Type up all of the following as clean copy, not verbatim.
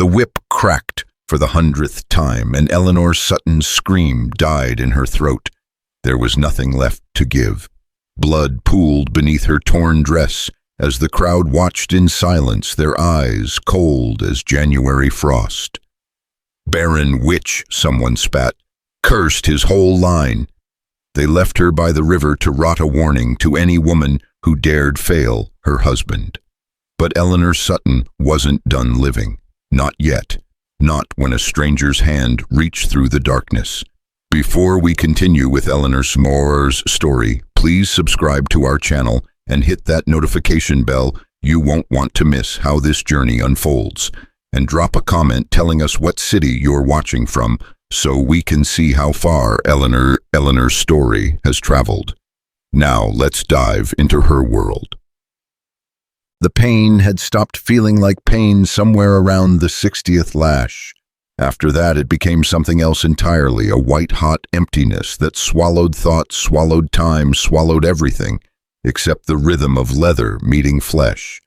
The whip cracked for the 100th time, and Eleanor Sutton's scream died in her throat. There was nothing left to give. Blood pooled beneath her torn dress as the crowd watched in silence, their eyes cold as January frost. "Barren witch," someone spat, cursed his whole line. They left her by the river to rot, a warning to any woman who dared fail her husband. But Eleanor Sutton wasn't done living. Not yet. Not when a stranger's hand reached through the darkness. Before we continue with Eleanor Sutton's story, please subscribe to our channel and hit that notification bell. You won't want to miss how this journey unfolds. And drop a comment telling us what city you're watching from so we can see how far Eleanor's story has traveled. Now let's dive into her world. The pain had stopped feeling like pain somewhere around the 60th lash. After that, it became something else entirely, a white-hot emptiness that swallowed thought, swallowed time, swallowed everything, except the rhythm of leather meeting flesh.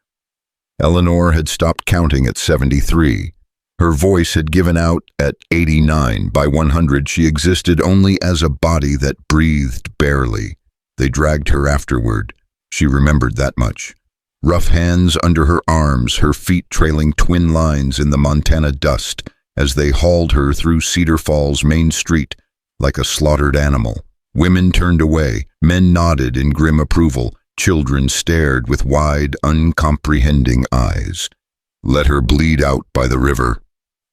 Eleanor had stopped counting at 73. Her voice had given out at 89. By 100, she existed only as a body that breathed barely. They dragged her afterward. She remembered that much. Rough hands under her arms, her feet trailing twin lines in the Montana dust as they hauled her through Cedar Falls Main Street like a slaughtered animal. Women turned away, men nodded in grim approval, children stared with wide, uncomprehending eyes. Let her bleed out by the river.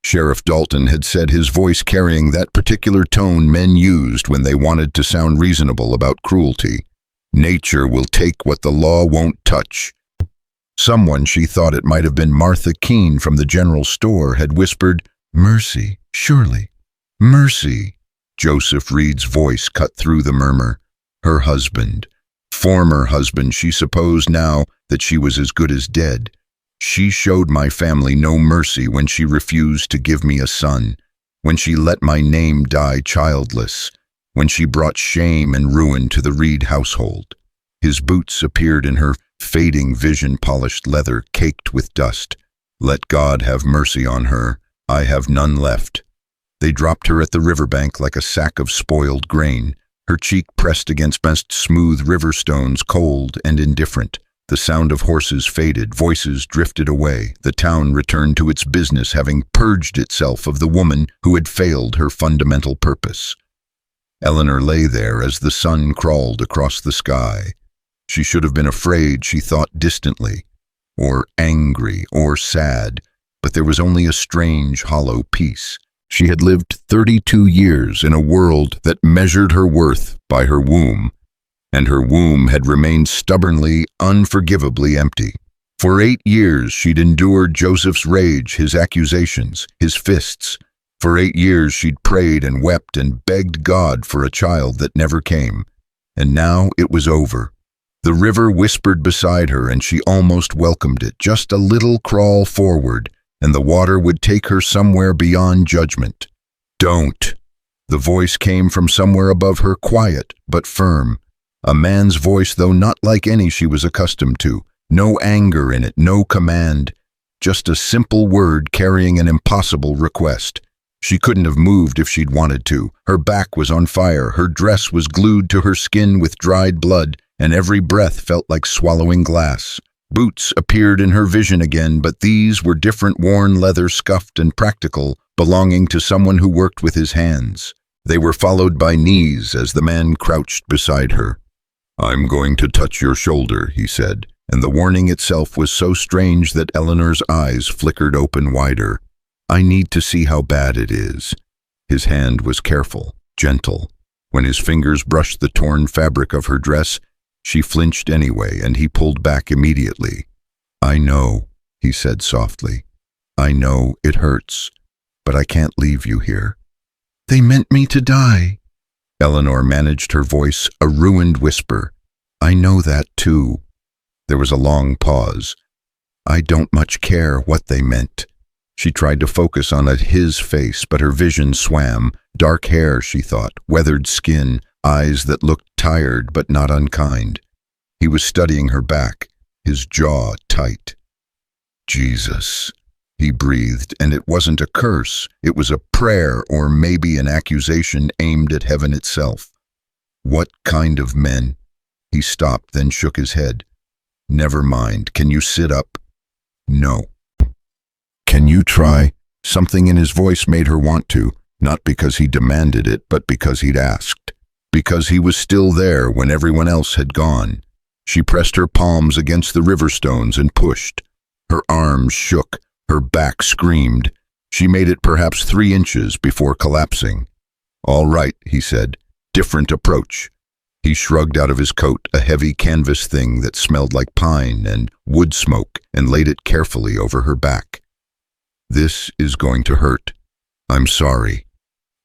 Sheriff Dalton had said, his voice carrying that particular tone men used when they wanted to sound reasonable about cruelty. Nature will take what the law won't touch. Someone, she thought it might have been Martha Keene from the general store, had whispered, "Mercy, surely, mercy." Joseph Reed's voice cut through the murmur. Her husband, former husband, she supposed now that she was as good as dead. She showed my family no mercy when she refused to give me a son, when she let my name die childless, when she brought shame and ruin to the Reed household. His boots appeared in her fading vision, polished leather caked with dust. Let God have mercy on her. I have none left. They dropped her at the riverbank like a sack of spoiled grain, her cheek pressed against smooth river stones, cold and indifferent. The sound of horses faded, voices drifted away. The town returned to its business, having purged itself of the woman who had failed her fundamental purpose. Eleanor lay there as the sun crawled across the sky. She should have been afraid, she thought distantly, or angry, or sad, but there was only a strange, hollow peace. She had lived 32 years in a world that measured her worth by her womb, and her womb had remained stubbornly, unforgivably empty. For 8 years she'd endured Joseph's rage, his accusations, his fists. For 8 years she'd prayed and wept and begged God for a child that never came. And now it was over. The river whispered beside her, and she almost welcomed it. Just a little crawl forward, and the water would take her somewhere beyond judgment. "Don't." The voice came from somewhere above her, quiet but firm. A man's voice, though not like any she was accustomed to. No anger in it, no command. Just a simple word carrying an impossible request. She couldn't have moved if she'd wanted to. Her back was on fire, her dress was glued to her skin with dried blood, and every breath felt like swallowing glass. Boots appeared in her vision again, but these were different, worn leather, scuffed and practical, belonging to someone who worked with his hands. They were followed by knees as the man crouched beside her. "I'm going to touch your shoulder," he said, and the warning itself was so strange that Eleanor's eyes flickered open wider. "I need to see how bad it is." His hand was careful, gentle. When his fingers brushed the torn fabric of her dress, she flinched anyway, and he pulled back immediately. "I know," he said softly. "I know it hurts, but I can't leave you here." "They meant me to die." Eleanor managed her voice, a ruined whisper. "I know that too." There was a long pause. "I don't much care what they meant." She tried to focus on his face, but her vision swam. Dark hair, she thought, weathered skin, eyes that looked tired but not unkind. He was studying her back, his jaw tight. "Jesus," he breathed, and it wasn't a curse. It was a prayer, or maybe an accusation aimed at heaven itself. What kind of men? He stopped, then shook his head. Never mind. Can you sit up? No. Can you try? Something in his voice made her want to, not because he demanded it, but because he'd asked. Because he was still there when everyone else had gone. She pressed her palms against the river stones and pushed. Her arms shook, her back screamed. She made it perhaps 3 inches before collapsing. All right, he said. Different approach. He shrugged out of his coat a heavy canvas thing that smelled like pine and wood smoke and laid it carefully over her back. This is going to hurt. I'm sorry.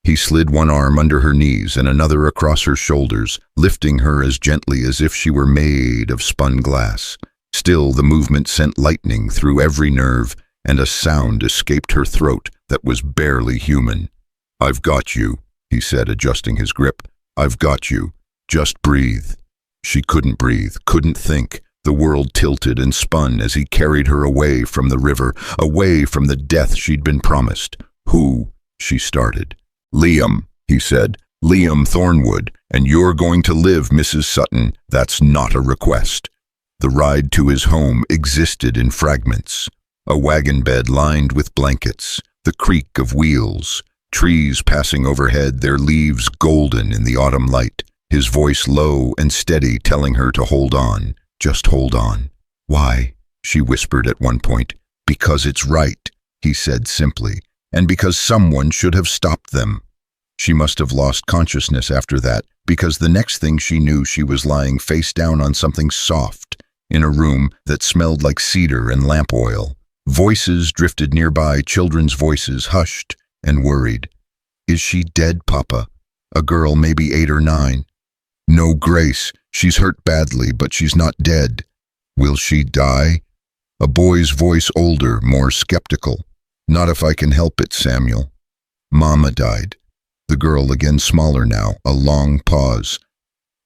He slid one arm under her knees and another across her shoulders, lifting her as gently as if she were made of spun glass. Still, the movement sent lightning through every nerve, and a sound escaped her throat that was barely human. I've got you, he said, adjusting his grip. I've got you. Just breathe. She couldn't breathe, couldn't think. The world tilted and spun as he carried her away from the river, away from the death she'd been promised. Who? She started. Liam, he said. Liam Thornwood, and you're going to live, Mrs. Sutton. That's not a request. The ride to his home existed in fragments. A wagon bed lined with blankets, the creak of wheels, trees passing overhead, their leaves golden in the autumn light. His voice low and steady, telling her to hold on. Just hold on. Why? She whispered at one point. Because it's right, he said simply, and because someone should have stopped them. She must have lost consciousness after that, because the next thing she knew, she was lying face down on something soft, in a room that smelled like cedar and lamp oil. Voices drifted nearby, children's voices, hushed and worried. Is she dead, Papa? A girl, maybe 8 or 9. No, Grace, she's hurt badly, but she's not dead. Will she die? A boy's voice, older, more skeptical. Not if I can help it, Samuel. Mama died. The girl, again smaller now, a long pause.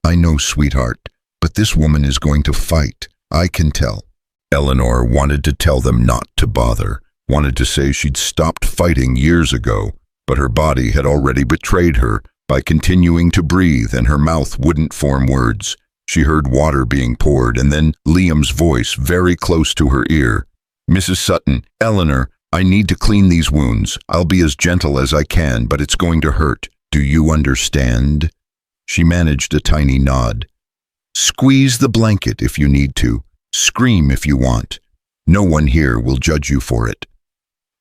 I know, sweetheart, but this woman is going to fight. I can tell. Eleanor wanted to tell them not to bother, wanted to say she'd stopped fighting years ago, but her body had already betrayed her by continuing to breathe, and her mouth wouldn't form words. She heard water being poured, and then Liam's voice very close to her ear. Mrs. Sutton, Eleanor, I need to clean these wounds. I'll be as gentle as I can, but it's going to hurt. Do you understand? She managed a tiny nod. Squeeze the blanket if you need to. Scream if you want. No one here will judge you for it.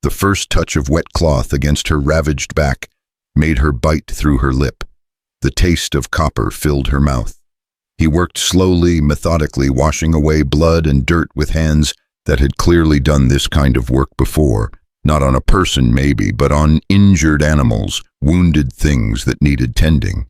The first touch of wet cloth against her ravaged back made her bite through her lip. The taste of copper filled her mouth. He worked slowly, methodically, washing away blood and dirt with hands that had clearly done this kind of work before, not on a person maybe, but on injured animals, wounded things that needed tending.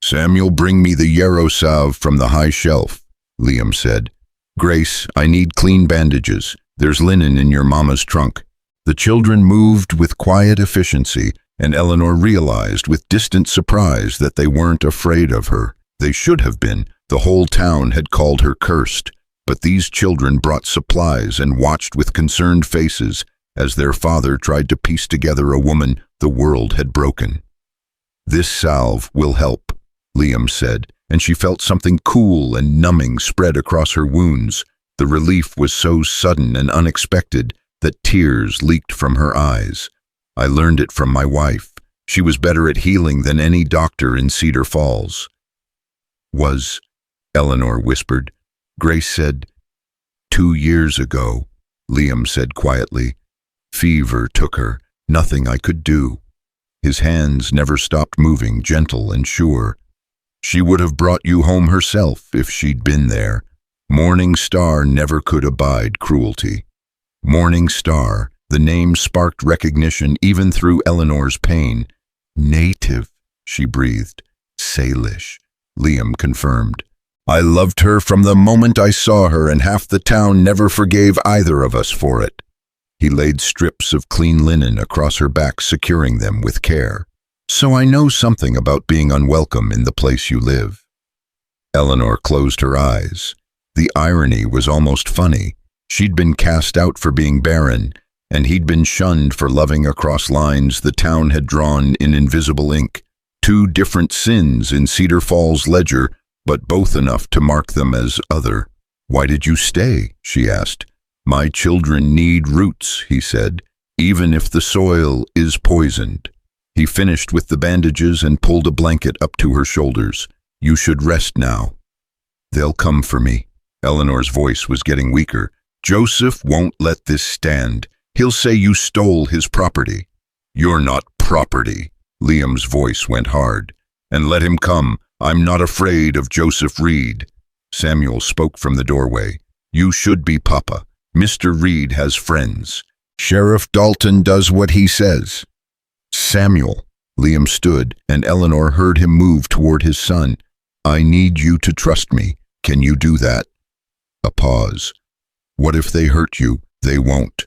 Samuel, bring me the yarrow salve from the high shelf, Liam said. Grace, I need clean bandages. There's linen in your mama's trunk. The children moved with quiet efficiency, and Eleanor realized with distant surprise that they weren't afraid of her. They should have been. The whole town had called her cursed. But these children brought supplies and watched with concerned faces as their father tried to piece together a woman the world had broken. This salve will help, Liam said, and she felt something cool and numbing spread across her wounds. The relief was so sudden and unexpected that tears leaked from her eyes. I learned it from my wife. She was better at healing than any doctor in Cedar Falls. Was, Eleanor whispered. Grace said, 2 years ago, Liam said quietly. Fever took her, nothing I could do. His hands never stopped moving, gentle and sure. She would have brought you home herself if she'd been there. Morning Star never could abide cruelty. Morning Star, the name sparked recognition even through Eleanor's pain. Native, she breathed. Salish, Liam confirmed. I loved her from the moment I saw her, and half the town never forgave either of us for it. He laid strips of clean linen across her back, securing them with care. So I know something about being unwelcome in the place you live. Eleanor closed her eyes. The irony was almost funny. She'd been cast out for being barren, and he'd been shunned for loving across lines the town had drawn in invisible ink. 2 different sins in Cedar Falls' ledger, but both enough to mark them as other. "Why did you stay?" she asked. "My children need roots," he said, "even if the soil is poisoned." He finished with the bandages and pulled a blanket up to her shoulders. "You should rest now." "They'll come for me." Eleanor's voice was getting weaker. "Joseph won't let this stand. He'll say you stole his property." "You're not property." Liam's voice went hard. "And let him come. I'm not afraid of Joseph Reed." Samuel spoke from the doorway. "You should be, Papa. Mr. Reed has friends. Sheriff Dalton does what he says." "Samuel." Liam stood, and Eleanor heard him move toward his son. "I need you to trust me. Can you do that?" A pause. "What if they hurt you?" "They won't."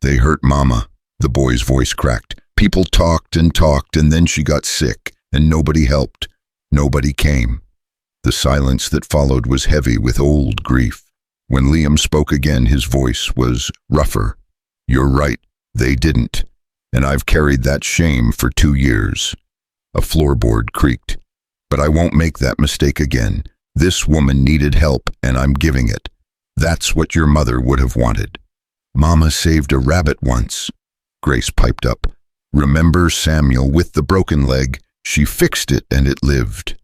"They hurt Mama." The boy's voice cracked. "People talked, and then she got sick, and nobody helped. Nobody came." The silence that followed was heavy with old grief. When Liam spoke again, his voice was rougher. "You're right, they didn't. And I've carried that shame for 2 years." A floorboard creaked. "But I won't make that mistake again. This woman needed help, and I'm giving it. That's what your mother would have wanted." "Mama saved a rabbit once," Grace piped up. "Remember Samuel with the broken leg? She fixed it and it lived."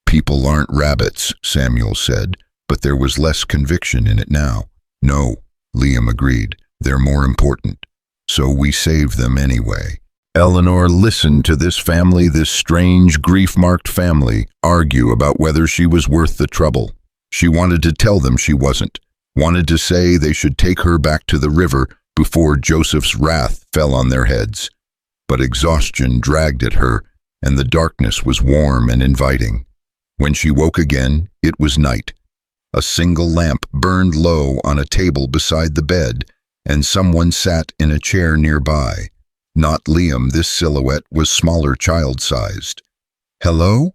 "People aren't rabbits," Samuel said, but there was less conviction in it now. "No," Liam agreed, "they're more important. So we save them anyway." Eleanor listened to this family, this strange, grief-marked family, argue about whether she was worth the trouble. She wanted to tell them she wasn't, wanted to say they should take her back to the river before Joseph's wrath fell on their heads. But exhaustion dragged at her, and the darkness was warm and inviting. When she woke again, it was night. A single lamp burned low on a table beside the bed, and someone sat in a chair nearby. Not Liam, this silhouette was smaller, child-sized. "Hello?"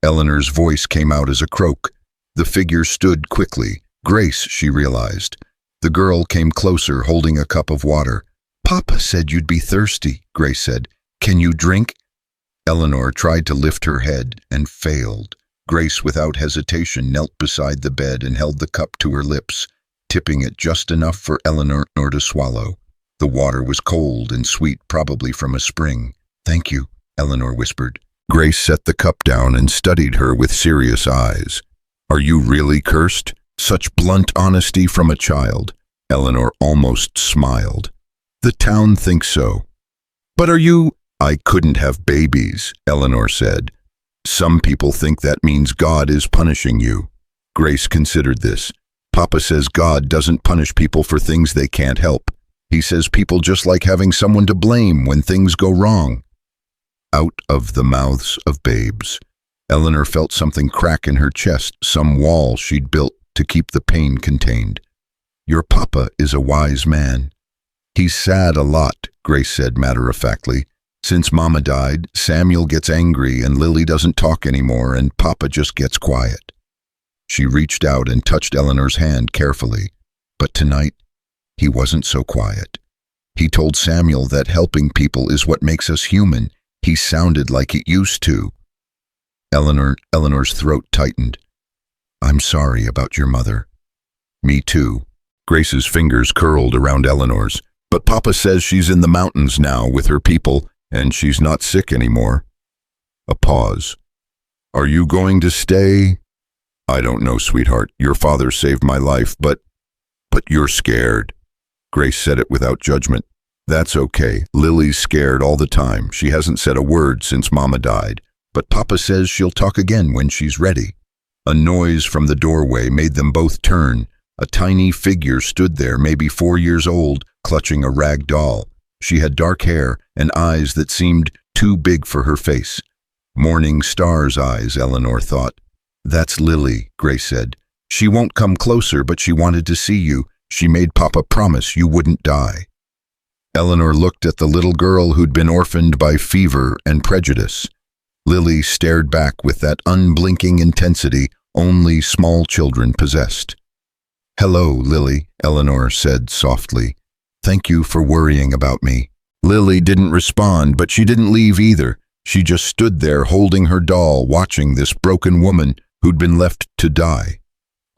Eleanor's voice came out as a croak. The figure stood quickly. Grace, she realized. The girl came closer, holding a cup of water. "Papa said you'd be thirsty," Grace said. "Can you drink?" Eleanor tried to lift her head and failed. Grace, without hesitation, knelt beside the bed and held the cup to her lips, tipping it just enough for Eleanor to swallow. The water was cold and sweet, probably from a spring. "Thank you," Eleanor whispered. Grace set the cup down and studied her with serious eyes. "Are you really cursed?" Such blunt honesty from a child. Eleanor almost smiled. "The town thinks so." "But are you—" "I couldn't have babies," Eleanor said. "Some people think that means God is punishing you." Grace considered this. "Papa says God doesn't punish people for things they can't help. He says people just like having someone to blame when things go wrong." Out of the mouths of babes. Eleanor felt something crack in her chest, some wall she'd built to keep the pain contained. "Your papa is a wise man." "He's sad a lot," Grace said matter-of-factly. "Since Mama died, Samuel gets angry and Lily doesn't talk anymore and Papa just gets quiet." She reached out and touched Eleanor's hand carefully. But tonight, he wasn't so quiet. He told Samuel that helping people is what makes us human. He sounded like it used to. Eleanor's throat tightened. "I'm sorry about your mother." "Me too." Grace's fingers curled around Eleanor's. "But Papa says she's in the mountains now with her people, and she's not sick anymore." A pause. "Are you going to stay?" "I don't know, sweetheart. Your father saved my life, but you're scared." Grace said it without judgment. "That's okay. Lily's scared all the time. She hasn't said a word since Mama died. But Papa says she'll talk again when she's ready." A noise from the doorway made them both turn. A tiny figure stood there, maybe 4 years old, clutching a rag doll. She had dark hair and eyes that seemed too big for her face. Morning star's eyes, Eleanor thought. "That's Lily," Grace said. "She won't come closer, but she wanted to see you. She made Papa promise you wouldn't die." Eleanor looked at the little girl who'd been orphaned by fever and prejudice. Lily stared back with that unblinking intensity only small children possessed. "Hello, Lily," Eleanor said softly. Thank you for worrying about me." Lily didn't respond, but she didn't leave either. She just stood there holding her doll, watching this broken woman who'd been left to die.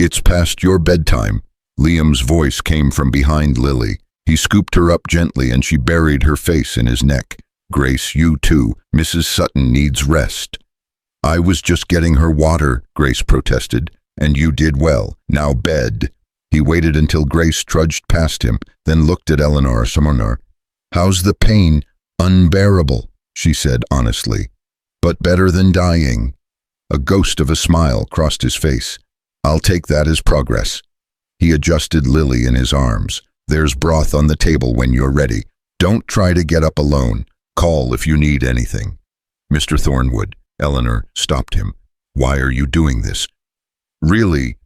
"It's past your bedtime." Liam's voice came from behind Lily. He scooped her up gently and she buried her face in his neck. "Grace, you too. Mrs. Sutton needs rest." "I was just getting her water," Grace protested. "And you did well. Now bed." He waited until Grace trudged past him, then looked at Eleanor Sutton. "How's the pain?" "Unbearable," she said honestly. "But better than dying." A ghost of a smile crossed his face. "I'll take that as progress." He adjusted Lily in his arms. "There's broth on the table when you're ready. Don't try to get up alone. Call if you need anything." "Mr. Thornwood," Eleanor stopped him. "Why are you doing this?" "Really?"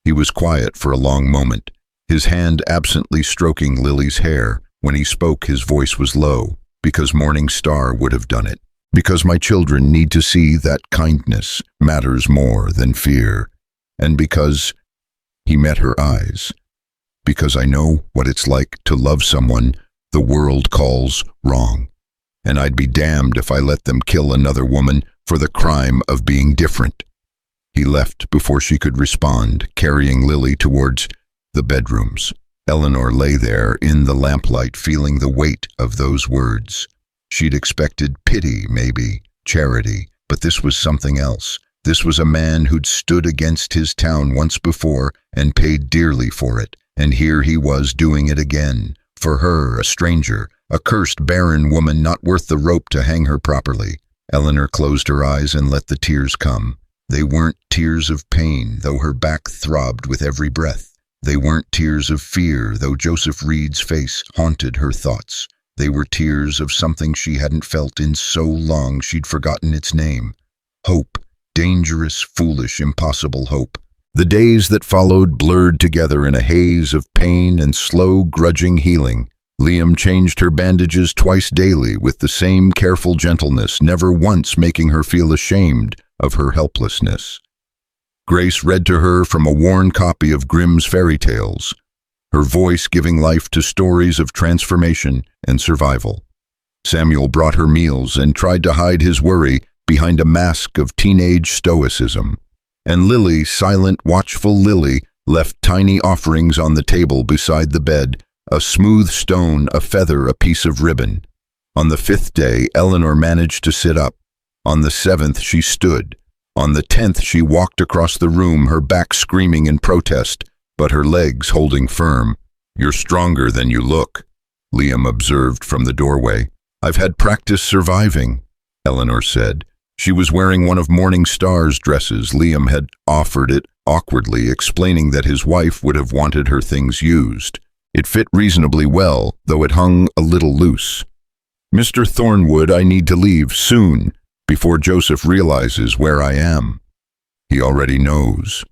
He was quiet for a long moment, his hand absently stroking Lily's hair. When he spoke, his voice was low. "Because Morning Star would have done it. Because my children need to see that kindness matters more than fear. And because—" he met her eyes. "Because I know what it's like to love someone the world calls wrong. And I'd be damned if I let them kill another woman for the crime of being different." He left before she could respond, carrying Lily towards the bedrooms. Eleanor lay there in the lamplight, feeling the weight of those words. She'd expected pity, maybe, charity, but this was something else. This was a man who'd stood against his town once before and paid dearly for it, and here he was doing it again. For her, a stranger, a cursed barren woman not worth the rope to hang her properly. Eleanor closed her eyes and let the tears come. They weren't tears of pain, though her back throbbed with every breath. They weren't tears of fear, though Joseph Reed's face haunted her thoughts. They were tears of something she hadn't felt in so long she'd forgotten its name. Hope. Dangerous, foolish, impossible hope. The days that followed blurred together in a haze of pain and slow, grudging healing. Liam changed her bandages twice daily with the same careful gentleness, never once making her feel ashamed of her helplessness. Grace read to her from a worn copy of Grimm's fairy tales, her voice giving life to stories of transformation and survival. Samuel brought her meals and tried to hide his worry behind a mask of teenage stoicism. And Lily, silent, watchful Lily, left tiny offerings on the table beside the bed, a smooth stone, a feather, a piece of ribbon. On the 5th day, Eleanor managed to sit up. On the 7th, she stood. On the 10th, she walked across the room, her back screaming in protest, but her legs holding firm. "You're stronger than you look," Liam observed from the doorway. "I've had practice surviving," Eleanor said. She was wearing one of Morning Star's dresses. Liam had offered it awkwardly, explaining that his wife would have wanted her things used. It fit reasonably well, though it hung a little loose. "Mr. Thornwood, I need to leave soon, before Joseph realizes where I am." "He already knows."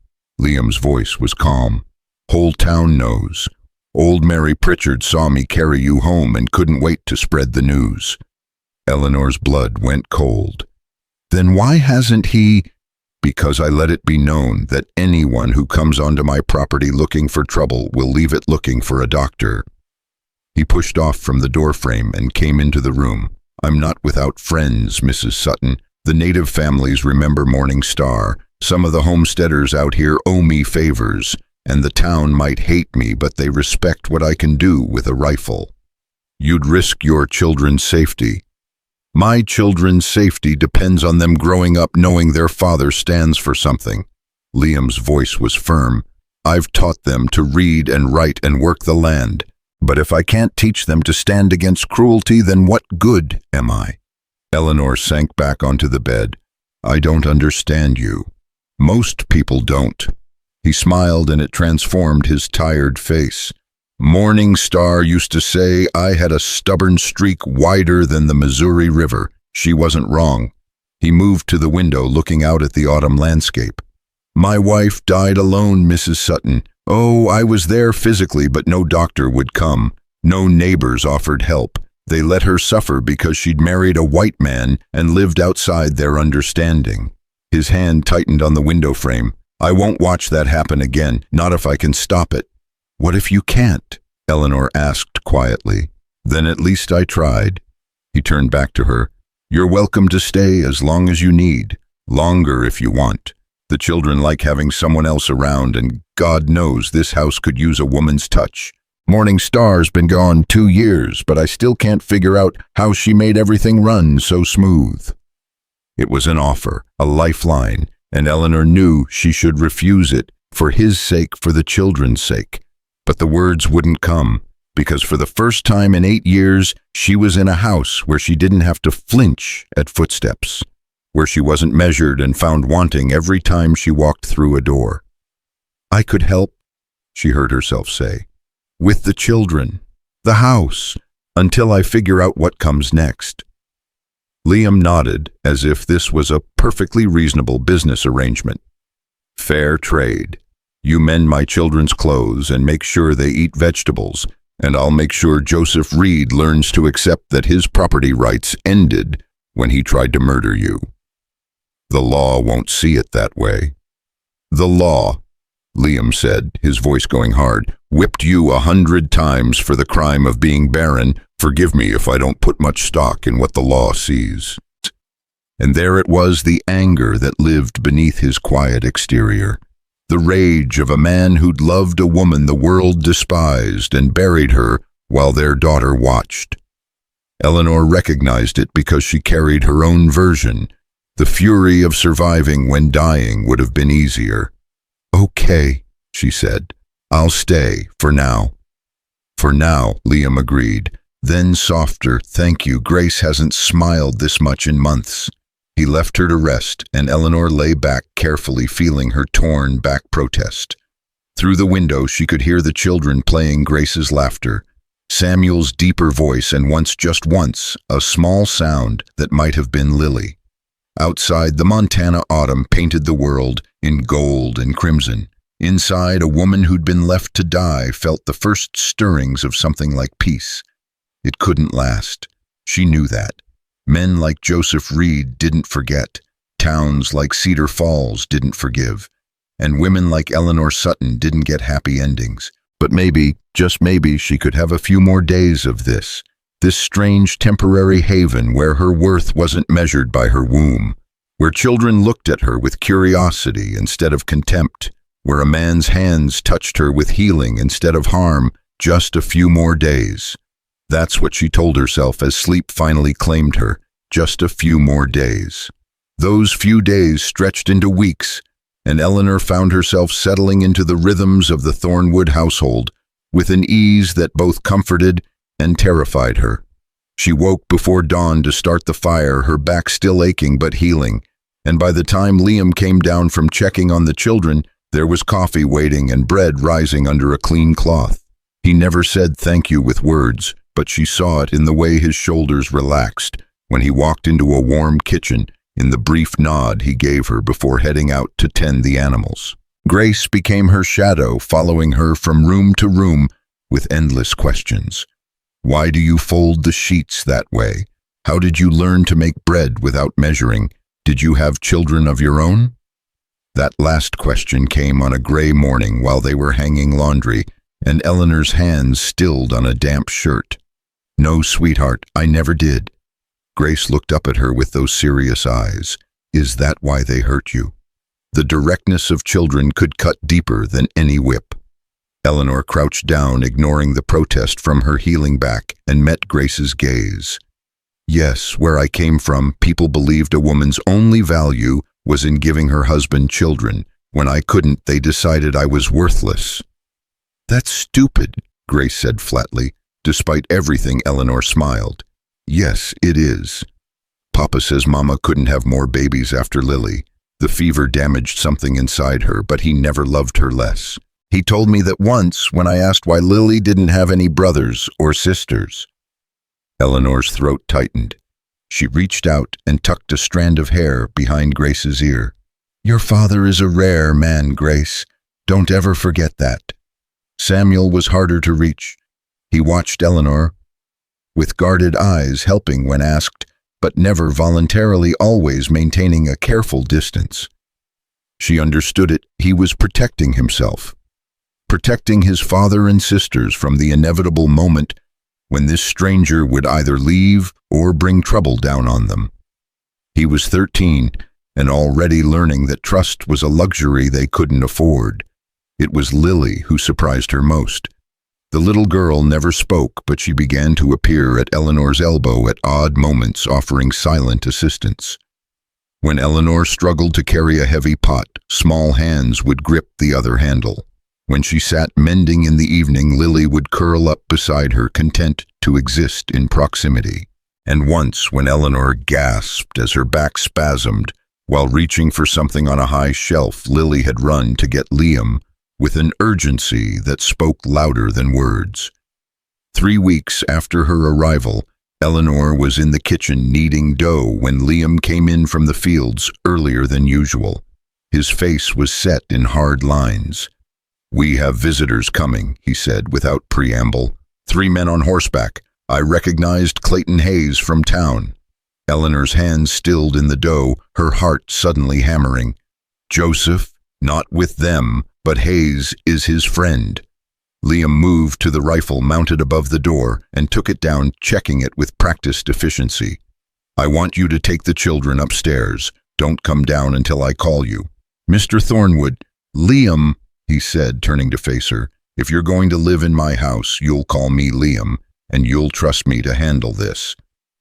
Liam's voice was calm. "Whole town knows. Old Mary Pritchard saw me carry you home and couldn't wait to spread the news." Eleanor's blood went cold. "Then why hasn't he—" "Because I let it be known that anyone who comes onto my property looking for trouble will leave it looking for a doctor." He pushed off from the doorframe and came into the room. "I'm not without friends, Mrs. Sutton. The native families remember Morning Star. Some of the homesteaders out here owe me favors, and the town might hate me, but they respect what I can do with a rifle." "You'd risk your children's safety." "My children's safety depends on them growing up knowing their father stands for something." Liam's voice was firm. "I've taught them to read and write and work the land. But if I can't teach them to stand against cruelty, then what good am I?" Eleanor sank back onto the bed. "I don't understand you." "Most people don't." He smiled and it transformed his tired face. "Morning Star used to say I had a stubborn streak wider than the Missouri River. She wasn't wrong." He moved to the window, looking out at the autumn landscape. "My wife died alone, Mrs. Sutton. Oh, I was there physically, but no doctor would come. No neighbors offered help. They let her suffer because she'd married a white man and lived outside their understanding." His hand tightened on the window frame. "I won't watch that happen again, not if I can stop it." "What if you can't?" Eleanor asked quietly. Then at least I tried. He turned back to her. You're welcome to stay as long as you need. Longer if you want. The children like having someone else around, and God knows this house could use a woman's touch. Morning Star's been gone 2 years, but I still can't figure out how she made everything run so smooth. It was an offer, a lifeline, and Eleanor knew she should refuse it, for his sake, for the children's sake. But the words wouldn't come, because for the first time in 8 years, she was in a house where she didn't have to flinch at footsteps, where she wasn't measured and found wanting every time she walked through a door. I could help, she heard herself say, with the children, the house, until I figure out what comes next. Liam nodded as if this was a perfectly reasonable business arrangement. Fair trade. You mend my children's clothes and make sure they eat vegetables, and I'll make sure Joseph Reed learns to accept that his property rights ended when he tried to murder you. The law won't see it that way. The law, Liam said, his voice going hard, whipped you 100 times for the crime of being barren. Forgive me if I don't put much stock in what the law sees. And there it was, the anger that lived beneath his quiet exterior. The rage of a man who'd loved a woman the world despised and buried her while their daughter watched. Eleanor recognized it because she carried her own version. The fury of surviving when dying would have been easier. Okay, she said. I'll stay, for now. For now, Liam agreed. Then softer, thank you, Grace hasn't smiled this much in months. He left her to rest, and Eleanor lay back carefully, feeling her torn back protest. Through the window she could hear the children playing Grace's laughter, Samuel's deeper voice, and just once, a small sound that might have been Lily. Outside, the Montana autumn painted the world in gold and crimson. Inside, a woman who'd been left to die felt the first stirrings of something like peace. It couldn't last. She knew that. Men like Joseph Reed didn't forget. Towns like Cedar Falls didn't forgive. And women like Eleanor Sutton didn't get happy endings. But maybe, just maybe, she could have a few more days of this strange temporary haven where her worth wasn't measured by her womb, where children looked at her with curiosity instead of contempt, where a man's hands touched her with healing instead of harm. Just a few more days. That's what she told herself as sleep finally claimed her. Just a few more days. Those few days stretched into weeks, and Eleanor found herself settling into the rhythms of the Thornwood household with an ease that both comforted and terrified her. She woke before dawn to start the fire, her back still aching but healing, and by the time Liam came down from checking on the children, there was coffee waiting and bread rising under a clean cloth. He never said thank you with words, but she saw it in the way his shoulders relaxed when he walked into a warm kitchen, in the brief nod he gave her before heading out to tend the animals. Grace became her shadow, following her from room to room with endless questions. Why do you fold the sheets that way? How did you learn to make bread without measuring? Did you have children of your own? That last question came on a gray morning while they were hanging laundry, and Eleanor's hands stilled on a damp shirt. No, sweetheart, I never did. Grace looked up at her with those serious eyes. Is that why they hurt you? The directness of children could cut deeper than any whip. Eleanor crouched down, ignoring the protest from her healing back, and met Grace's gaze. Yes, where I came from, people believed a woman's only value was in giving her husband children. When I couldn't, they decided I was worthless. That's stupid, Grace said flatly. Despite everything, Eleanor smiled. Yes, it is. Papa says Mama couldn't have more babies after Lily. The fever damaged something inside her, but he never loved her less. He told me that once when I asked why Lily didn't have any brothers or sisters. Eleanor's throat tightened. She reached out and tucked a strand of hair behind Grace's ear. Your father is a rare man, Grace. Don't ever forget that. Samuel was harder to reach. He watched Eleanor with guarded eyes, helping when asked, but never voluntarily, always maintaining a careful distance. She understood it. He was protecting himself. Protecting his father and sisters from the inevitable moment when this stranger would either leave or bring trouble down on them. He was 13 and already learning that trust was a luxury they couldn't afford. It was Lily who surprised her most. The little girl never spoke, but she began to appear at Eleanor's elbow at odd moments, offering silent assistance. When Eleanor struggled to carry a heavy pot, small hands would grip the other handle. When she sat mending in the evening, Lily would curl up beside her, content to exist in proximity. And once, when Eleanor gasped as her back spasmed, while reaching for something on a high shelf, Lily had run to get Liam with an urgency that spoke louder than words. 3 weeks after her arrival, Eleanor was in the kitchen kneading dough when Liam came in from the fields earlier than usual. His face was set in hard lines. "We have visitors coming," he said without preamble. 3 men on horseback. I recognized Clayton Hayes from town. Eleanor's hands stilled in the dough, her heart suddenly hammering. Joseph, not with them, but Hayes is his friend. Liam moved to the rifle mounted above the door and took it down, checking it with practiced efficiency. "I want you to take the children upstairs. Don't come down until I call you." "Mr. Thornwood." "Liam," he said, turning to face her, "if you're going to live in my house, you'll call me Liam, and you'll trust me to handle this."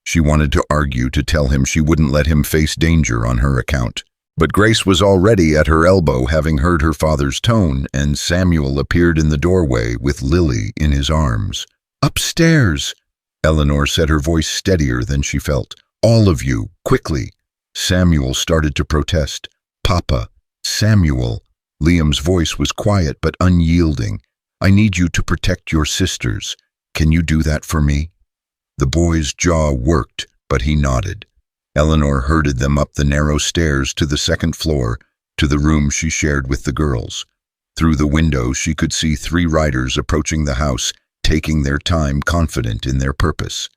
She wanted to argue, to tell him she wouldn't let him face danger on her account. But Grace was already at her elbow, having heard her father's tone, and Samuel appeared in the doorway with Lily in his arms. "Upstairs," Eleanor said, her voice steadier than she felt. "All of you, quickly." Samuel started to protest. "Papa, Samuel." Liam's voice was quiet but unyielding. "I need you to protect your sisters. Can you do that for me?" The boy's jaw worked, but he nodded. Eleanor herded them up the narrow stairs to the second floor, to the room she shared with the girls. Through the window she could see 3 riders approaching the house, taking their time, confident in their purpose.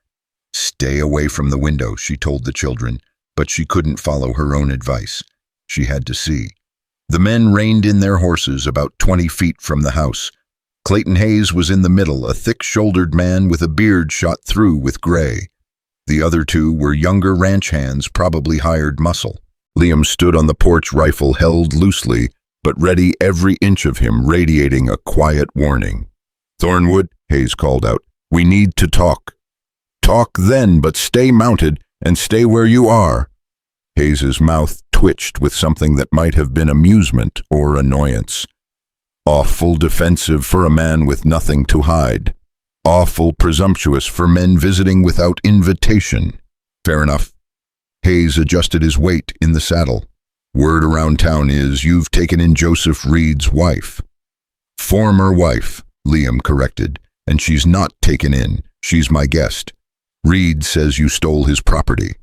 "Stay away from the window," she told the children, but she couldn't follow her own advice. She had to see. The men reined in their horses about 20 feet from the house. Clayton Hayes was in the middle, a thick-shouldered man with a beard shot through with gray. The other 2 were younger ranch hands, probably hired muscle. Liam stood on the porch, rifle held loosely, but ready, every inch of him radiating a quiet warning. "Thornwood," Hayes called out, "we need to talk." "Talk then, but stay mounted, and stay where you are." Hayes's mouth twitched with something that might have been amusement or annoyance. "Awful defensive for a man with nothing to hide. Awful presumptuous for men visiting without invitation." "Fair enough." Hayes adjusted his weight in the saddle. "Word around town is you've taken in Joseph Reed's wife." "Former wife," Liam corrected, "and she's not taken in. She's my guest. Reed says you stole his property."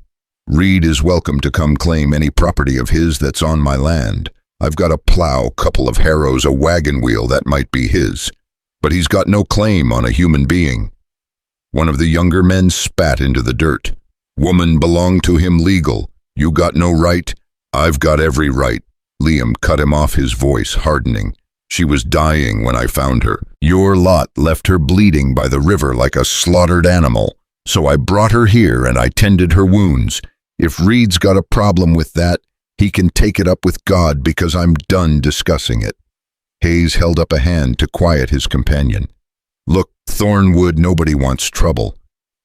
"Reed is welcome to come claim any property of his that's on my land. I've got a plow, couple of harrows, a wagon wheel that might be his. But he's got no claim on a human being." One of the younger men spat into the dirt. "Woman belonged to him legal. You got no right?" "I've got every right." Liam cut him off, his voice hardening. "She was dying when I found her. Your lot left her bleeding by the river like a slaughtered animal. So I brought her here and I tended her wounds. If Reed's got a problem with that, he can take it up with God, because I'm done discussing it." Hayes held up a hand to quiet his companion. "Look, Thornwood, nobody wants trouble.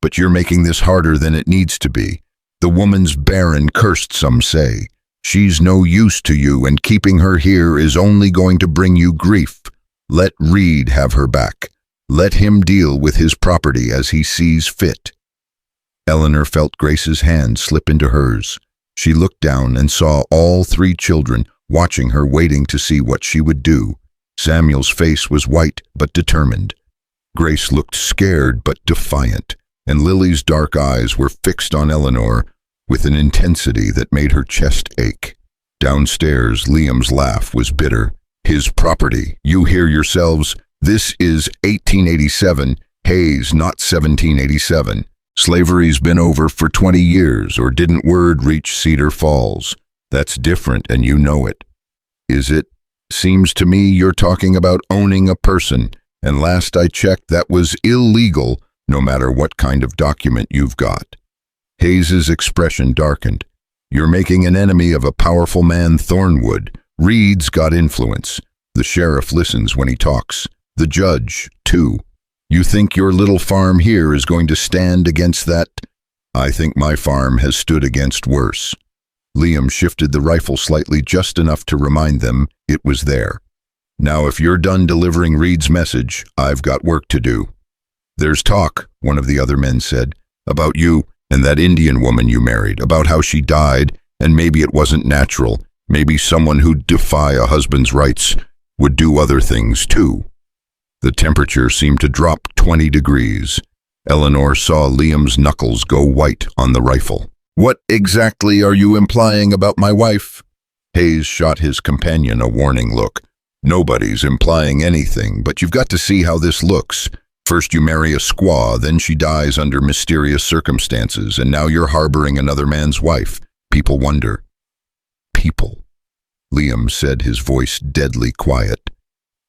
But you're making this harder than it needs to be. The woman's barren, cursed, some say. She's no use to you, and keeping her here is only going to bring you grief. Let Reed have her back. Let him deal with his property as he sees fit." Eleanor felt Grace's hand slip into hers. She looked down and saw all 3 children watching her, waiting to see what she would do. Samuel's face was white but determined. Grace looked scared but defiant, and Lily's dark eyes were fixed on Eleanor with an intensity that made her chest ache. Downstairs, Liam's laugh was bitter. "His property, you hear yourselves? This is 1887, Hayes, not 1787. Slavery's been over for 20 years, or didn't word reach Cedar Falls? That's different, and you know it." "Is it? Seems to me you're talking about owning a person, and last I checked that was illegal no matter what kind of document you've got. Hayes's expression darkened. You're making an enemy of a powerful man, Thornwood. Reed's got influence. The sheriff listens when he talks. The judge, too. You think your little farm here is going to stand against that? I think my farm has stood against worse. Liam shifted the rifle slightly, just enough to remind them it was there. Now, if you're done delivering Reed's message, I've got work to do. There's talk, one of the other men said, about you and that Indian woman you married, about how she died, and maybe it wasn't natural. Maybe someone who'd defy a husband's rights would do other things too. The temperature seemed to drop 20 degrees. Eleanor saw Liam's knuckles go white on the rifle. What exactly are you implying about my wife? Hayes shot his companion a warning look. Nobody's implying anything, but you've got to see how this looks. First you marry a squaw, then she dies under mysterious circumstances, and now you're harboring another man's wife. People wonder. People, Liam said, his voice deadly quiet,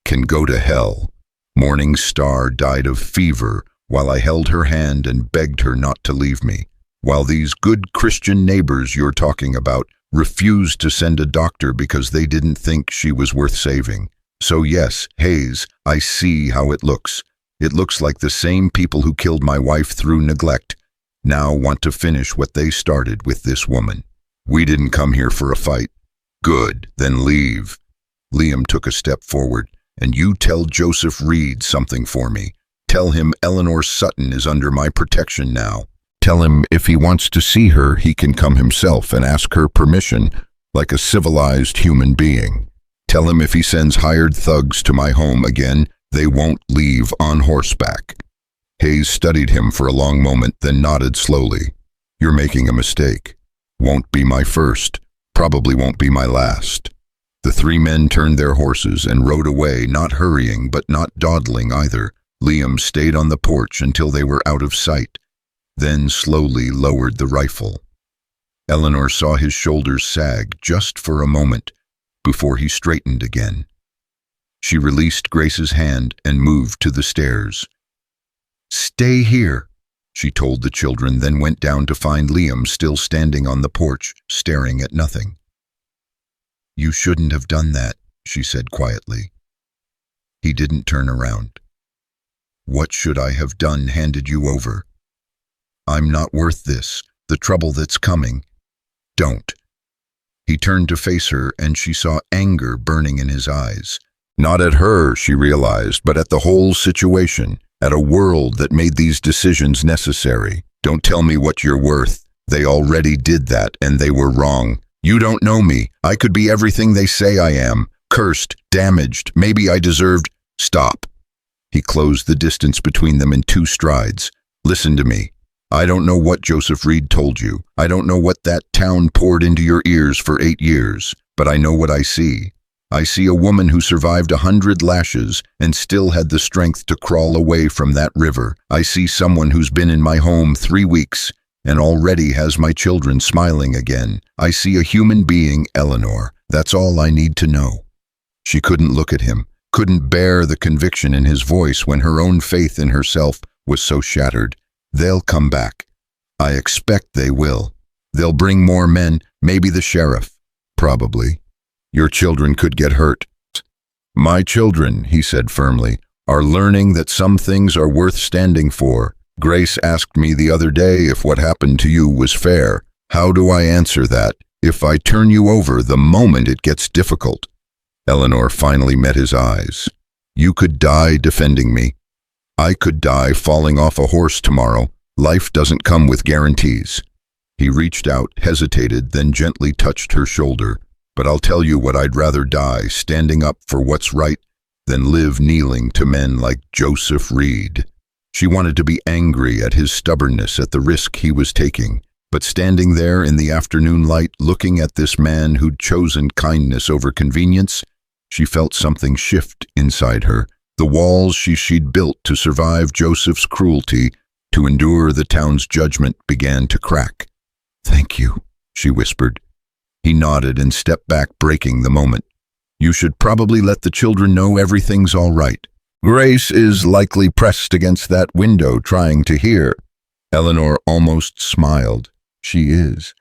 can go to hell. Morning Star died of fever while I held her hand and begged her not to leave me, while these good Christian neighbors you're talking about refused to send a doctor because they didn't think she was worth saving. So yes, Hayes, I see how it looks. It looks like the same people who killed my wife through neglect now want to finish what they started with this woman. We didn't come here for a fight. Good, then leave. Liam took a step forward. And you tell Joseph Reed something for me. Tell him Eleanor Sutton is under my protection now. Tell him if he wants to see her, he can come himself and ask her permission, like a civilized human being. Tell him if he sends hired thugs to my home again, they won't leave on horseback. Hayes studied him for a long moment, then nodded slowly. You're making a mistake. Won't be my first. Probably won't be my last. The three men turned their horses and rode away, not hurrying, but not dawdling either. Liam stayed on the porch until they were out of sight, then slowly lowered the rifle. Eleanor saw his shoulders sag just for a moment before he straightened again. She released Grace's hand and moved to the stairs. Stay here, she told the children, then went down to find Liam still standing on the porch, staring at nothing. You shouldn't have done that, she said quietly. He didn't turn around. What should I have done? Handed you over? I'm not worth this, the trouble that's coming. Don't. He turned to face her, and she saw anger burning in his eyes. Not at her, she realized, but at the whole situation, at a world that made these decisions necessary. Don't tell me what you're worth. They already did that, and they were wrong. You don't know me. I could be everything they say I am. Cursed, damaged, maybe I deserved. Stop. He closed the distance between them in 2 strides. Listen to me. I don't know what Joseph Reed told you. I don't know what that town poured into your ears for 8 years, but I know what I see. I see a woman who survived 100 lashes and still had the strength to crawl away from that river. I see someone who's been in my home 3 weeks and already has my children smiling again. I see a human being, Eleanor. That's all I need to know. She couldn't look at him, couldn't bear the conviction in his voice when her own faith in herself was so shattered. They'll come back. I expect they will. They'll bring more men, maybe the sheriff. Probably. Your children could get hurt. My children, he said firmly, are learning that some things are worth standing for. Grace asked me the other day if what happened to you was fair. How do I answer that if I turn you over the moment it gets difficult? Eleanor finally met his eyes. You could die defending me. I could die falling off a horse tomorrow. Life doesn't come with guarantees. He reached out, hesitated, then gently touched her shoulder. But I'll tell you what, I'd rather die standing up for what's right than live kneeling to men like Joseph Reed. She wanted to be angry at his stubbornness, at the risk he was taking. But standing there in the afternoon light, looking at this man who'd chosen kindness over convenience, she felt something shift inside her. The walls she'd built to survive Joseph's cruelty, to endure the town's judgment, began to crack. Thank you, she whispered. He nodded and stepped back, breaking the moment. You should probably let the children know everything's all right. Grace is likely pressed against that window trying to hear. Eleanor almost smiled. She is.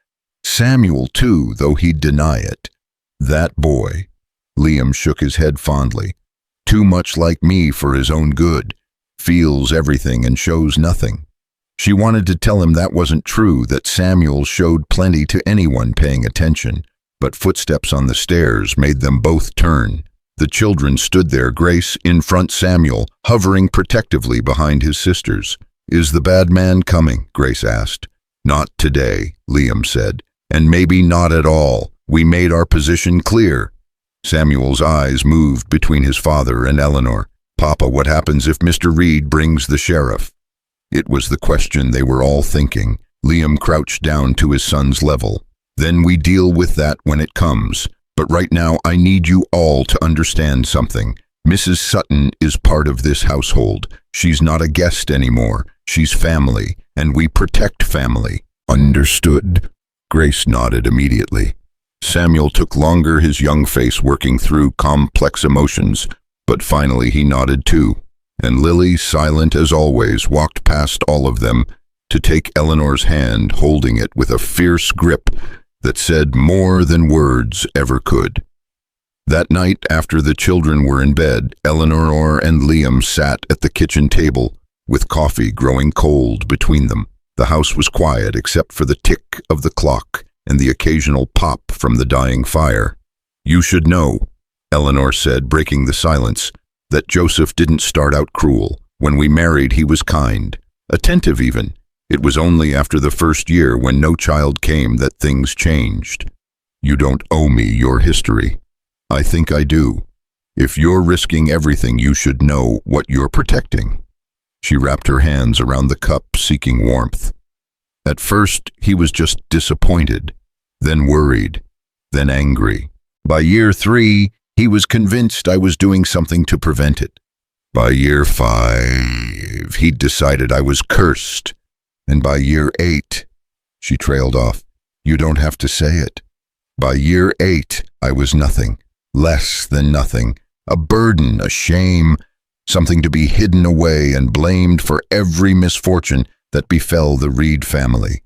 Samuel, too, though he'd deny it. That boy. Liam shook his head fondly. Too much like me for his own good. Feels everything and shows nothing. She wanted to tell him that wasn't true, that Samuel showed plenty to anyone paying attention, but footsteps on the stairs made them both turn. The children stood there, Grace in front, Samuel, hovering protectively behind his sisters. Is the bad man coming? Grace asked. Not today, Liam said, and maybe not at all. We made our position clear. Samuel's eyes moved between his father and Eleanor. Papa, what happens if Mr. Reed brings the sheriff? It was the question they were all thinking. Liam crouched down to his son's level. Then we deal with that when it comes. But right now I need you all to understand something. Mrs. Sutton is part of this household. She's not a guest anymore. She's family, and we protect family. Understood? Grace nodded immediately. Samuel took longer, his young face working through complex emotions, but finally he nodded too. And Lily, silent as always, walked past all of them to take Eleanor's hand, holding it with a fierce grip that said more than words ever could. That night, after the children were in bed, Eleanor and Liam sat at the kitchen table, with coffee growing cold between them. The house was quiet except for the tick of the clock and the occasional pop from the dying fire. You should know, Eleanor said, breaking the silence, that Joseph didn't start out cruel. When we married, he was kind, attentive even. It was only after the first year, when no child came, that things changed. You don't owe me your history. I think I do. If you're risking everything, you should know what you're protecting. She wrapped her hands around the cup, seeking warmth. At first, he was just disappointed, then worried, then angry. By year 3, he was convinced I was doing something to prevent it. By year 5, he'd decided I was cursed. And by year 8, she trailed off. You don't have to say it. By year 8, I was nothing, less than nothing, a burden, a shame, something to be hidden away and blamed for every misfortune that befell the Reed family.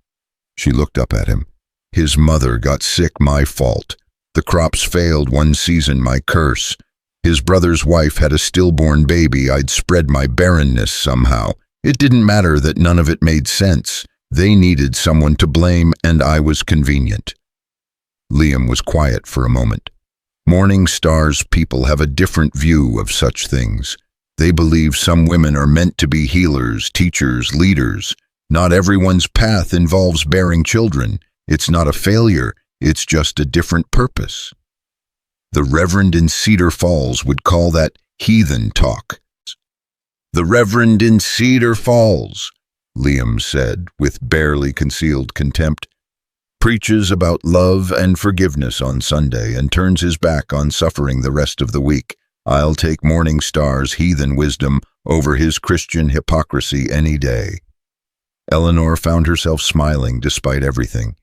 She looked up at him. His mother got sick, my fault. The crops failed one season, my curse. His brother's wife had a stillborn baby, I'd spread my barrenness somehow. It didn't matter that none of it made sense. They needed someone to blame, and I was convenient. Liam was quiet for a moment. Morning Star's people have a different view of such things. They believe some women are meant to be healers, teachers, leaders. Not everyone's path involves bearing children. It's not a failure, it's just a different purpose. The Reverend in Cedar Falls would call that heathen talk. The Reverend in Cedar Falls, Liam said with barely concealed contempt, preaches about love and forgiveness on Sunday and turns his back on suffering the rest of the week. I'll take Morning Star's heathen wisdom over his Christian hypocrisy any day. Eleanor found herself smiling despite everything.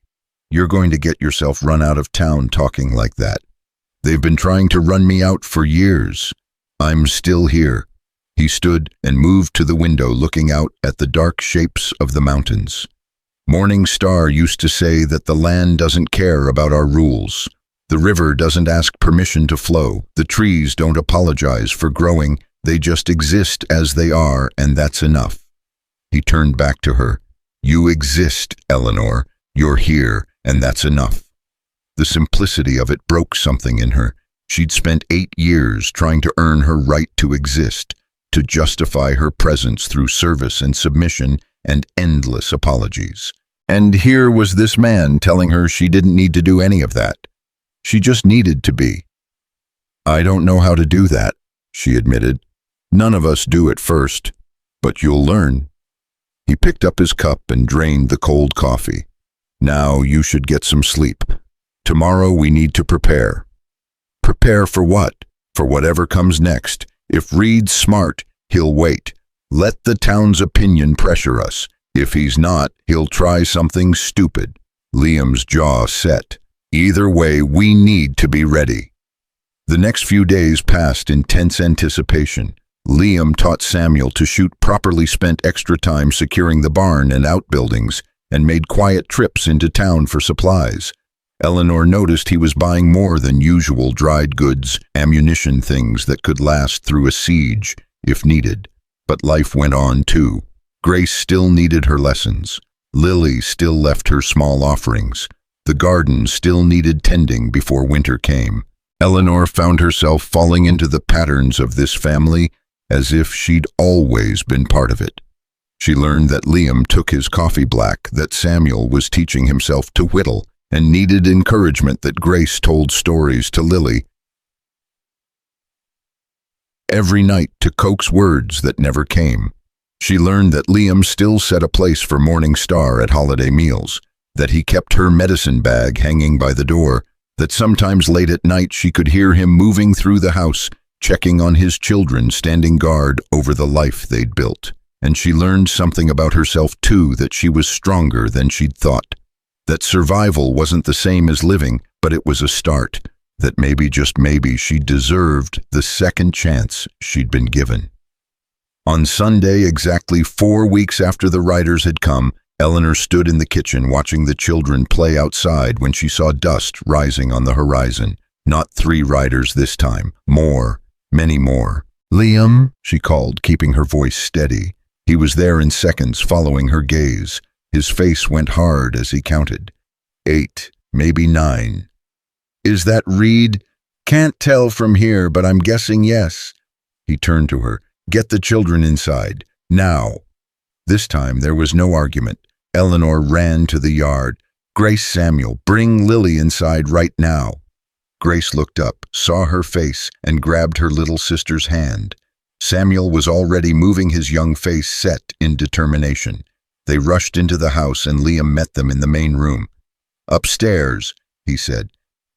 You're going to get yourself run out of town talking like that. They've been trying to run me out for years. I'm still here. He stood and moved to the window, looking out at the dark shapes of the mountains. Morning Star used to say that the land doesn't care about our rules. The river doesn't ask permission to flow. The trees don't apologize for growing. They just exist as they are, and that's enough. He turned back to her. You exist, Eleanor. You're here, and that's enough. The simplicity of it broke something in her. She'd spent 8 years trying to earn her right to exist, to justify her presence through service and submission and endless apologies. And here was this man telling her she didn't need to do any of that. She just needed to be. I don't know how to do that, she admitted. None of us do at first, but you'll learn. He picked up his cup and drained the cold coffee. Now you should get some sleep. Tomorrow we need to prepare. Prepare for what? For whatever comes next. If Reed's smart, he'll wait. Let the town's opinion pressure us. If he's not, he'll try something stupid. Liam's jaw set. Either way, we need to be ready. The next few days passed in tense anticipation. Liam taught Samuel to shoot properly, spent extra time securing the barn and outbuildings, and made quiet trips into town for supplies. Eleanor noticed he was buying more than usual dried goods, ammunition, things that could last through a siege, if needed. But life went on too. Grace still needed her lessons. Lily still left her small offerings. The garden still needed tending before winter came. Eleanor found herself falling into the patterns of this family as if she'd always been part of it. She learned that Liam took his coffee black, that Samuel was teaching himself to whittle, and needed encouragement, that Grace told stories to Lily every night to coax words that never came. She learned that Liam still set a place for Morning Star at holiday meals, that he kept her medicine bag hanging by the door, that sometimes late at night she could hear him moving through the house, checking on his children, standing guard over the life they'd built. And she learned something about herself too, that she was stronger than she'd thought, that survival wasn't the same as living, but it was a start, that maybe, just maybe, she deserved the second chance she'd been given. On Sunday, exactly 4 weeks after the riders had come, Eleanor stood in the kitchen watching the children play outside when she saw dust rising on the horizon. Not 3 riders this time, more, many more. "Liam," she called, keeping her voice steady. He was there in seconds, following her gaze. His face went hard as he counted. 8, maybe 9. "Is that Reed?" "Can't tell from here, but I'm guessing yes." He turned to her. "Get the children inside, now." This time there was no argument. Eleanor ran to the yard. "Grace, Samuel, bring Lily inside right now." Grace looked up, saw her face, and grabbed her little sister's hand. Samuel was already moving, his young face set in determination. They rushed into the house and Liam met them in the main room. "Upstairs," he said.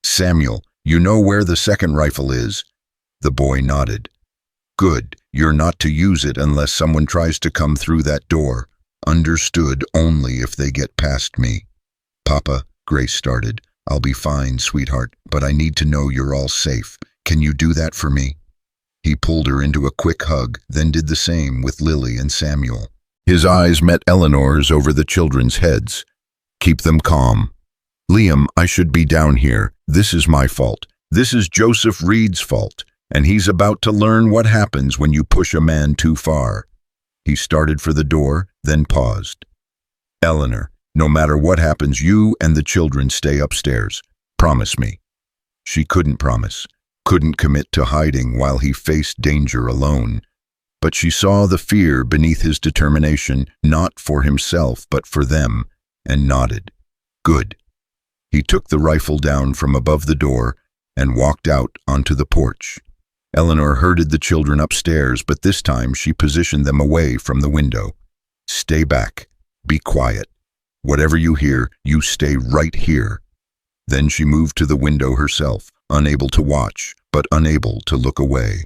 "Samuel, you know where the second rifle is?" The boy nodded. "Good, you're not to use it unless someone tries to come through that door. Understood, only if they get past me." "Papa," Grace started. "I'll be fine, sweetheart, but I need to know you're all safe. Can you do that for me?" He pulled her into a quick hug, then did the same with Lily and Samuel. His eyes met Eleanor's over the children's heads. "Keep them calm. Liam, I should be down here. This is my fault. This is Joseph Reed's fault, and he's about to learn what happens when you push a man too far." He started for the door, then paused. "Eleanor, no matter what happens, you and the children stay upstairs. Promise me." She couldn't promise, couldn't commit to hiding while he faced danger alone. But she saw the fear beneath his determination, not for himself, but for them, and nodded. "Good." He took the rifle down from above the door and walked out onto the porch. Eleanor herded the children upstairs, but this time she positioned them away from the window. "Stay back. Be quiet. Whatever you hear, you stay right here." Then she moved to the window herself, unable to watch, but unable to look away.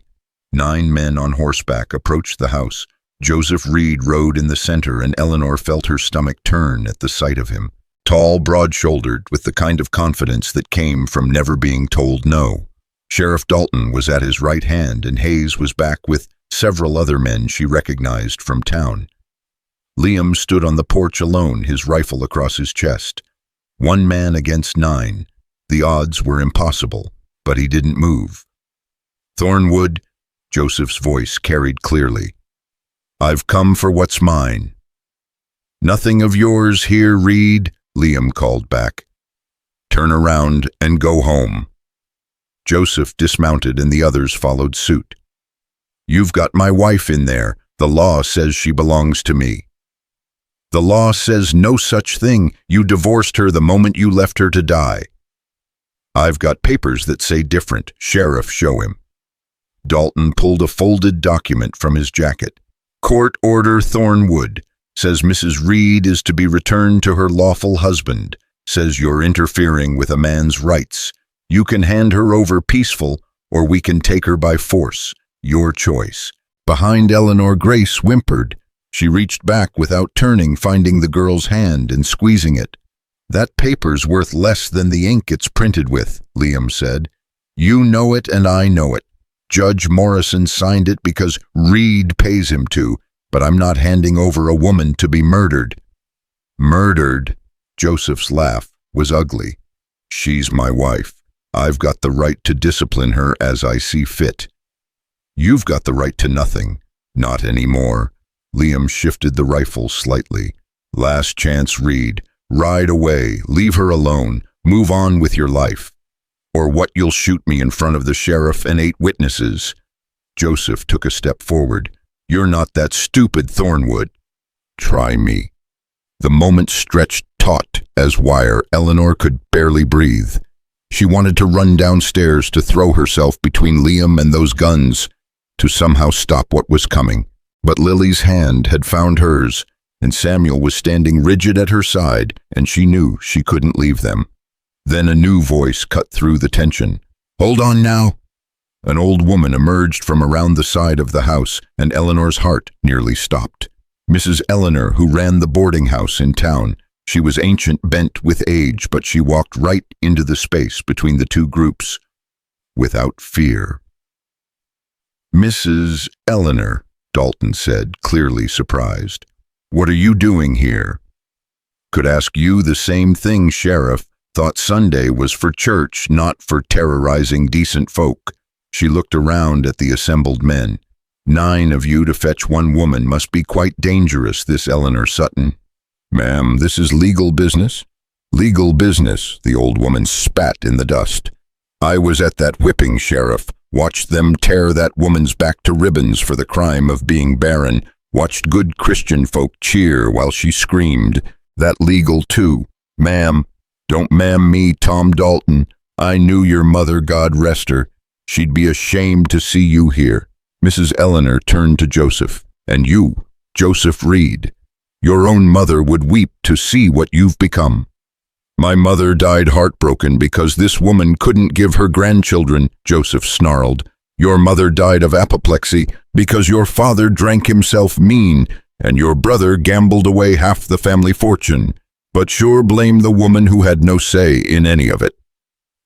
9 men on horseback approached the house. Joseph Reed rode in the center, and Eleanor felt her stomach turn at the sight of him. Tall, broad-shouldered, with the kind of confidence that came from never being told no. Sheriff Dalton was at his right hand, and Hayes was back with several other men she recognized from town. Liam stood on the porch alone, his rifle across his chest. 1 man against 9. The odds were impossible, but he didn't move. "Thornwood," Joseph's voice carried clearly. "I've come for what's mine." "Nothing of yours here, Reed," Liam called back. "Turn around and go home." Joseph dismounted and the others followed suit. "You've got my wife in there. The law says she belongs to me." "The law says no such thing. You divorced her the moment you left her to die." "I've got papers that say different. Sheriff, show him." Dalton pulled a folded document from his jacket. "Court order Thornwood. Says Mrs. Reed is to be returned to her lawful husband. Says you're interfering with a man's rights. You can hand her over peaceful, or we can take her by force. Your choice." Behind Eleanor, Grace whimpered. She reached back without turning, finding the girl's hand and squeezing it. "That paper's worth less than the ink it's printed with," Liam said. "You know it and I know it. Judge Morrison signed it because Reed pays him to, but I'm not handing over a woman to be murdered." "Murdered?" Joseph's laugh was ugly. "She's my wife. I've got the right to discipline her as I see fit." "You've got the right to nothing." "Not anymore." Liam shifted the rifle slightly. "Last chance, Reed. Ride away. Leave her alone. Move on with your life. Or what, you'll shoot me in front of the sheriff and 8 witnesses." Joseph took a step forward. "You're not that stupid, Thornwood." "Try me." The moment stretched taut as wire. Eleanor could barely breathe. She wanted to run downstairs to throw herself between Liam and those guns, to somehow stop what was coming. But Lily's hand had found hers, and Samuel was standing rigid at her side, and she knew she couldn't leave them. Then a new voice cut through the tension. "Hold on now." An old woman emerged from around the side of the house, and Eleanor's heart nearly stopped. Mrs. Eleanor, who ran the boarding house in town. She was ancient, bent with age, but she walked right into the space between the two groups, without fear. "Mrs. Eleanor," Dalton said, clearly surprised. "What are you doing here?" "Could ask you the same thing, Sheriff. Thought Sunday was for church, not for terrorizing decent folk." She looked around at the assembled men. 9 of you to fetch 1 woman must be quite dangerous, this Eleanor Sutton." "Ma'am, this is legal business." "Legal business," the old woman spat in the dust. "I was at that whipping, Sheriff. Watched them tear that woman's back to ribbons for the crime of being barren. Watched good Christian folk cheer while she screamed. That legal too. Ma'am, don't ma'am me, Tom Dalton. I knew your mother, God rest her. She'd be ashamed to see you here." Mrs. Eleanor turned to Joseph. "And you, Joseph Reed, your own mother would weep to see what you've become." "My mother died heartbroken because this woman couldn't give her grandchildren," Joseph snarled. "Your mother died of apoplexy because your father drank himself mean, and your brother gambled away half the family fortune. But sure blame the woman who had no say in any of it."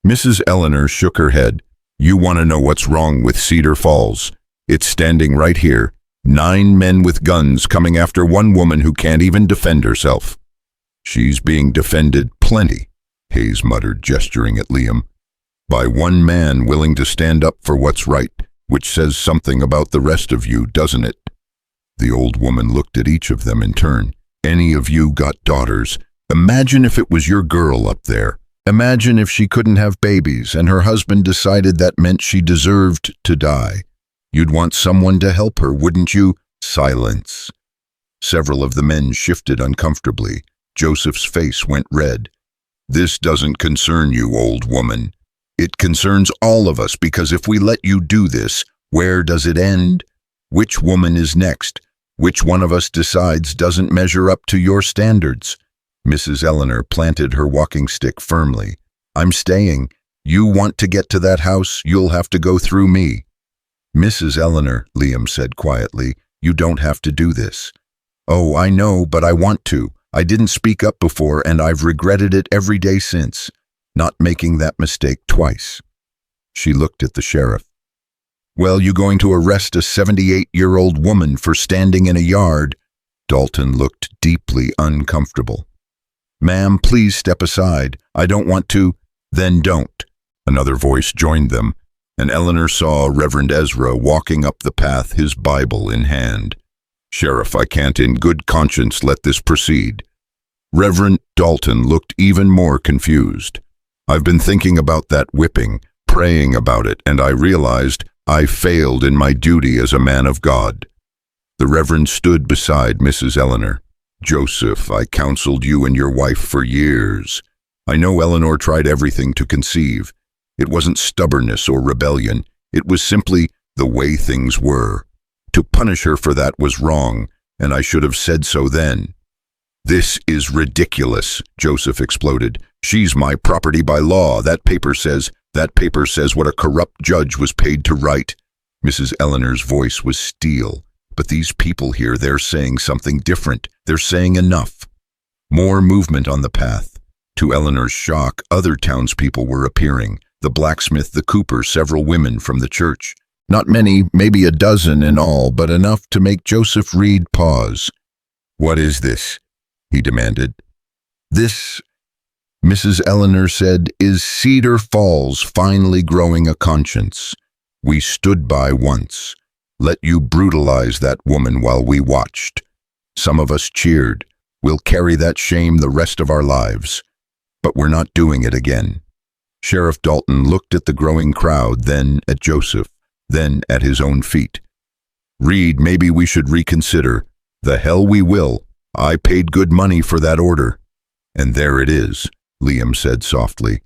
Mrs. Eleanor shook her head. "You want to know what's wrong with Cedar Falls? It's standing right here. 9 men with guns coming after 1 woman who can't even defend herself." "She's being defended plenty," Hayes muttered, gesturing at Liam. "By 1 man willing to stand up for what's right, which says something about the rest of you, doesn't it?" The old woman looked at each of them in turn. "Any of you got daughters? Imagine if it was your girl up there. Imagine if she couldn't have babies and her husband decided that meant she deserved to die. You'd want someone to help her, wouldn't you?" Silence. Several of the men shifted uncomfortably. Joseph's face went red. "This doesn't concern you, old woman. It concerns all of us, because if we let you do this, where does it end? Which woman is next? Which one of us decides doesn't measure up to your standards?" Mrs. Eleanor planted her walking stick firmly. "I'm staying. You want to get to that house, you'll have to go through me." "Mrs. Eleanor," Liam said quietly, "you don't have to do this." "Oh, I know, but I want to. I didn't speak up before, and I've regretted it every day since, not making that mistake twice." She looked at the sheriff. "Well, you going to arrest a 78-year-old woman for standing in a yard?" Dalton looked deeply uncomfortable. "Ma'am, please step aside. I don't want to." "Then don't." Another voice joined them, and Eleanor saw Reverend Ezra walking up the path, his Bible in hand. "Sheriff, I can't in good conscience let this proceed." Reverend Dalton looked even more confused. "I've been thinking about that whipping, praying about it, and I realized I failed in my duty as a man of God." The Reverend stood beside Mrs. Eleanor. "Joseph, I counseled you and your wife for years. I know Eleanor tried everything to conceive. It wasn't stubbornness or rebellion. It was simply the way things were. To punish her for that was wrong, and I should have said so then." "This is ridiculous," Joseph exploded. "She's my property by law. That paper says what a corrupt judge was paid to write." Mrs. Eleanor's voice was steel. "But these people here, they're saying something different. They're saying enough." More movement on the path. To Eleanor's shock, other townspeople were appearing. The blacksmith, the cooper, several women from the church. Not many, maybe a dozen in all, but enough to make Joseph Reed pause. "What is this?" he demanded. "This," Mrs. Eleanor said, "is Cedar Falls finally growing a conscience. We stood by once, let you brutalize that woman while we watched. Some of us cheered. We'll carry that shame the rest of our lives. But we're not doing it again." Sheriff Dalton looked at the growing crowd, then at Joseph, then at his own feet. "Reed, maybe we should reconsider. The hell we will. I paid good money for that order." "And there it is," Liam said softly.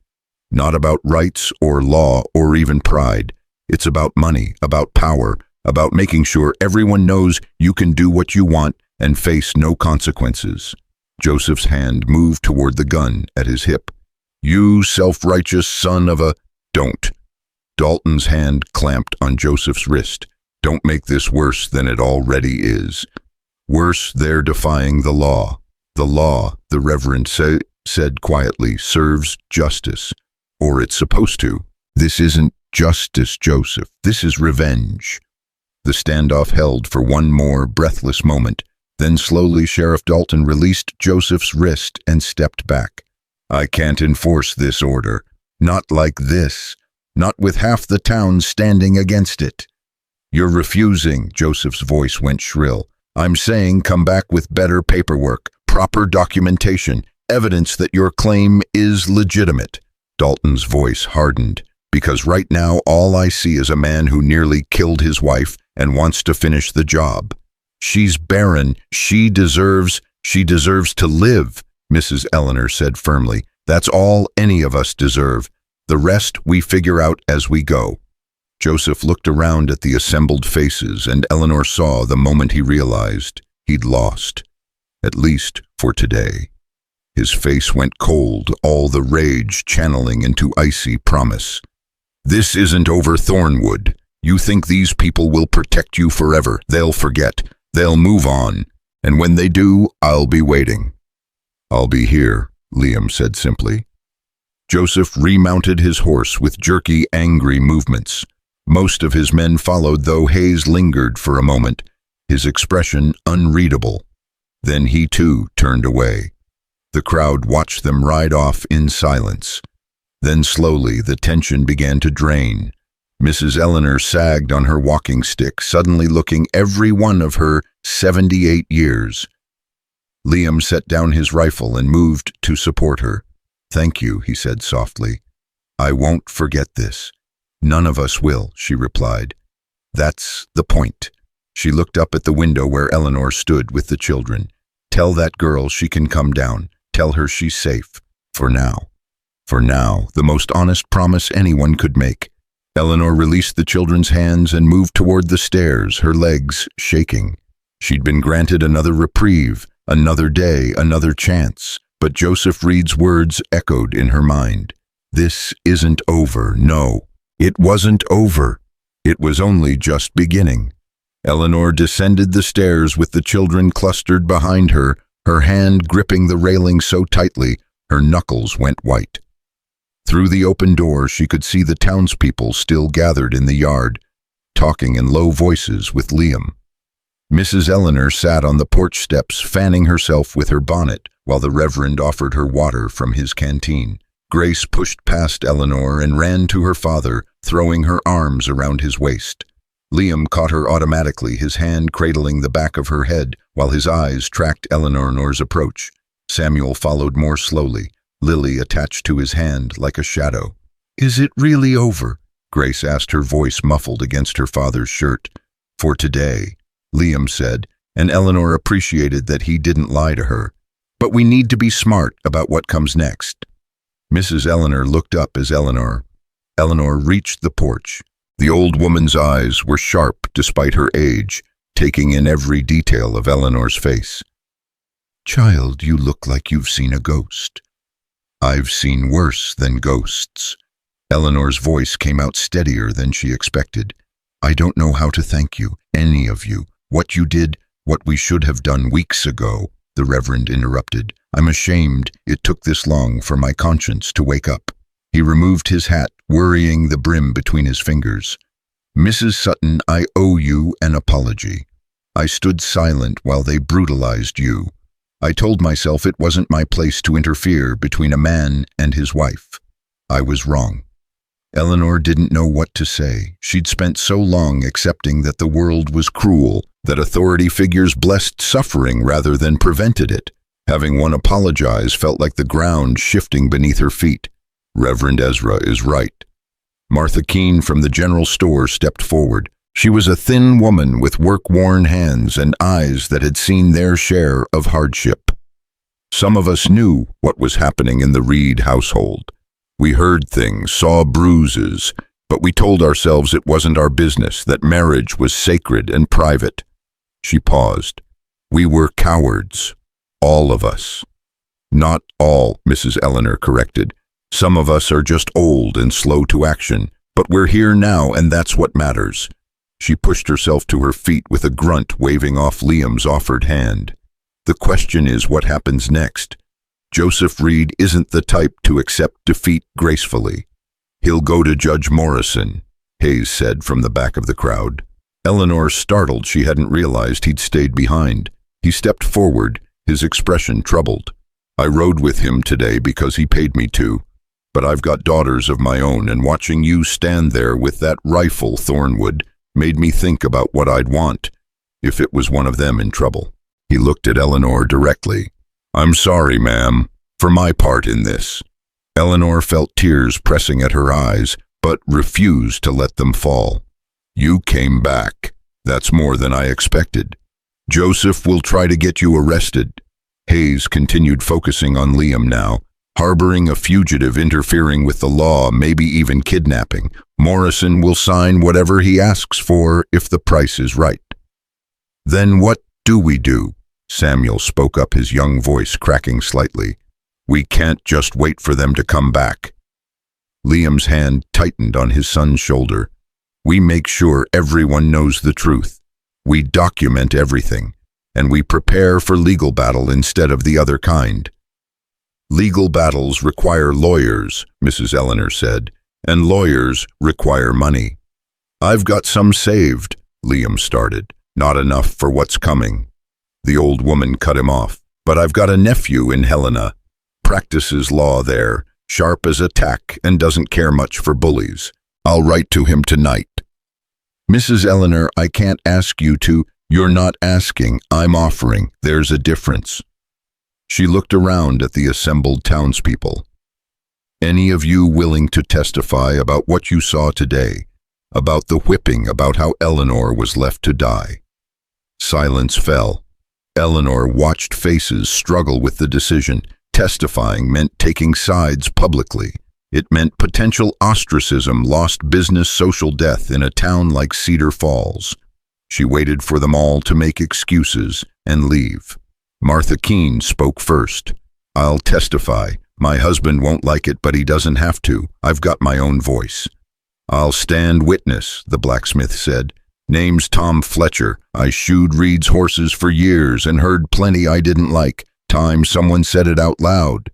"Not about rights or law or even pride. It's about money, about power, about making sure everyone knows you can do what you want and face no consequences." Joseph's hand moved toward the gun at his hip. "You self-righteous son of a—" "Don't." Dalton's hand clamped on Joseph's wrist. "Don't make this worse than it already is. Worse, they're defying the law. The law, the Reverend said quietly, serves justice. Or it's supposed to. This isn't justice, Joseph. This is revenge." The standoff held for one more breathless moment. Then slowly Sheriff Dalton released Joseph's wrist and stepped back. "I can't enforce this order. Not like this. Not with half the town standing against it." "You're refusing," Joseph's voice went shrill. "I'm saying come back with better paperwork, proper documentation, evidence that your claim is legitimate." Dalton's voice hardened. "Because right now all I see is a man who nearly killed his wife and wants to finish the job. She's barren. She deserves to live," Mrs. Eleanor said firmly. "That's all any of us deserve. The rest we figure out as we go." Joseph looked around at the assembled faces, and Eleanor saw the moment he realized he'd lost, at least for today. His face went cold, all the rage channeling into icy promise. "This isn't over, Thornwood. You think these people will protect you forever. They'll forget. They'll move on. And when they do, I'll be waiting." "I'll be here," Liam said simply. Joseph remounted his horse with jerky, angry movements. Most of his men followed, though Hayes lingered for a moment, his expression unreadable. Then he too turned away. The crowd watched them ride off in silence. Then slowly the tension began to drain. Mrs. Eleanor sagged on her walking stick, suddenly looking every one of her 78 years. Liam set down his rifle and moved to support her. "Thank you," he said softly. "I won't forget this." "None of us will," she replied. "That's the point." She looked up at the window where Eleanor stood with the children. "Tell that girl she can come down. Tell her she's safe. For now." For now, the most honest promise anyone could make. Eleanor released the children's hands and moved toward the stairs, her legs shaking. She'd been granted another reprieve, another day, another chance. But Joseph Reed's words echoed in her mind. This isn't over. No, it wasn't over. It was only just beginning. Eleanor descended the stairs with the children clustered behind her, her hand gripping the railing so tightly, her knuckles went white. Through the open door, she could see the townspeople still gathered in the yard, talking in low voices with Liam. Mrs. Eleanor sat on the porch steps, fanning herself with her bonnet, while the Reverend offered her water from his canteen. Grace pushed past Eleanor and ran to her father, throwing her arms around his waist. Liam caught her automatically, his hand cradling the back of her head, while his eyes tracked Eleanor's approach. Samuel followed more slowly, Lily attached to his hand like a shadow. "Is it really over?" Grace asked, her voice muffled against her father's shirt. "For today," Liam said, and Eleanor appreciated that he didn't lie to her. "But we need to be smart about what comes next." Mrs. Eleanor looked up as Eleanor reached the porch. The old woman's eyes were sharp despite her age, taking in every detail of Eleanor's face. "Child, you look like you've seen a ghost." "I've seen worse than ghosts." Eleanor's voice came out steadier than she expected. "I don't know how to thank you, any of you. What you did, what we should have done weeks ago," the Reverend interrupted. "I'm ashamed it took this long for my conscience to wake up." He removed his hat, worrying the brim between his fingers. Mrs. Sutton, I owe you an apology. I stood silent while they brutalized you. I told myself it wasn't my place to interfere between a man and his wife. I was wrong. Eleanor didn't know what to say. She'd spent so long accepting that the world was cruel, that authority figures blessed suffering rather than prevented it. Having one apologize felt like the ground shifting beneath her feet. Reverend Ezra is right. Martha Keene from the general store stepped forward. She was a thin woman with work-worn hands and eyes that had seen their share of hardship. Some of us knew what was happening in the Reed household. We heard things, saw bruises, but we told ourselves it wasn't our business, that marriage was sacred and private. She paused. We were cowards. All of us. Not all, Mrs. Eleanor corrected. Some of us are just old and slow to action, but we're here now and that's what matters. She pushed herself to her feet with a grunt, waving off Liam's offered hand. The question is what happens next. Joseph Reed isn't the type to accept defeat gracefully. He'll go to Judge Morrison, Hayes said from the back of the crowd. Eleanor, startled she hadn't realized he'd stayed behind. He stepped forward, his expression troubled. I rode with him today because he paid me to, but I've got daughters of my own, and watching you stand there with that rifle, Thornwood, made me think about what I'd want if it was one of them in trouble. He looked at Eleanor directly. I'm sorry, ma'am, for my part in this. Eleanor felt tears pressing at her eyes, but refused to let them fall. You came back. That's more than I expected. Joseph will try to get you arrested. Hayes continued, focusing on Liam now. Harboring a fugitive, interfering with the law, maybe even kidnapping. Morrison will sign whatever he asks for if the price is right. Then what do we do? Samuel spoke up, his young voice cracking slightly. We can't just wait for them to come back. Liam's hand tightened on his son's shoulder. We make sure everyone knows the truth. We document everything, and we prepare for legal battle instead of the other kind. Legal battles require lawyers, Mrs. Eleanor said, and lawyers require money. I've got some saved, Liam started. Not enough for what's coming. The old woman cut him off. But I've got a nephew in Helena. Practices law there, sharp as a tack, and doesn't care much for bullies. I'll write to him tonight. Mrs. Eleanor, I can't ask you to. You're not asking, I'm offering. There's a difference. She looked around at the assembled townspeople. Any of you willing to testify about what you saw today, about the whipping, about how Eleanor was left to die? Silence fell. Eleanor watched faces struggle with the decision. Testifying meant taking sides publicly. It meant potential ostracism, lost business, social death in a town like Cedar Falls. She waited for them all to make excuses and leave. Martha Keene spoke first. I'll testify. My husband won't like it, but he doesn't have to. I've got my own voice. I'll stand witness, the blacksmith said. Name's Tom Fletcher. I shoed Reed's horses for years and heard plenty I didn't like. Time someone said it out loud.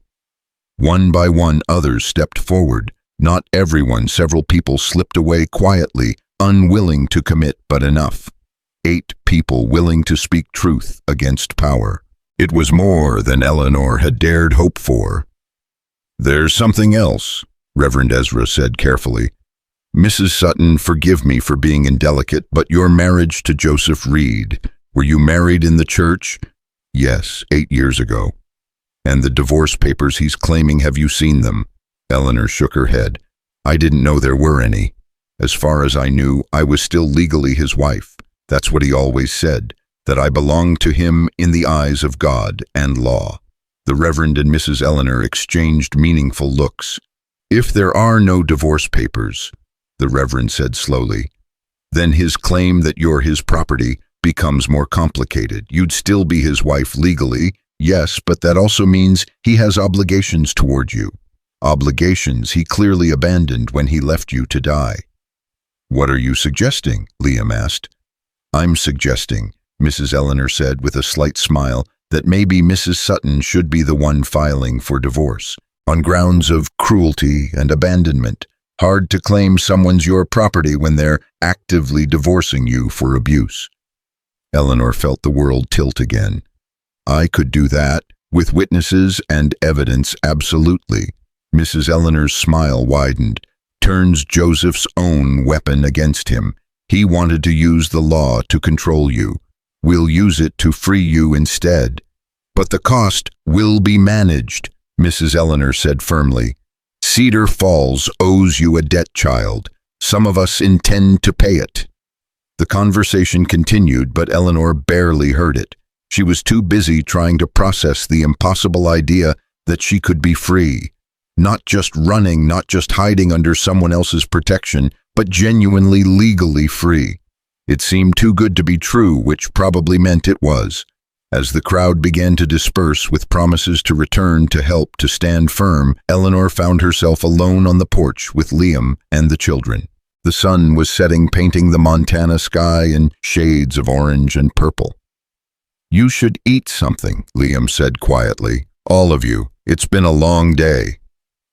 One by one, others stepped forward. Not everyone. Several people slipped away quietly, unwilling to commit, but enough. 8 people willing to speak truth against power. It was more than Eleanor had dared hope for. There's something else, Reverend Ezra said carefully. Mrs. Sutton, forgive me for being indelicate, but your marriage to Joseph Reed, were you married in the church? Yes, 8 years ago. And the divorce papers he's claiming, have you seen them? Eleanor shook her head. I didn't know there were any. As far as I knew, I was still legally his wife. That's what he always said, that I belonged to him in the eyes of God and law. The Reverend and Mrs. Eleanor exchanged meaningful looks. If there are no divorce papers, the Reverend said slowly, then his claim that you're his property becomes more complicated. You'd still be his wife legally, yes, but that also means he has obligations toward you. Obligations he clearly abandoned when he left you to die. What are you suggesting? Liam asked. I'm suggesting, Mrs. Eleanor said with a slight smile, that maybe Mrs. Sutton should be the one filing for divorce, on grounds of cruelty and abandonment. Hard to claim someone's your property when they're actively divorcing you for abuse. Eleanor felt the world tilt again. I could do that, with witnesses and evidence, absolutely. Mrs. Eleanor's smile widened. Turns Joseph's own weapon against him. He wanted to use the law to control you. We'll use it to free you instead. But the cost will be managed, Mrs. Eleanor said firmly. Cedar Falls owes you a debt, child. Some of us intend to pay it. The conversation continued, but Eleanor barely heard it. She was too busy trying to process the impossible idea that she could be free. Not just running, not just hiding under someone else's protection, but genuinely legally free. It seemed too good to be true, which probably meant it was. As the crowd began to disperse with promises to return, to help, to stand firm, Eleanor found herself alone on the porch with Liam and the children. The sun was setting, painting the Montana sky in shades of orange and purple. You should eat something, Liam said quietly. All of you. It's been a long day.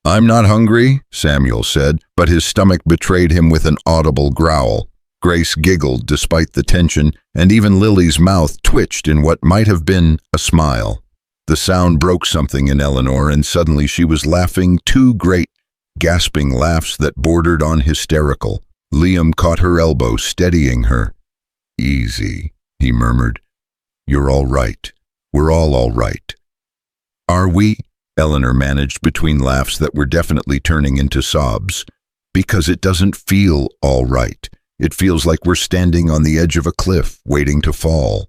I'm not hungry, Samuel said, but his stomach betrayed him with an audible growl. Grace giggled despite the tension, and even Lily's mouth twitched in what might have been a smile. The sound broke something in Eleanor, and suddenly she was laughing, two great, gasping laughs that bordered on hysterical. Liam caught her elbow, steadying her. Easy, he murmured. You're all right. We're all right. Are we? Eleanor managed between laughs that were definitely turning into sobs. Because it doesn't feel all right. It feels like we're standing on the edge of a cliff, waiting to fall.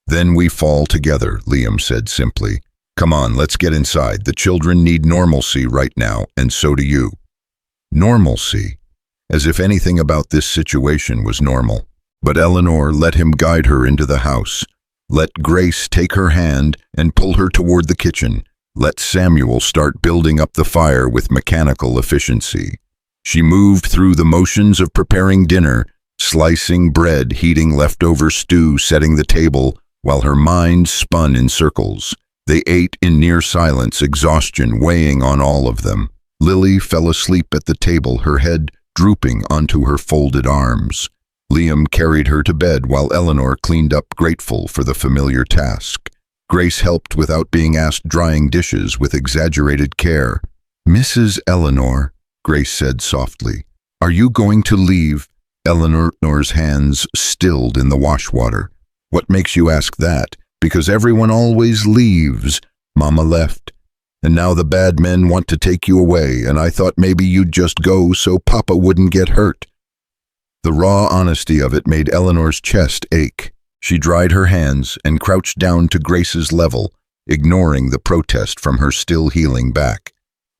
Then we fall together, Liam said simply. Come on, let's get inside. The children need normalcy right now, and so do you. Normalcy? As if anything about this situation was normal. But Eleanor let him guide her into the house. Let Grace take her hand and pull her toward the kitchen. Let Samuel start building up the fire with mechanical efficiency. She moved through the motions of preparing dinner, slicing bread, heating leftover stew, setting the table, while her mind spun in circles. They ate in near silence, exhaustion weighing on all of them. Lily fell asleep at the table, her head drooping onto her folded arms. Liam carried her to bed while Eleanor cleaned up, grateful for the familiar task. Grace helped without being asked, drying dishes with exaggerated care. Mrs. Eleanor, Grace said softly, are you going to leave? Eleanor's hands stilled in the wash water. What makes you ask that? Because everyone always leaves. Mama left. And now the bad men want to take you away, and I thought maybe you'd just go so Papa wouldn't get hurt. The raw honesty of it made Eleanor's chest ache. She dried her hands and crouched down to Grace's level, ignoring the protest from her still healing back.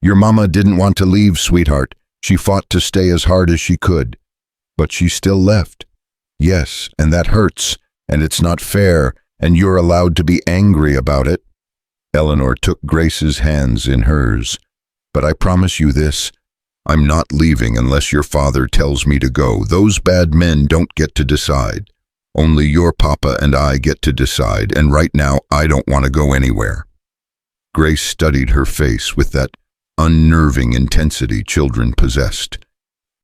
Your mama didn't want to leave, sweetheart. She fought to stay as hard as she could. But she still left. Yes, and that hurts, and it's not fair, and you're allowed to be angry about it. Eleanor took Grace's hands in hers. But I promise you this, I'm not leaving unless your father tells me to go. Those bad men don't get to decide. Only your papa and I get to decide, and right now I don't want to go anywhere. Grace studied her face with that unnerving intensity children possessed.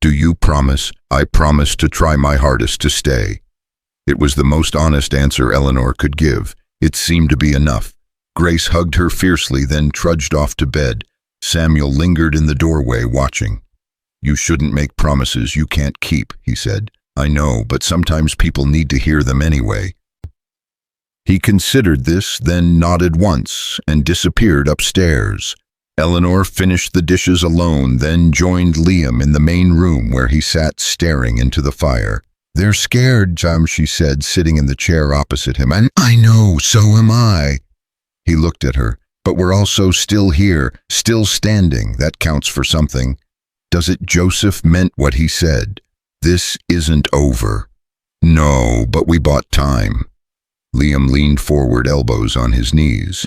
Do you promise? I promise to try my hardest to stay. It was the most honest answer Eleanor could give. It seemed to be enough. Grace hugged her fiercely, then trudged off to bed. Samuel lingered in the doorway, watching. You shouldn't make promises you can't keep, he said. I know, but sometimes people need to hear them anyway. He considered this, then nodded once and disappeared upstairs. Eleanor finished the dishes alone, then joined Liam in the main room where he sat staring into the fire. They're scared, she said, sitting in the chair opposite him. And I know, so am I. He looked at her. But we're also still here, still standing. That counts for something. Does it? Joseph meant what he said. This isn't over. No, but we bought time. Liam leaned forward, elbows on his knees.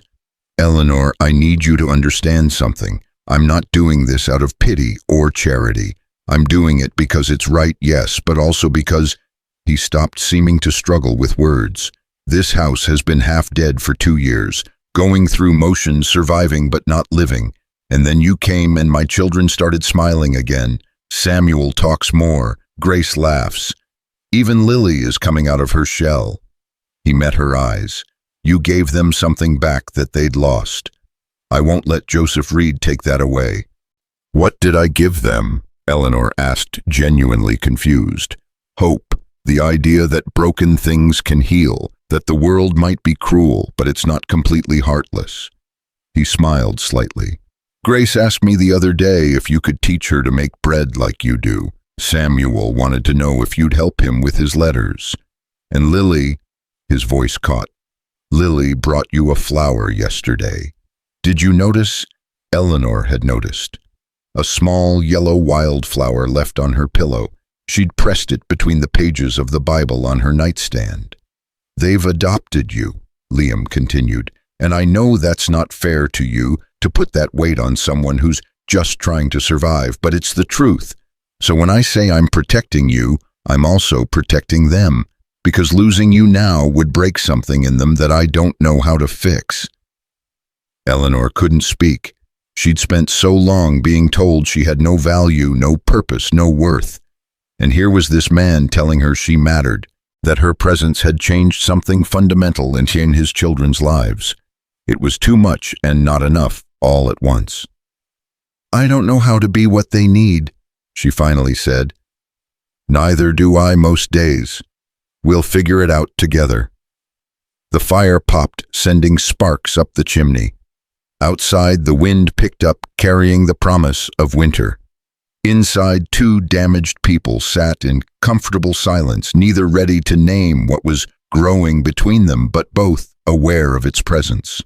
Eleanor, I need you to understand something. I'm not doing this out of pity or charity. I'm doing it because it's right, yes, but also because... He stopped, seeming to struggle with words. This house has been half dead for 2 years, going through motions, surviving but not living. And then you came and my children started smiling again. Samuel talks more. Grace laughs. Even Lily is coming out of her shell. He met her eyes. You gave them something back that they'd lost. I won't let Joseph Reed take that away. What did I give them? Eleanor asked, genuinely confused. Hope, the idea that broken things can heal, that the world might be cruel, but it's not completely heartless. He smiled slightly. Grace asked me the other day if you could teach her to make bread like you do. Samuel wanted to know if you'd help him with his letters. And Lily, his voice caught, Lily brought you a flower yesterday. Did you notice? Eleanor had noticed. A small yellow wildflower left on her pillow. She'd pressed it between the pages of the Bible on her nightstand. They've adopted you, Liam continued, and I know that's not fair to you to put that weight on someone who's just trying to survive, but it's the truth. So when I say I'm protecting you, I'm also protecting them, because losing you now would break something in them that I don't know how to fix. Eleanor couldn't speak. She'd spent so long being told she had no value, no purpose, no worth. And here was this man telling her she mattered, that her presence had changed something fundamental in his children's lives. It was too much and not enough, all at once. I don't know how to be what they need, she finally said. Neither do I most days. We'll figure it out together. The fire popped, sending sparks up the chimney. Outside, the wind picked up, carrying the promise of winter. Inside, two damaged people sat in comfortable silence, neither ready to name what was growing between them, but both aware of its presence.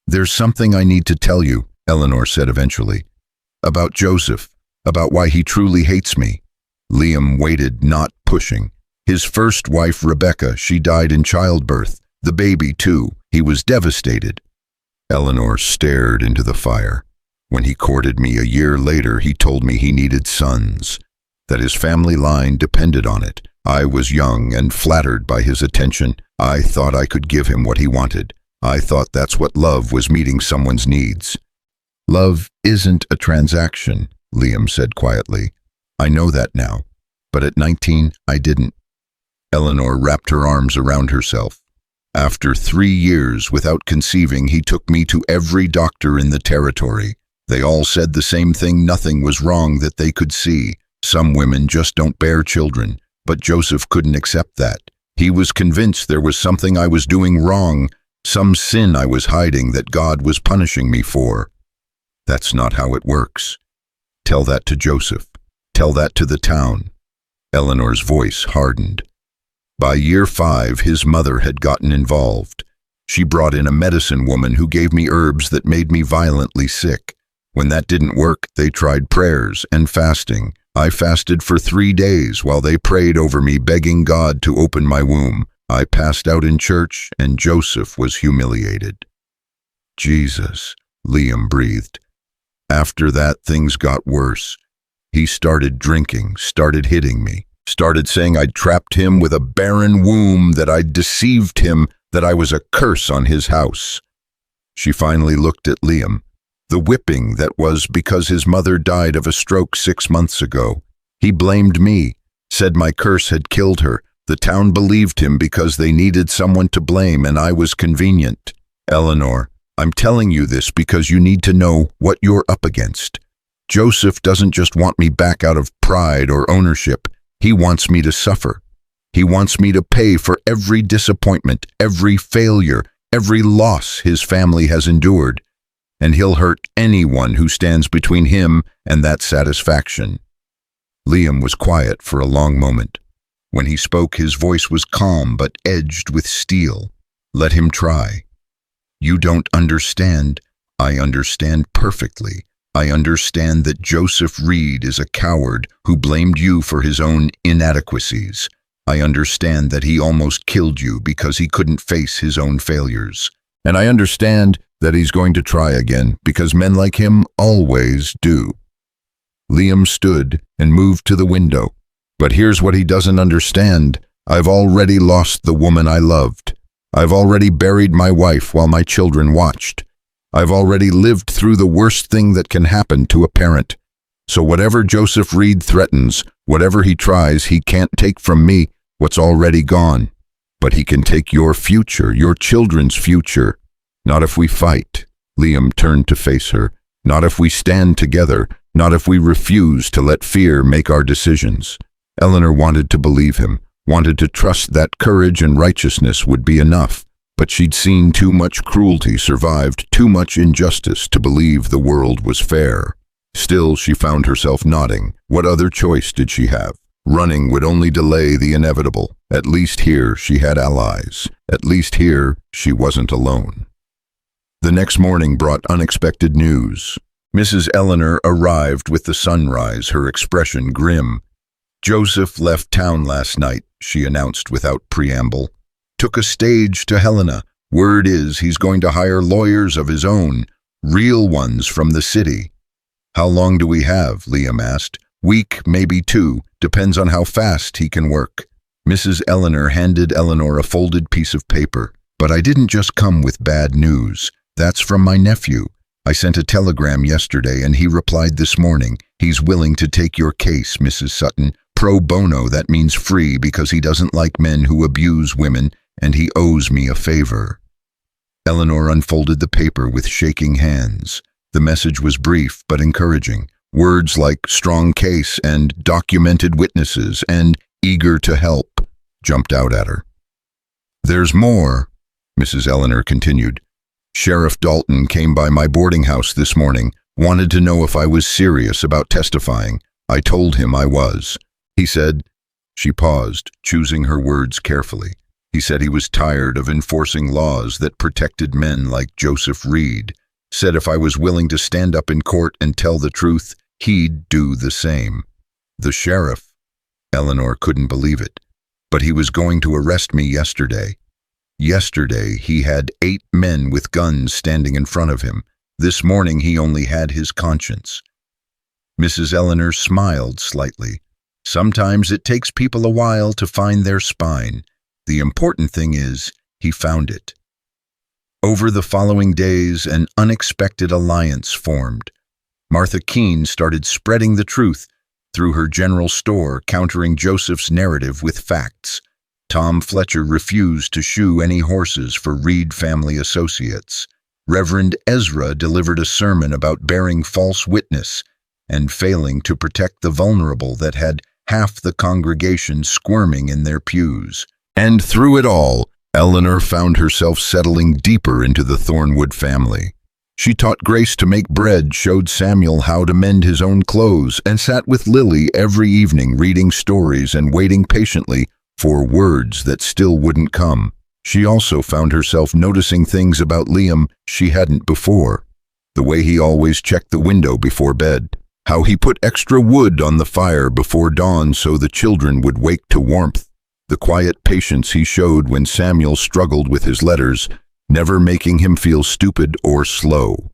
There's something I need to tell you, Eleanor said eventually. About Joseph, about why he truly hates me. Liam waited, not pushing. His first wife, Rebecca, she died in childbirth. The baby, too. He was devastated. Eleanor stared into the fire. When he courted me a year later, he told me he needed sons, that his family line depended on it. I was young and flattered by his attention. I thought I could give him what he wanted. I thought that's what love was, meeting someone's needs. Love isn't a transaction, Liam said quietly. I know that now, but at 19, I didn't. Eleanor wrapped her arms around herself. After 3 years without conceiving, he took me to every doctor in the territory. They all said the same thing, nothing was wrong that they could see. Some women just don't bear children, but Joseph couldn't accept that. He was convinced there was something I was doing wrong, some sin I was hiding that God was punishing me for. That's not how it works. Tell that to Joseph. Tell that to the town. Eleanor's voice hardened. By year 5, his mother had gotten involved. She brought in a medicine woman who gave me herbs that made me violently sick. When that didn't work, they tried prayers and fasting. I fasted for 3 days while they prayed over me, begging God to open my womb. I passed out in church, and Joseph was humiliated. Jesus, Liam breathed. After that, things got worse. He started drinking, started hitting me, started saying I'd trapped him with a barren womb, that I'd deceived him, that I was a curse on his house. She finally looked at Liam. The whipping that was because his mother died of a stroke 6 months ago. He blamed me, said my curse had killed her. The town believed him because they needed someone to blame, and I was convenient. Eleanor, I'm telling you this because you need to know what you're up against. Joseph doesn't just want me back out of pride or ownership. He wants me to suffer. He wants me to pay for every disappointment, every failure, every loss his family has endured. And he'll hurt anyone who stands between him and that satisfaction. Liam was quiet for a long moment. When he spoke, his voice was calm but edged with steel. Let him try. You don't understand. I understand perfectly. I understand that Joseph Reed is a coward who blamed you for his own inadequacies. I understand that he almost killed you because he couldn't face his own failures. And I understand that he's going to try again, because men like him always do. Liam stood and moved to the window. But here's what he doesn't understand. I've already lost the woman I loved. I've already buried my wife while my children watched. I've already lived through the worst thing that can happen to a parent. So whatever Joseph Reed threatens, whatever he tries, he can't take from me what's already gone. But he can take your future, your children's future. Not if we fight. Liam turned to face her. Not if we stand together. Not if we refuse to let fear make our decisions. Eleanor wanted to believe him, wanted to trust that courage and righteousness would be enough. But she'd seen too much cruelty, survived too much injustice to believe the world was fair. Still, she found herself nodding. What other choice did she have? Running would only delay the inevitable. At least here she had allies. At least here she wasn't alone. The next morning brought unexpected news. Mrs. Eleanor arrived with the sunrise, her expression grim. Joseph left town last night, she announced without preamble. Took a stage to Helena. Word is he's going to hire lawyers of his own, real ones from the city. How long do we have? Liam asked. Week, maybe 2, depends on how fast he can work. Mrs. Eleanor handed Eleanor a folded piece of paper. But I didn't just come with bad news. That's from my nephew. I sent a telegram yesterday and he replied this morning. He's willing to take your case, Mrs. Sutton. Pro bono, that means free because he doesn't like men who abuse women and he owes me a favor. Eleanor unfolded the paper with shaking hands. The message was brief but encouraging. Words like strong case and documented witnesses and eager to help jumped out at her. There's more, Mrs. Eleanor continued. Sheriff Dalton came by my boarding house this morning, wanted to know if I was serious about testifying. I told him I was. He said, she paused, choosing her words carefully. He said he was tired of enforcing laws that protected men like Joseph Reed. Said if I was willing to stand up in court and tell the truth, he'd do the same. The sheriff? Eleanor couldn't believe it. But he was going to arrest me yesterday. Yesterday, he had 8 men with guns standing in front of him. This morning, he only had his conscience. Mrs. Eleanor smiled slightly. Sometimes it takes people a while to find their spine. The important thing is, he found it. Over the following days, an unexpected alliance formed. Martha Keene started spreading the truth through her general store, countering Joseph's narrative with facts. Tom Fletcher refused to shoe any horses for Reed family associates. Reverend Ezra delivered a sermon about bearing false witness and failing to protect the vulnerable that had half the congregation squirming in their pews. And through it all, Eleanor found herself settling deeper into the Thornwood family. She taught Grace to make bread, showed Samuel how to mend his own clothes, and sat with Lily every evening reading stories and waiting patiently for words that still wouldn't come. She also found herself noticing things about Liam she hadn't before. The way he always checked the window before bed. How he put extra wood on the fire before dawn so the children would wake to warmth. The quiet patience he showed when Samuel struggled with his letters, never making him feel stupid or slow.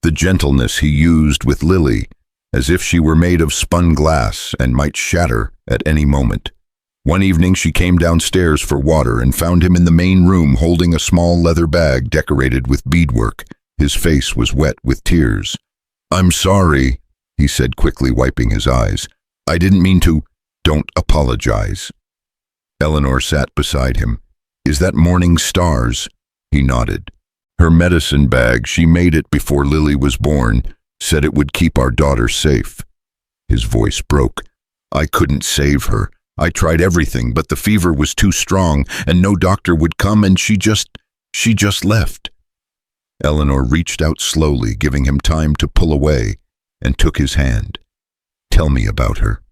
The gentleness he used with Lily, as if she were made of spun glass and might shatter at any moment. One evening she came downstairs for water and found him in the main room holding a small leather bag decorated with beadwork. His face was wet with tears. "I'm sorry," he said quickly, wiping his eyes. "I didn't mean to." "Don't apologize." Eleanor sat beside him. "Is that Morning Stars?" He nodded. "Her medicine bag, she made it before Lily was born, said it would keep our daughter safe." His voice broke. "I couldn't save her. I tried everything, but the fever was too strong, and no doctor would come, and she just left." Eleanor reached out slowly, giving him time to pull away, and took his hand. "Tell me about her."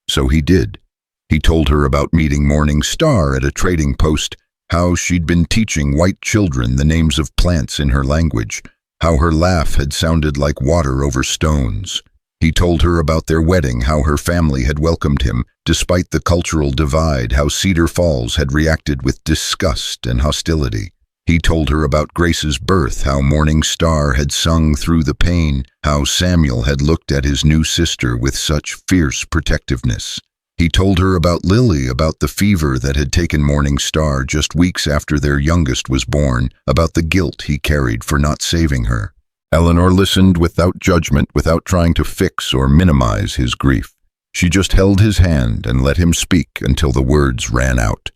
So he did. He told her about meeting Morning Star at a trading post, how she'd been teaching white children the names of plants in her language, how her laugh had sounded like water over stones. He told her about their wedding, how her family had welcomed him, despite the cultural divide, how Cedar Falls had reacted with disgust and hostility. He told her about Grace's birth, how Morning Star had sung through the pain, how Samuel had looked at his new sister with such fierce protectiveness. He told her about Lily, about the fever that had taken Morning Star just weeks after their youngest was born, about the guilt he carried for not saving her. Eleanor listened without judgment, without trying to fix or minimize his grief. She just held his hand and let him speak until the words ran out.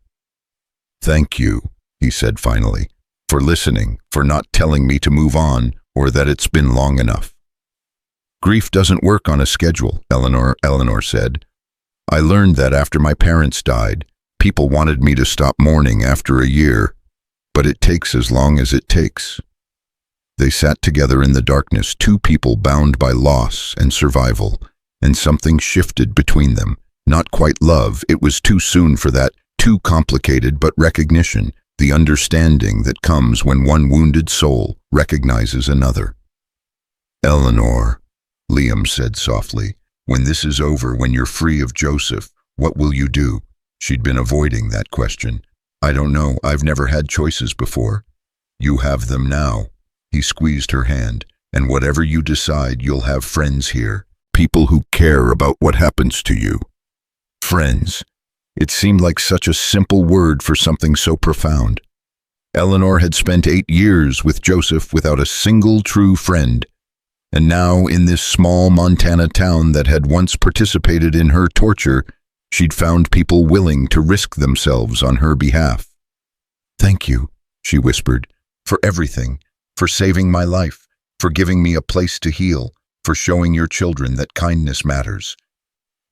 "Thank you," he said finally, "for listening, for not telling me to move on or that it's been long enough." "Grief doesn't work on a schedule," Eleanor said. "I learned that after my parents died. People wanted me to stop mourning after a year, but it takes as long as it takes." They sat together in the darkness, two people bound by loss and survival, and something shifted between them. Not quite love, it was too soon for that, too complicated, but recognition, the understanding that comes when one wounded soul recognizes another. "Eleanor," Liam said softly, "when this is over, when you're free of Joseph, what will you do?" She'd been avoiding that question. "I don't know, I've never had choices before." "You have them now." He squeezed her hand. "And whatever you decide, you'll have friends here. People who care about what happens to you." Friends. It seemed like such a simple word for something so profound. Eleanor had spent 8 years with Joseph without a single true friend. And now, in this small Montana town that had once participated in her torture, she'd found people willing to risk themselves on her behalf. "Thank you," she whispered, "for everything, for saving my life, for giving me a place to heal, for showing your children that kindness matters."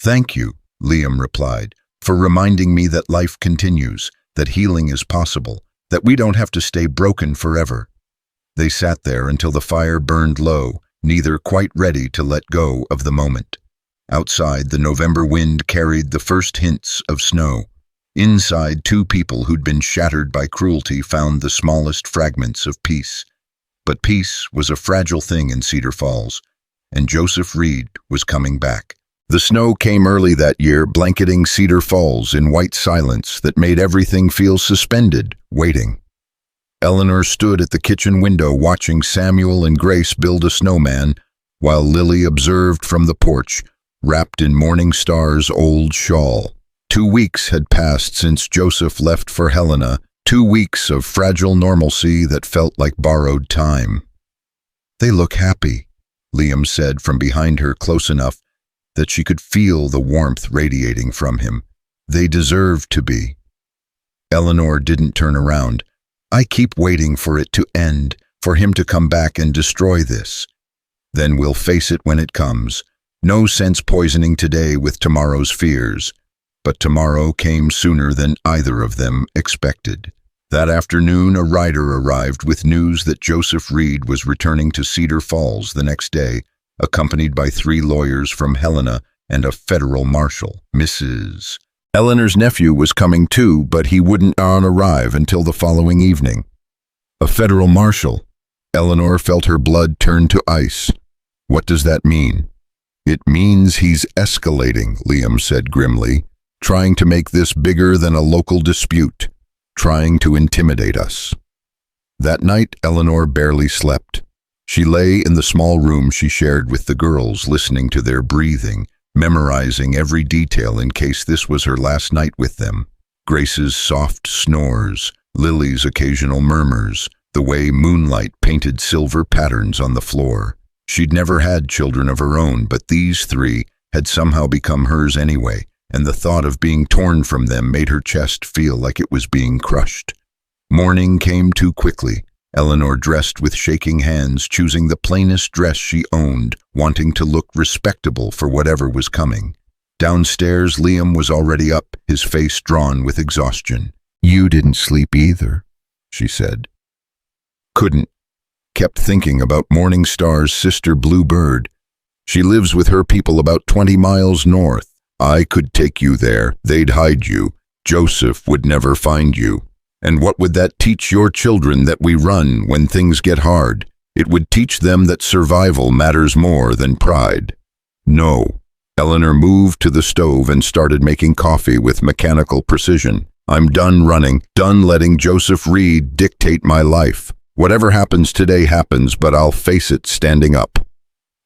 "Thank you," Liam replied, "for reminding me that life continues, that healing is possible, that we don't have to stay broken forever." They sat there until the fire burned low, neither quite ready to let go of the moment. Outside, the November wind carried the first hints of snow. Inside, two people who'd been shattered by cruelty found the smallest fragments of peace. But peace was a fragile thing in Cedar Falls, and Joseph Reed was coming back. The snow came early that year, blanketing Cedar Falls in white silence that made everything feel suspended, waiting. Eleanor stood at the kitchen window watching Samuel and Grace build a snowman, while Lily observed from the porch, wrapped in Morningstar's old shawl. 2 weeks had passed since Joseph left for Helena, 2 weeks of fragile normalcy that felt like borrowed time. "They look happy," Liam said from behind her, close enough that she could feel the warmth radiating from him. "They deserve to be." Eleanor didn't turn around. "I keep waiting for it to end, for him to come back and destroy this. Then we'll face it when it comes. No sense poisoning today with tomorrow's fears." But tomorrow came sooner than either of them expected. That afternoon, a rider arrived with news that Joseph Reed was returning to Cedar Falls the next day, accompanied by 3 lawyers from Helena and a federal marshal. Mrs. Eleanor's nephew was coming too, but he wouldn't arrive until the following evening. A federal marshal. Eleanor felt her blood turn to ice. What does that mean? "It means he's escalating," Liam said grimly, "trying to make this bigger than a local dispute, trying to intimidate us." That night, Eleanor barely slept. She lay in the small room she shared with the girls, listening to their breathing, memorizing every detail in case this was her last night with them. Grace's soft snores, Lily's occasional murmurs, the way moonlight painted silver patterns on the floor. She'd never had children of her own, but these 3 had somehow become hers anyway, and the thought of being torn from them made her chest feel like it was being crushed. Morning came too quickly. Eleanor dressed with shaking hands, choosing the plainest dress she owned, wanting to look respectable for whatever was coming. Downstairs, Liam was already up, his face drawn with exhaustion. "You didn't sleep either," she said. "Couldn't. Kept thinking about Morningstar's sister Bluebird. She lives with her people about 20 miles north. I could take you there. They'd hide you. Joseph would never find you. And what would that teach your children that we run when things get hard? It would teach them that survival matters more than pride." "No." Eleanor moved to the stove and started making coffee with mechanical precision. "I'm done running, done letting Joseph Reed dictate my life. Whatever happens today happens, but I'll face it standing up."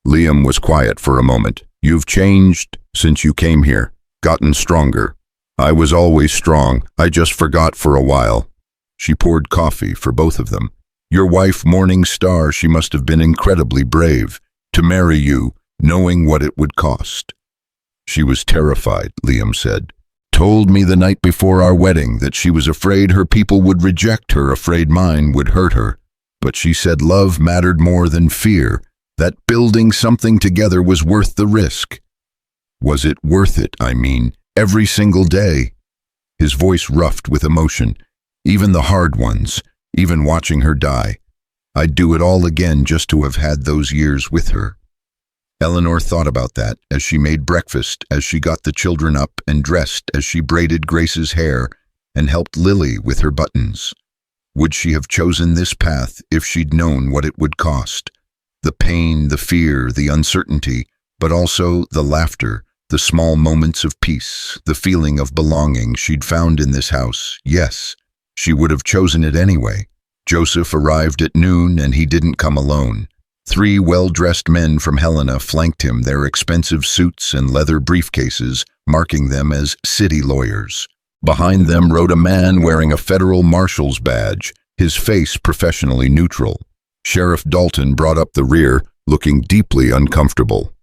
Liam was quiet for a moment. "You've changed since you came here, gotten stronger." "I was always strong, I just forgot for a while." She poured coffee for both of them. Your wife, Morning Star, she must have been incredibly brave to marry you, knowing what it would cost. She was terrified, Liam said. Told me the night before our wedding that she was afraid her people would reject her, afraid mine would hurt her. But she said love mattered more than fear, that building something together was worth the risk. Was it worth it, I mean, every single day? His voice roughed with emotion, even the hard ones, even watching her die. I'd do it all again just to have had those years with her. Eleanor thought about that as she made breakfast, as she got the children up and dressed, as she braided Grace's hair and helped Lily with her buttons. Would she have chosen this path if she'd known what it would cost? The pain, the fear, the uncertainty, but also the laughter, the small moments of peace, the feeling of belonging she'd found in this house. Yes, she would have chosen it anyway. Joseph arrived at noon, and he didn't come alone. 3 well-dressed men from Helena flanked him, their expensive suits and leather briefcases marking them as city lawyers. Behind them rode a man wearing a federal marshal's badge, his face professionally neutral. Sheriff Dalton brought up the rear, looking deeply uncomfortable.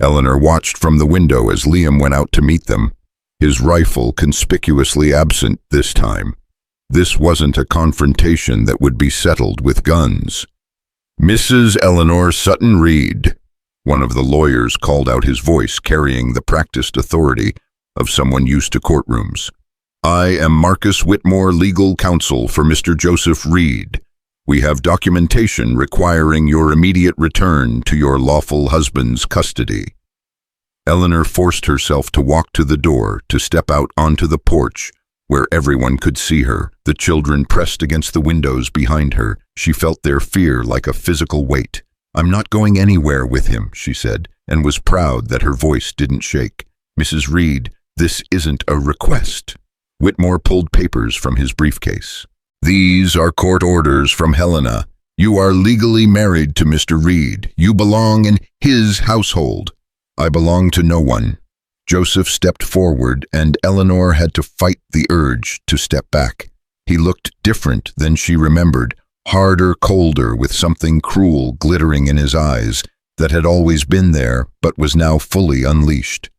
Eleanor watched from the window as Liam went out to meet them, his rifle conspicuously absent this time. This wasn't a confrontation that would be settled with guns. Mrs. Eleanor Sutton Reed, one of the lawyers called out, his voice carrying the practiced authority of someone used to courtrooms. I am Marcus Whitmore, legal counsel for Mr. Joseph Reed. We have documentation requiring your immediate return to your lawful husband's custody. Eleanor forced herself to walk to the door, to step out onto the porch, where everyone could see her. The children pressed against the windows behind her. She felt their fear like a physical weight. I'm not going anywhere with him, she said, and was proud that her voice didn't shake. Mrs. Reed, this isn't a request. Whitmore pulled papers from his briefcase. These are court orders from Helena. You are legally married to Mr. Reed. You belong in his household. I belong to no one. Joseph stepped forward, and Eleanor had to fight the urge to step back. He looked different than she remembered, harder, colder, with something cruel glittering in his eyes that had always been there but was now fully unleashed.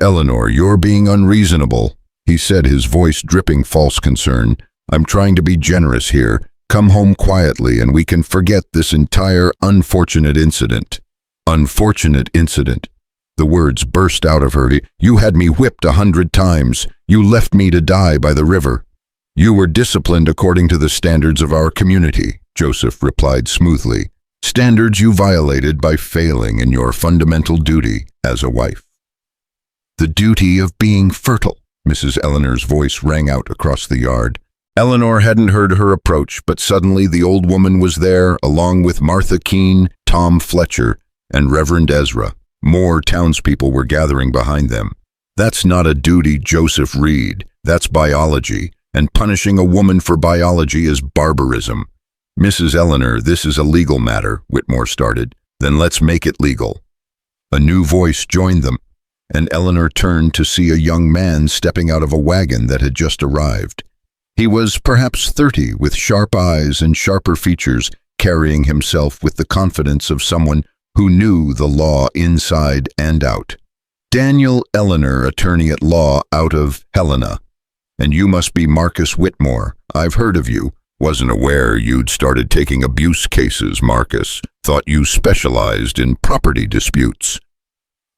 Eleanor, you're being unreasonable, he said, his voice dripping false concern. I'm trying to be generous here. Come home quietly and we can forget this entire unfortunate incident. Unfortunate incident. The words burst out of her. You had me whipped 100 times. You left me to die by the river. You were disciplined according to the standards of our community, Joseph replied smoothly. Standards you violated by failing in your fundamental duty as a wife. The duty of being fertile, Mrs. Eleanor's voice rang out across the yard. Eleanor hadn't heard her approach, but suddenly the old woman was there, along with Martha Keene, Tom Fletcher, and Reverend Ezra. More townspeople were gathering behind them. That's not a duty, Joseph Reed. That's biology, and punishing a woman for biology is barbarism. Mrs. Eleanor, this is a legal matter, Whitmore started. Then let's make it legal. A new voice joined them, and Eleanor turned to see a young man stepping out of a wagon that had just arrived. He was perhaps 30, with sharp eyes and sharper features, carrying himself with the confidence of someone who knew the law inside and out. Daniel Eleanor, attorney at law out of Helena. And you must be Marcus Whitmore. I've heard of you. Wasn't aware you'd started taking abuse cases, Marcus. Thought you specialized in property disputes.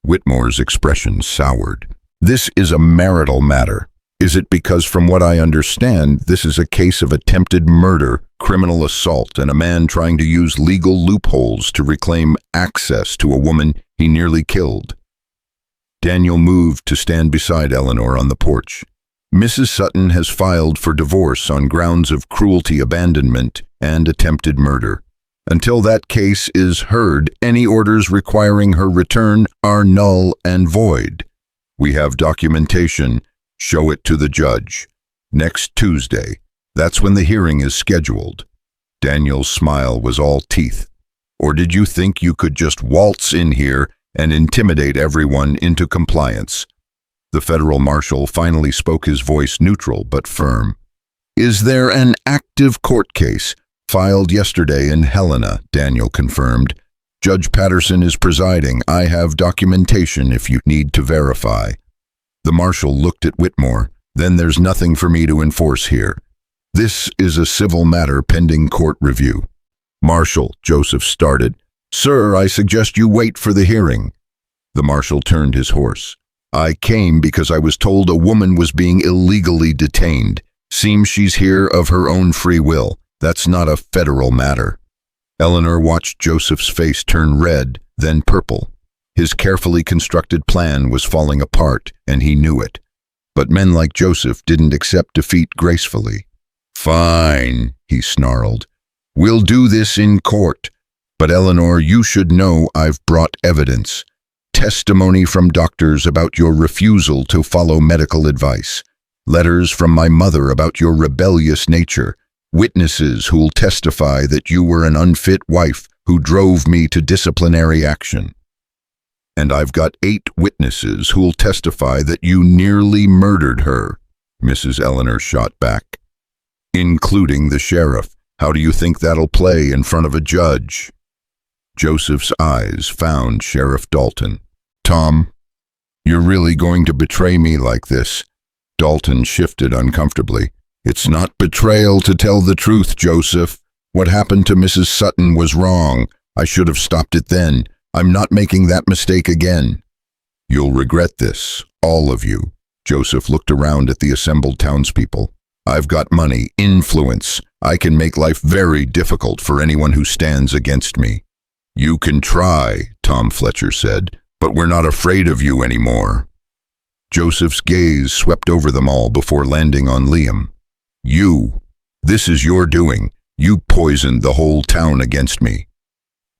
Whitmore's expression soured. This is a marital matter. Is it because, from what I understand, this is a case of attempted murder, criminal assault, and a man trying to use legal loopholes to reclaim access to a woman he nearly killed? Daniel moved to stand beside Eleanor on the porch. Mrs. Sutton has filed for divorce on grounds of cruelty, abandonment, and attempted murder. Until that case is heard, any orders requiring her return are null and void. We have documentation. Show it to the judge. Next Tuesday. That's when the hearing is scheduled. Daniel's smile was all teeth. Or did you think you could just waltz in here and intimidate everyone into compliance? The federal marshal finally spoke, his voice neutral but firm. Is there an active court case filed yesterday in Helena, Daniel confirmed. Judge Patterson is presiding. I have documentation if you need to verify. The marshal looked at Whitmore. Then there's nothing for me to enforce here. This is a civil matter pending court review. Marshal, Joseph started. Sir, I suggest you wait for the hearing. The marshal turned his horse. I came because I was told a woman was being illegally detained. Seems she's here of her own free will. That's not a federal matter. Eleanor watched Joseph's face turn red, then purple. His carefully constructed plan was falling apart, and he knew it. But men like Joseph didn't accept defeat gracefully. Fine, he snarled. We'll do this in court. But Eleanor, you should know I've brought evidence. Testimony from doctors about your refusal to follow medical advice. Letters from my mother about your rebellious nature. Witnesses who'll testify that you were an unfit wife who drove me to disciplinary action. And I've got 8 witnesses who'll testify that you nearly murdered her, Mrs. Eleanor shot back. Including the sheriff. How do you think that'll play in front of a judge? Joseph's eyes found Sheriff Dalton. Tom, you're really going to betray me like this? Dalton shifted uncomfortably. It's not betrayal to tell the truth, Joseph. What happened to Mrs. Sutton was wrong. I should have stopped it then. I'm not making that mistake again. You'll regret this, all of you. Joseph looked around at the assembled townspeople. I've got money, influence. I can make life very difficult for anyone who stands against me. You can try, Tom Fletcher said, but we're not afraid of you anymore. Joseph's gaze swept over them all before landing on Liam. You. This is your doing. You poisoned the whole town against me.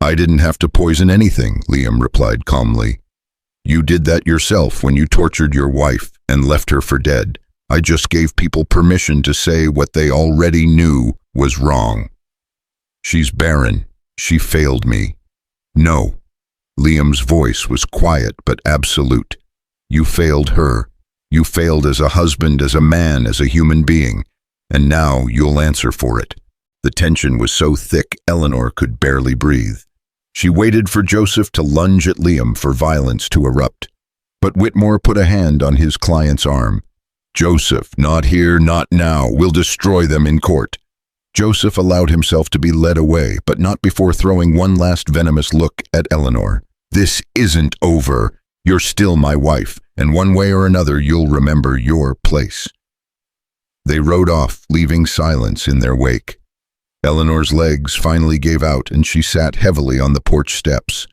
I didn't have to poison anything, Liam replied calmly. You did that yourself when you tortured your wife and left her for dead. I just gave people permission to say what they already knew was wrong. She's barren. She failed me. No. Liam's voice was quiet but absolute. You failed her. You failed as a husband, as a man, as a human being. And now you'll answer for it. The tension was so thick Eleanor could barely breathe. She waited for Joseph to lunge at Liam for violence to erupt. But Whitmore put a hand on his client's arm. Joseph, not here, not now. We'll destroy them in court. Joseph allowed himself to be led away, but not before throwing one last venomous look at Eleanor. This isn't over. You're still my wife, and one way or another you'll remember your place. They rode off, leaving silence in their wake. Eleanor's legs finally gave out, and she sat heavily on the porch steps.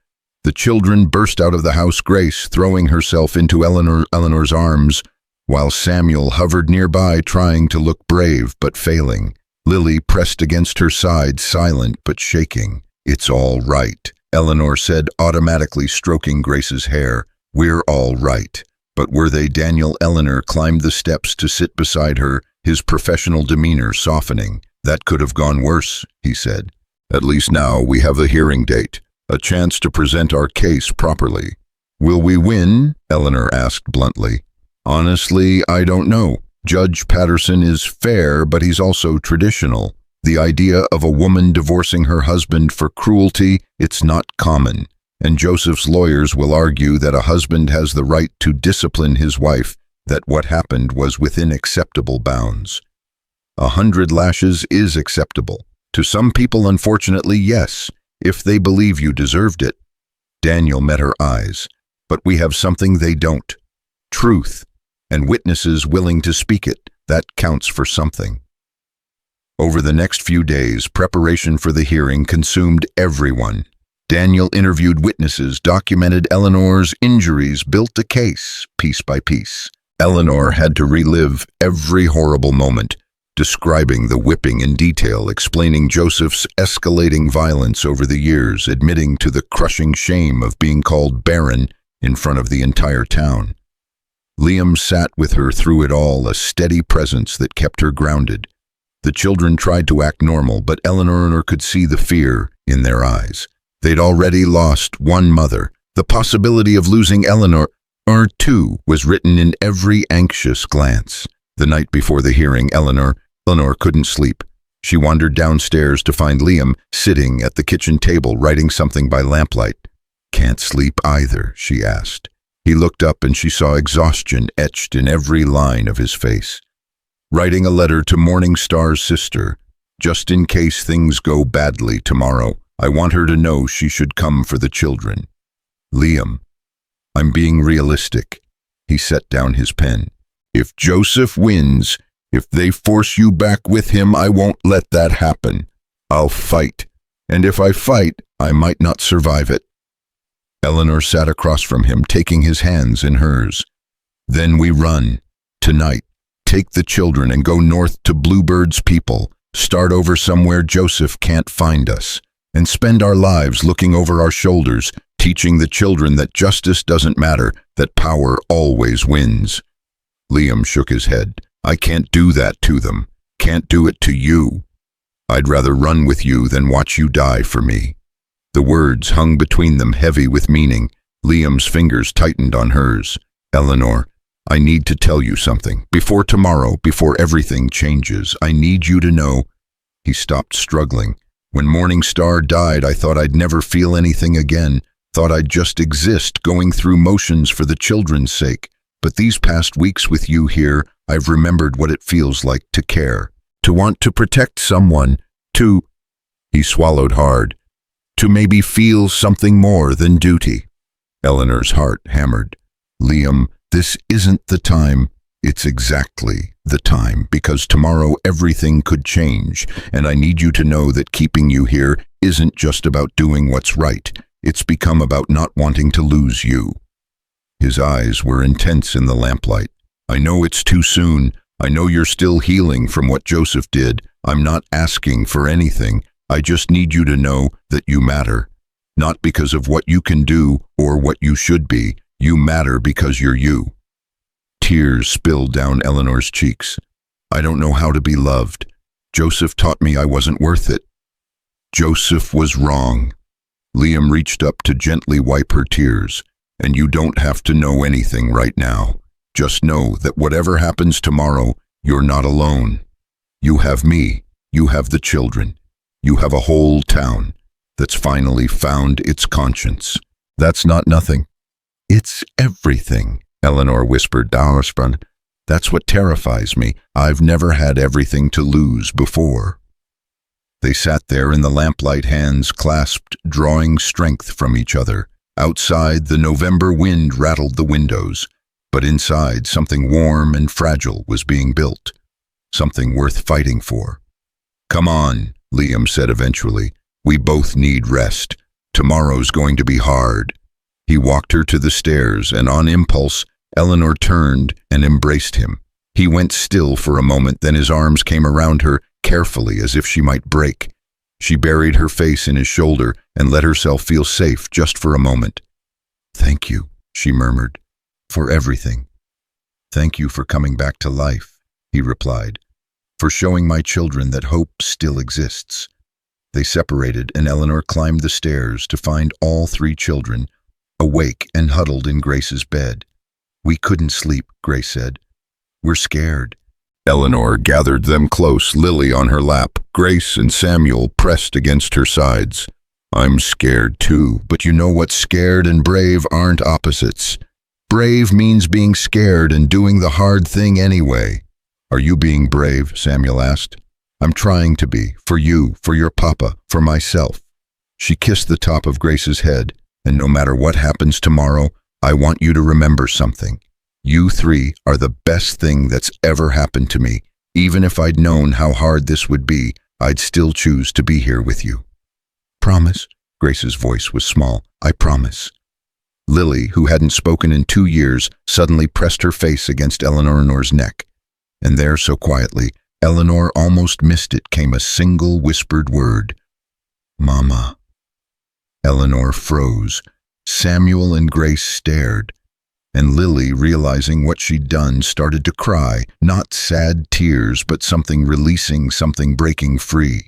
The children burst out of the house, Grace throwing herself into Eleanor's arms, while Samuel hovered nearby trying to look brave but failing. Lily pressed against her side, silent but shaking. It's all right, Eleanor said, automatically stroking Grace's hair. We're all right. But were they? Daniel Eleanor climbed the steps to sit beside her, his professional demeanor softening. That could have gone worse, he said. At least now we have a hearing date, a chance to present our case properly. Will we win? Eleanor asked bluntly. Honestly, I don't know. Judge Patterson is fair, but he's also traditional. The idea of a woman divorcing her husband for cruelty, it's not common. And Joseph's lawyers will argue that a husband has the right to discipline his wife, that what happened was within acceptable bounds. 100 lashes is acceptable. To some people, unfortunately, yes, if they believe you deserved it. Daniel met her eyes. But we have something they don't. Truth. And witnesses willing to speak it. That counts for something. Over the next few days, preparation for the hearing consumed everyone. Daniel interviewed witnesses, documented Eleanor's injuries, built a case, piece by piece. Eleanor had to relive every horrible moment, describing the whipping in detail, explaining Joseph's escalating violence over the years, admitting to the crushing shame of being called barren in front of the entire town. Liam sat with her through it all, a steady presence that kept her grounded. The children tried to act normal, but Eleanor could see the fear in their eyes. They'd already lost one mother. The possibility of losing Eleanor, too, was written in every anxious glance. The night before the hearing, Eleanor couldn't sleep. She wandered downstairs to find Liam sitting at the kitchen table writing something by lamplight. "Can't sleep either?" she asked. He looked up and she saw exhaustion etched in every line of his face. "Writing a letter to Morningstar's sister. Just in case things go badly tomorrow. I want her to know she should come for the children." "Liam, I'm being realistic." He set down his pen. "If Joseph wins, if they force you back with him, I won't let that happen. I'll fight. And if I fight, I might not survive it." Eleanor sat across from him, taking his hands in hers. "Then we run. Tonight. Take the children and go north to Bluebird's people. Start over somewhere Joseph can't find us. And spend our lives looking over our shoulders, teaching the children that justice doesn't matter, that power always wins." Liam shook his head. "I can't do that to them. Can't do it to you. I'd rather run with you than watch you die for me." The words hung between them, heavy with meaning. Liam's fingers tightened on hers. "Eleanor, I need to tell you something. Before tomorrow, before everything changes, I need you to know." He stopped, struggling. "When Morningstar died, I thought I'd never feel anything again. Thought I'd just exist, going through motions for the children's sake. But these past weeks with you here, I've remembered what it feels like to care. To want to protect someone. To—" He swallowed hard. "To maybe feel something more than duty." Eleanor's heart hammered. "Liam, this isn't the time." "It's exactly the time, because tomorrow everything could change, and I need you to know that keeping you here isn't just about doing what's right. It's become about not wanting to lose you." His eyes were intense in the lamplight. "I know it's too soon. I know you're still healing from what Joseph did. I'm not asking for anything. I just need you to know that you matter. Not because of what you can do or what you should be. You matter because you're you." Tears spilled down Eleanor's cheeks. "I don't know how to be loved. Joseph taught me I wasn't worth it." "Joseph was wrong." Liam reached up to gently wipe her tears. "And you don't have to know anything right now. Just know that whatever happens tomorrow, you're not alone. You have me. You have the children. You have a whole town that's finally found its conscience. That's not nothing. It's everything," Eleanor whispered. "That's what terrifies me. I've never had everything to lose before." They sat there in the lamplight, hands clasped, drawing strength from each other. Outside, the November wind rattled the windows, but inside, something warm and fragile was being built. Something worth fighting for. "Come on," Liam said eventually. "We both need rest. Tomorrow's going to be hard." He walked her to the stairs, and on impulse, Eleanor turned and embraced him. He went still for a moment, then his arms came around her, carefully, as if she might break. She buried her face in his shoulder and let herself feel safe just for a moment. "Thank you," she murmured, "for everything." "Thank you for coming back to life," he replied, "for showing my children that hope still exists." They separated, and Eleanor climbed the stairs to find all three children, awake and huddled in Grace's bed. "We couldn't sleep," Grace said. "We're scared." Eleanor gathered them close, Lily on her lap. Grace and Samuel pressed against her sides. "I'm scared too, but you know what? Scared and brave aren't opposites. Brave means being scared and doing the hard thing anyway." "Are you being brave?" Samuel asked. "I'm trying to be, for you, for your papa, for myself." She kissed the top of Grace's head. "And no matter what happens tomorrow, I want you to remember something. You three are the best thing that's ever happened to me. Even if I'd known how hard this would be, I'd still choose to be here with you." "Promise?" Grace's voice was small. "I promise." Lily, who hadn't spoken in 2 years, suddenly pressed her face against Eleanor's neck. And there, so quietly, Eleanor almost missed it, came a single whispered word. "Mama." Eleanor froze. Samuel and Grace stared. And Lily, realizing what she'd done, started to cry, not sad tears, but something releasing, something breaking free.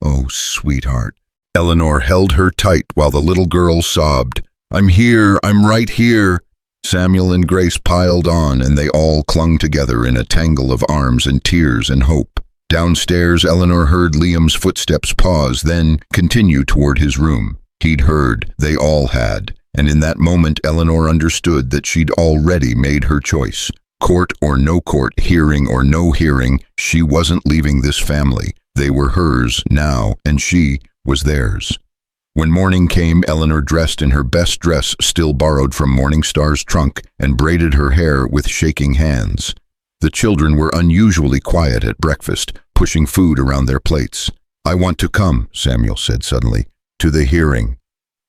"Oh, sweetheart." Eleanor held her tight while the little girl sobbed. "I'm here, I'm right here." Samuel and Grace piled on, and they all clung together in a tangle of arms and tears and hope. Downstairs, Eleanor heard Liam's footsteps pause, then continue toward his room. He'd heard, they all had, and in that moment Eleanor understood that she'd already made her choice. Court or no court, hearing or no hearing, she wasn't leaving this family. They were hers now, and she was theirs. When morning came, Eleanor dressed in her best dress still borrowed from Morningstar's trunk and braided her hair with shaking hands. The children were unusually quiet at breakfast, pushing food around their plates. "I want to come," Samuel said suddenly, "to the hearing."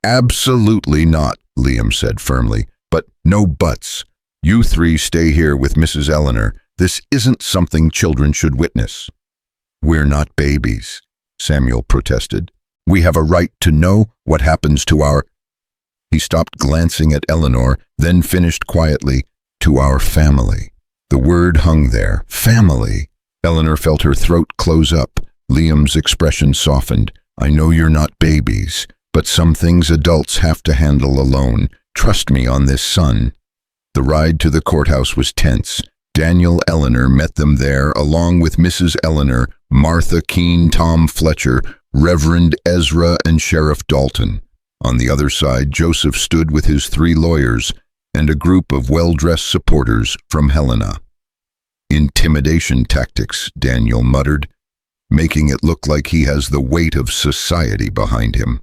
"Absolutely not," Liam said firmly, "but no buts. You three stay here with Mrs. Eleanor. This isn't something children should witness." "We're not babies," Samuel protested. "We have a right to know what happens to our—" He stopped glancing at Eleanor, then finished quietly, "to our family." The word hung there, family. Eleanor felt her throat close up. Liam's expression softened. "I know you're not babies, but some things adults have to handle alone. Trust me on this, son." The ride to the courthouse was tense. Daniel Eleanor met them there, along with Mrs. Eleanor, Martha Keene, Tom Fletcher, Reverend Ezra, and Sheriff Dalton. On the other side, Joseph stood with his 3 lawyers and a group of well-dressed supporters from Helena. "Intimidation tactics," Daniel muttered, "making it look like he has the weight of society behind him."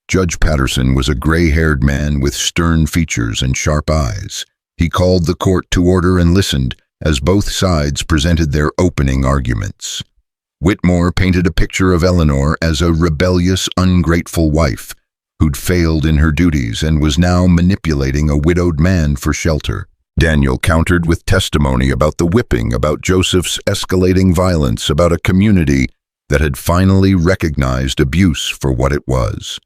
Judge Patterson was a gray-haired man with stern features and sharp eyes. He called the court to order and listened as both sides presented their opening arguments. Whitmore painted a picture of Eleanor as a rebellious, ungrateful wife who'd failed in her duties and was now manipulating a widowed man for shelter. Daniel countered with testimony about the whipping, about Joseph's escalating violence, about a community that had finally recognized abuse for what it was.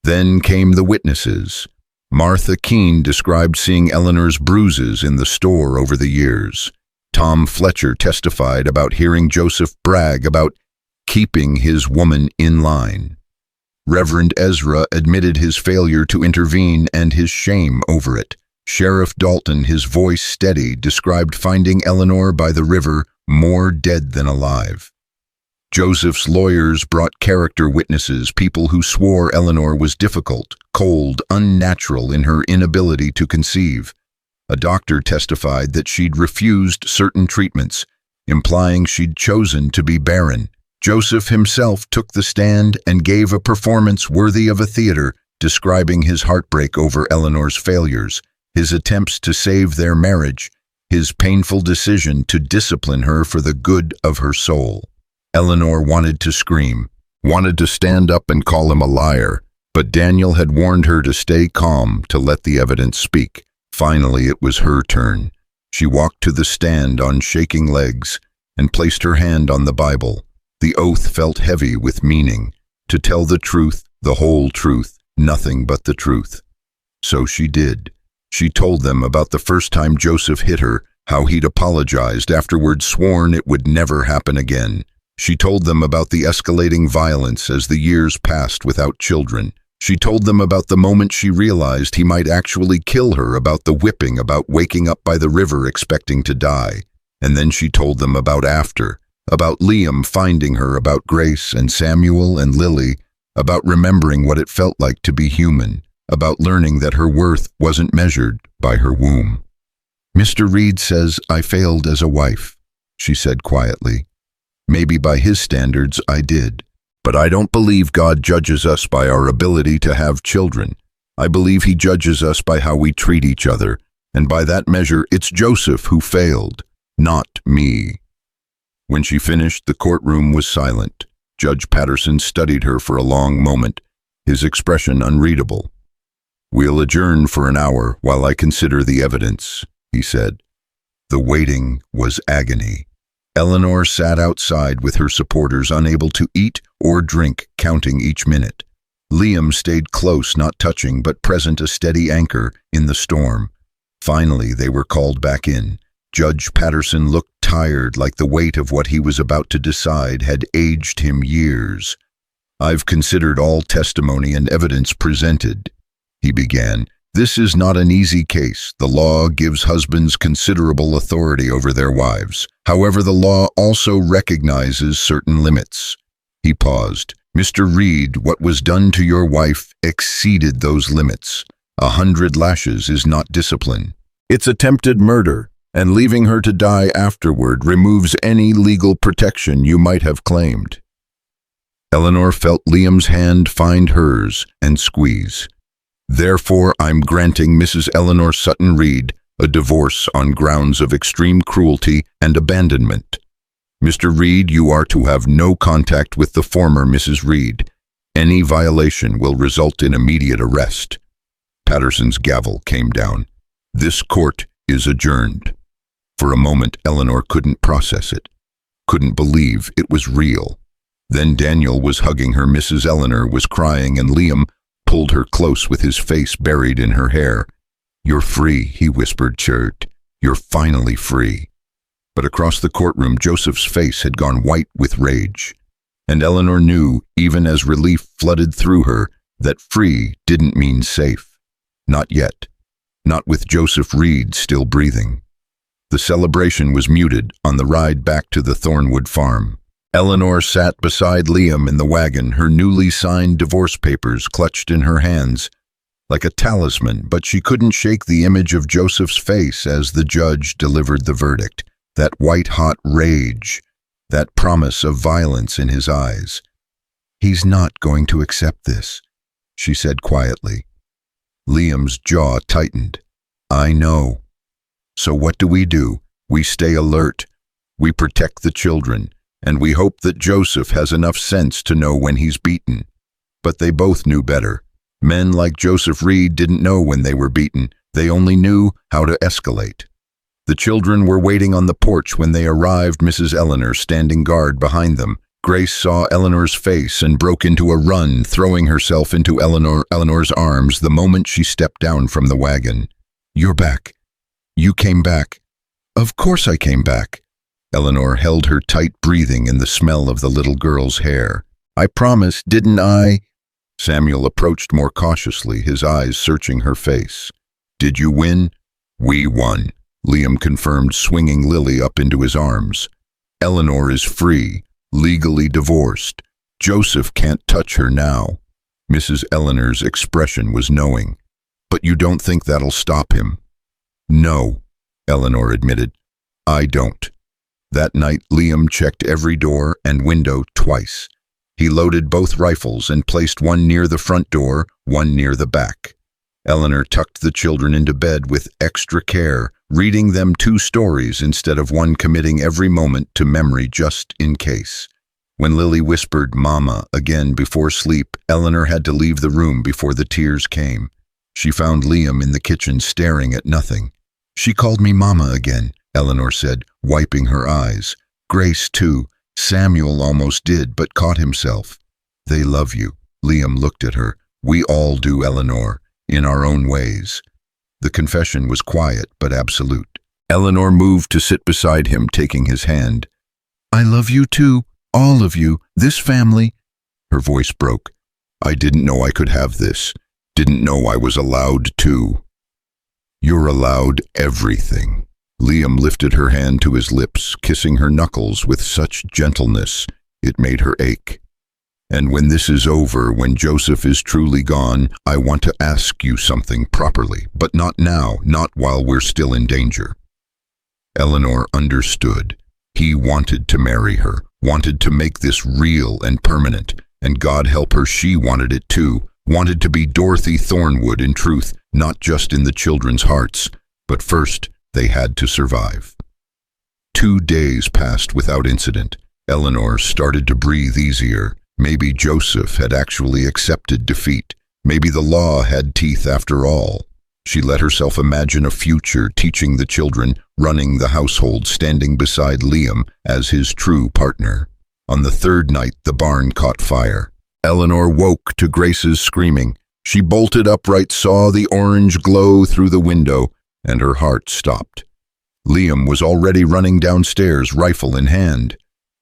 Then came the witnesses. Martha Keene described seeing Eleanor's bruises in the store over the years. Tom Fletcher testified about hearing Joseph brag about keeping his woman in line. Reverend Ezra admitted his failure to intervene and his shame over it. Sheriff Dalton, his voice steady, described finding Eleanor by the river more dead than alive. Joseph's lawyers brought character witnesses, people who swore Eleanor was difficult, cold, unnatural in her inability to conceive. A doctor testified that she'd refused certain treatments, implying she'd chosen to be barren. Joseph himself took the stand and gave a performance worthy of a theater, describing his heartbreak over Eleanor's failures, his attempts to save their marriage, his painful decision to discipline her for the good of her soul. Eleanor wanted to scream, wanted to stand up and call him a liar, but Daniel had warned her to stay calm, to let the evidence speak. Finally, it was her turn. She walked to the stand on shaking legs and placed her hand on the Bible. The oath felt heavy with meaning. To tell the truth, the whole truth, nothing but the truth. So she did. She told them about the first time Joseph hit her, how he'd apologized, afterward sworn it would never happen again. She told them about the escalating violence as the years passed without children. She told them about the moment she realized he might actually kill her, about the whipping, about waking up by the river expecting to die. And then she told them about after, about Liam finding her, about Grace and Samuel and Lily, about remembering what it felt like to be human, about learning that her worth wasn't measured by her womb. "Mr. Reed says I failed as a wife," she said quietly. "Maybe by his standards I did. But I don't believe God judges us by our ability to have children. I believe he judges us by how we treat each other, and by that measure it's Joseph who failed, not me." When she finished, the courtroom was silent. Judge Patterson studied her for a long moment, his expression unreadable. "We'll adjourn for an hour while I consider the evidence," he said. The waiting was agony. Eleanor sat outside with her supporters, unable to eat or drink, counting each minute. Liam stayed close, not touching, but present, a steady anchor in the storm. Finally, they were called back in. Judge Patterson looked tired, like the weight of what he was about to decide had aged him years. "I've considered all testimony and evidence presented," he began, This is not an easy case. The law gives husbands considerable authority over their wives. However, the law also recognizes certain limits. He paused. Mr. Reed, what was done to your wife exceeded those limits. 100 lashes is not discipline. It's attempted murder, and leaving her to die afterward removes any legal protection you might have claimed. Eleanor felt Liam's hand find hers and squeeze. Therefore, I'm granting Mrs. Eleanor Sutton Reed a divorce on grounds of extreme cruelty and abandonment. Mr. Reed, you are to have no contact with the former Mrs. Reed. Any violation will result in immediate arrest. Patterson's gavel came down. This court is adjourned. For a moment, Eleanor couldn't process it, couldn't believe it was real. Then Daniel was hugging her, Mrs. Eleanor was crying, and Liam pulled her close with his face buried in her hair. You're free, he whispered, chirped. You're finally free. But across the courtroom, Joseph's face had gone white with rage. And Eleanor knew, even as relief flooded through her, that free didn't mean safe. Not yet. Not with Joseph Reed still breathing. The celebration was muted on the ride back to the Thornwood farm. Eleanor sat beside Liam in the wagon, her newly signed divorce papers clutched in her hands, like a talisman, but she couldn't shake the image of Joseph's face as the judge delivered the verdict. That white-hot rage, that promise of violence in his eyes. He's not going to accept this, she said quietly. Liam's jaw tightened. I know. So what do? We stay alert. We protect the children, and we hope that Joseph has enough sense to know when he's beaten. But they both knew better. Men like Joseph Reed didn't know when they were beaten. They only knew how to escalate. The children were waiting on the porch when they arrived, Mrs. Eleanor standing guard behind them. Grace saw Eleanor's face and broke into a run, throwing herself into Eleanor's arms the moment she stepped down from the wagon. You're back. You came back. Of course I came back. Eleanor held her tight, breathing in the smell of the little girl's hair. I promised, didn't I? Samuel approached more cautiously, his eyes searching her face. Did you win? We won, Liam confirmed, swinging Lily up into his arms. Eleanor is free, legally divorced. Joseph can't touch her now. Mrs. Eleanor's expression was knowing. But you don't think that'll stop him? No, Eleanor admitted. I don't. That night, Liam checked every door and window twice. He loaded both rifles and placed one near the front door, one near the back. Eleanor tucked the children into bed with extra care, reading them 2 stories instead of one, committing every moment to memory just in case. When Lily whispered "Mama" again before sleep, Eleanor had to leave the room before the tears came. She found Liam in the kitchen staring at nothing. She called me Mama again, Eleanor said, wiping her eyes. Grace, too. Samuel almost did, but caught himself. They love you. Liam looked at her. We all do, Eleanor, in our own ways. The confession was quiet but absolute. Eleanor moved to sit beside him, taking his hand. I love you too, all of you, this family. Her voice broke. I didn't know I could have this. Didn't know I was allowed to. You're allowed everything. Liam lifted her hand to his lips, kissing her knuckles with such gentleness it made her ache. And when this is over, when Joseph is truly gone, I want to ask you something properly, but not now, not while we're still in danger. Eleanor understood. He wanted to marry her, wanted to make this real and permanent, and God help her, she wanted it too, wanted to be Dorothy Thornwood in truth, not just in the children's hearts. But first, they had to survive. 2 days passed without incident. Eleanor started to breathe easier. Maybe Joseph had actually accepted defeat. Maybe the law had teeth after all. She let herself imagine a future teaching the children, running the household, standing beside Liam as his true partner. On the 3rd night, the barn caught fire. Eleanor woke to Grace's screaming. She bolted upright, saw the orange glow through the window, and her heart stopped. Liam was already running downstairs, rifle in hand.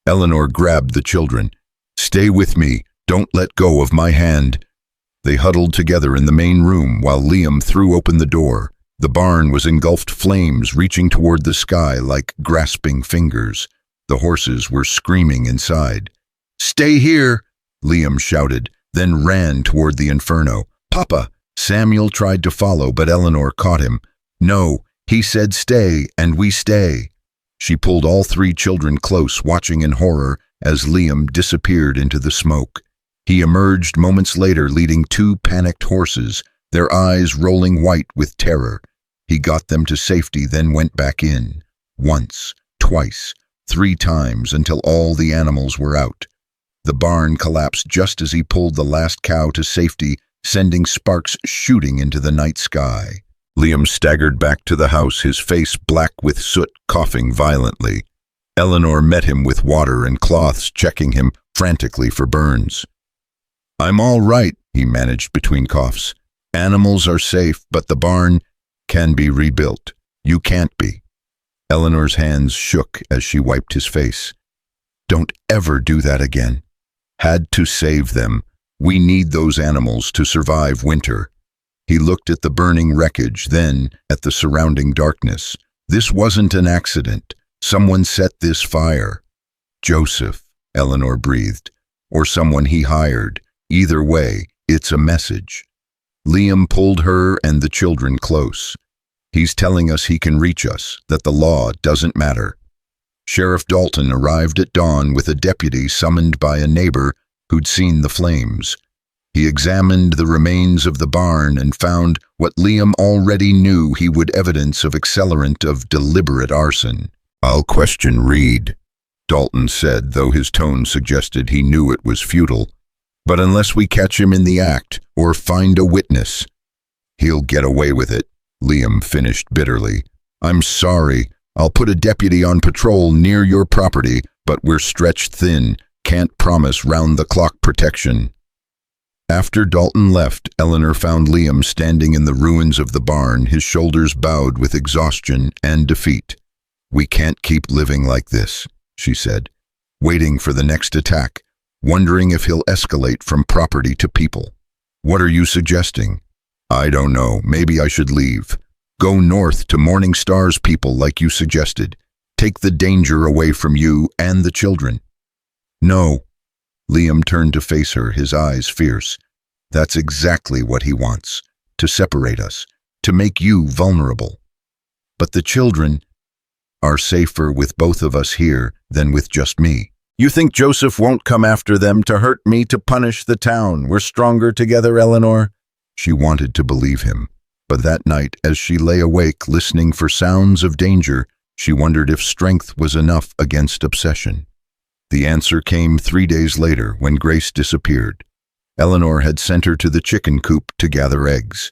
Eleanor grabbed the children. Stay with me. Don't let go of my hand. They huddled together in the main room while Liam threw open the door. The barn was engulfed flames reaching toward the sky like grasping fingers. The horses were screaming inside. "Stay here!" Liam shouted, then ran toward the inferno. "Papa!" Samuel tried to follow, but Eleanor caught him. "No, he said stay, and we stay." She pulled all three children close, watching in horror as Liam disappeared into the smoke. He emerged moments later leading two panicked horses, their eyes rolling white with terror. He got them to safety, then went back in. Once, twice, 3 times until all the animals were out. The barn collapsed just as he pulled the last cow to safety, sending sparks shooting into the night sky. Liam staggered back to the house, his face black with soot, coughing violently. Eleanor met him with water and cloths, checking him frantically for burns. "I'm all right," he managed between coughs. "Animals are safe, but the barn can be rebuilt. You can't be." Eleanor's hands shook as she wiped his face. "Don't ever do that again. Had to save them. We need those animals to survive winter." He looked at the burning wreckage, then at the surrounding darkness. This wasn't an accident. Someone set this fire. "Joseph," Eleanor breathed, "or someone he hired. Either way, it's a message." Liam pulled her and the children close. "He's telling us he can reach us, that the law doesn't matter." Sheriff Dalton arrived at dawn with a deputy summoned by a neighbor who'd seen the flames. He examined the remains of the barn and found what Liam already knew he would evidence of accelerant of deliberate arson. "I'll question Reed," Dalton said, though his tone suggested he knew it was futile. "But unless we catch him in the act or find a witness, he'll get away with it," Liam finished bitterly. "I'm sorry. I'll put a deputy on patrol near your property, but we're stretched thin. Can't promise round-the-clock protection." After Dalton left, Eleanor found Liam standing in the ruins of the barn, his shoulders bowed with exhaustion and defeat. "We can't keep living like this," she said, "waiting for the next attack, wondering if he'll escalate from property to people." "What are you suggesting?" "I don't know. Maybe I should leave. Go north to Morning Star's people like you suggested. Take the danger away from you and the children." "No." Liam turned to face her, his eyes fierce. "That's exactly what he wants. To separate us. To make you vulnerable. But the children are safer with both of us here than with just me." "You think Joseph won't come after them to hurt me, to punish the town? We're stronger together, Eleanor." She wanted to believe him, but that night, as she lay awake listening for sounds of danger, she wondered if strength was enough against obsession. The answer came 3 days later when Grace disappeared. Eleanor had sent her to the chicken coop to gather eggs.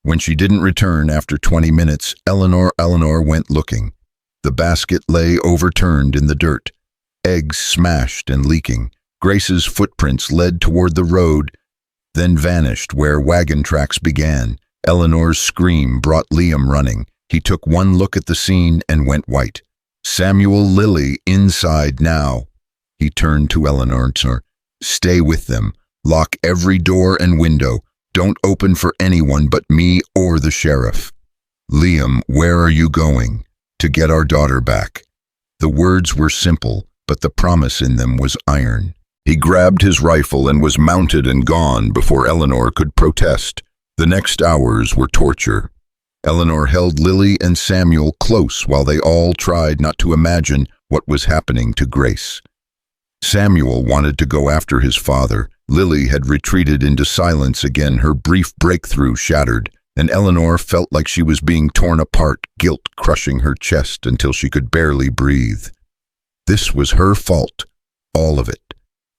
When she didn't return after 20 minutes, Eleanor went looking. The basket lay overturned in the dirt, eggs smashed and leaking. Grace's footprints led toward the road, then vanished where wagon tracks began. Eleanor's scream brought Liam running. He took one look at the scene and went white. "Samuel, Lily, inside now." He turned to Eleanor. "Stay with them. Lock every door and window. Don't open for anyone but me or the sheriff." "Liam, where are you going?" "To get our daughter back." The words were simple, but the promise in them was iron. He grabbed his rifle and was mounted and gone before Eleanor could protest. The next hours were torture. Eleanor held Lily and Samuel close while they all tried not to imagine what was happening to Grace. Samuel wanted to go after his father. Lily had retreated into silence again, her brief breakthrough shattered, and Eleanor felt like she was being torn apart, guilt crushing her chest until she could barely breathe. This was her fault, all of it.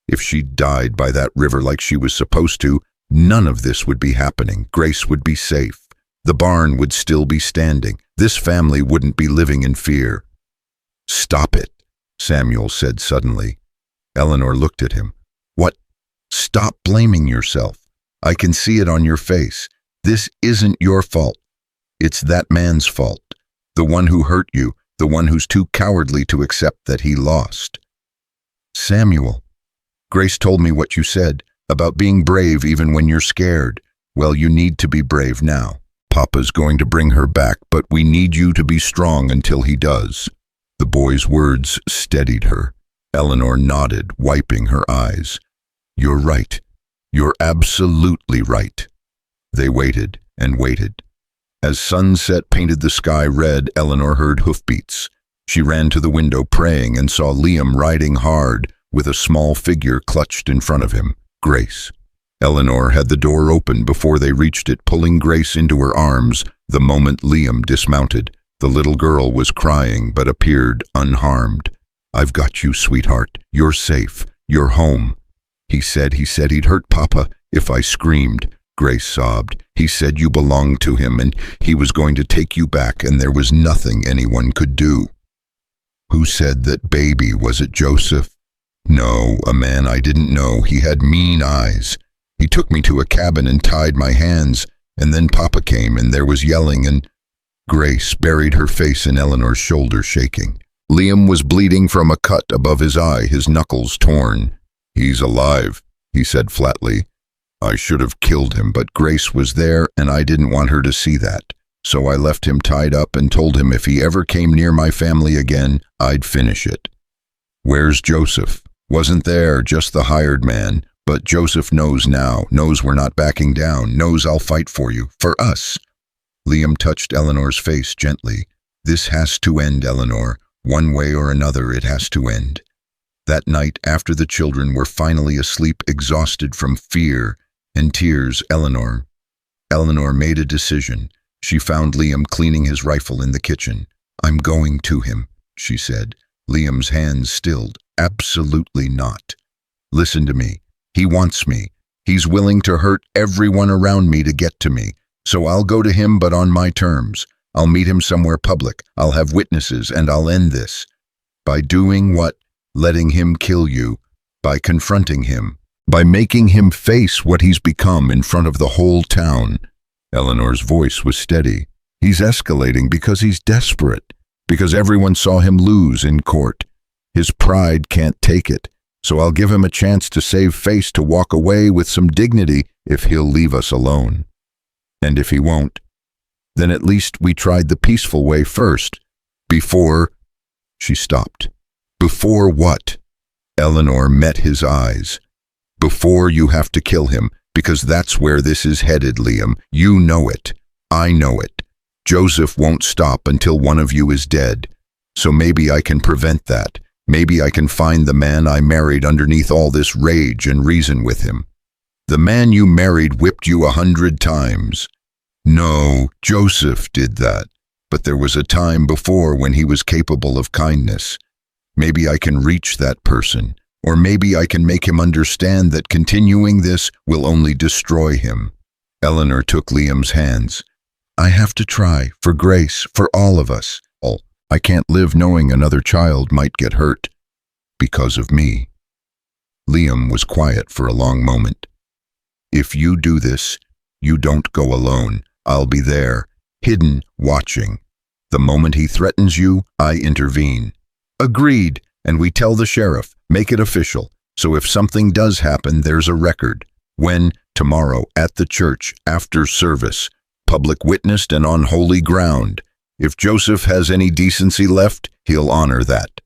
If she'd died by that river like she was supposed to, none of this would be happening. Grace would be safe. The barn would still be standing. This family wouldn't be living in fear. "Stop it," Samuel said suddenly. Eleanor looked at him. "What? Stop blaming yourself. I can see it on your face. This isn't your fault. It's that man's fault. The one who hurt you, the one who's too cowardly to accept that he lost." "Samuel, Grace told me what you said. about being brave even when you're scared. Well, you need to be brave now. Papa's going to bring her back, but we need you to be strong until he does." The boy's words steadied her. Eleanor nodded, wiping her eyes. "You're right. You're absolutely right." They waited and waited. As sunset painted the sky red, Eleanor heard hoofbeats. She ran to the window praying and saw Liam riding hard with a small figure clutched in front of him, Grace. Eleanor had the door open before they reached it, pulling Grace into her arms the moment Liam dismounted. The little girl was crying but appeared unharmed. "I've got you, sweetheart. You're safe. You're home." He said he'd hurt Papa if I screamed," Grace sobbed. "He said you belonged to him and he was going to take you back and there was nothing anyone could do." "Who said that baby? Was it Joseph?" "No, a man I didn't know. He had mean eyes. He took me to a cabin and tied my hands, and then Papa came and there was yelling and—" Grace buried her face in Eleanor's shoulder, shaking. Liam was bleeding from a cut above his eye, his knuckles torn. "He's alive," he said flatly. "I should have killed him, but Grace was there and I didn't want her to see that. So I left him tied up and told him if he ever came near my family again, I'd finish it." "Where's Joseph?" "Wasn't there, just the hired man. But Joseph knows now, knows we're not backing down, knows I'll fight for you, for us." Liam touched Eleanor's face gently. "This has to end, Eleanor. One way or another, it has to end." That night, after the children were finally asleep, exhausted from fear and tears, Eleanor made a decision. She found Liam cleaning his rifle in the kitchen. "I'm going to him," she said. Liam's hands stilled. "Absolutely not. Listen to me. He wants me. He's willing to hurt everyone around me to get to me. So I'll go to him, but on my terms. I'll meet him somewhere public. I'll have witnesses, and I'll end this. By doing what? Letting him kill you. By confronting him. By making him face what he's become in front of the whole town." Eleanor's voice was steady. "He's escalating because he's desperate. Because everyone saw him lose in court. His pride can't take it. So I'll give him a chance to save face, to walk away with some dignity if he'll leave us alone. And if he won't, then at least we tried the peaceful way first, before—" She stopped. "Before what?" Eleanor met his eyes. "Before you have to kill him, because that's where this is headed, Liam. You know it. I know it. Joseph won't stop until one of you is dead. So maybe I can prevent that. Maybe I can find the man I married underneath all this rage and reason with him. The man you married whipped you 100 times. No, Joseph did that. But there was a time before when he was capable of kindness. Maybe I can reach that person. Or maybe I can make him understand that continuing this will only destroy him." Eleanor took Liam's hands. "I have to try, for Grace, for all of us. I can't live knowing another child might get hurt because of me." Liam was quiet for a long moment. "If you do this, you don't go alone. I'll be there, hidden, watching. The moment he threatens you, I intervene." "Agreed, and we tell the sheriff, make it official, so if something does happen, there's a record. When? Tomorrow, at the church, after service. Public witnessed and on holy ground. If Joseph has any decency left, he'll honor that."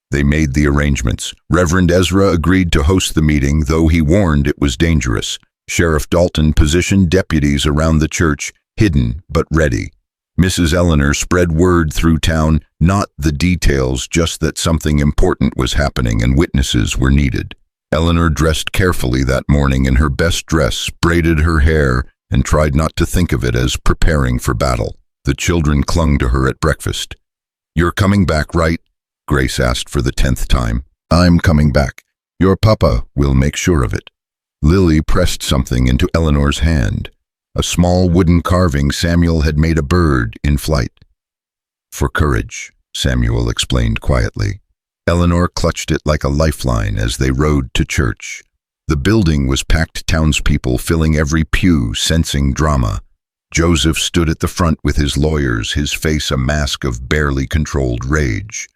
They made the arrangements. Reverend Ezra agreed to host the meeting, though he warned it was dangerous. Sheriff Dalton positioned deputies around the church, hidden but ready. Mrs. Eleanor spread word through town, not the details, just that something important was happening and witnesses were needed. Eleanor dressed carefully that morning in her best dress, braided her hair, and tried not to think of it as preparing for battle. The children clung to her at breakfast. "You're coming back, right?" Grace asked for the 10th time. "I'm coming back. Your papa will make sure of it." Lily pressed something into Eleanor's hand. A small wooden carving Samuel had made a bird in flight. "For courage," Samuel explained quietly. Eleanor clutched it like a lifeline as they rode to church. The building was packed, townspeople filling every pew, sensing drama. Joseph stood at the front with his lawyers, his face a mask of barely controlled rage.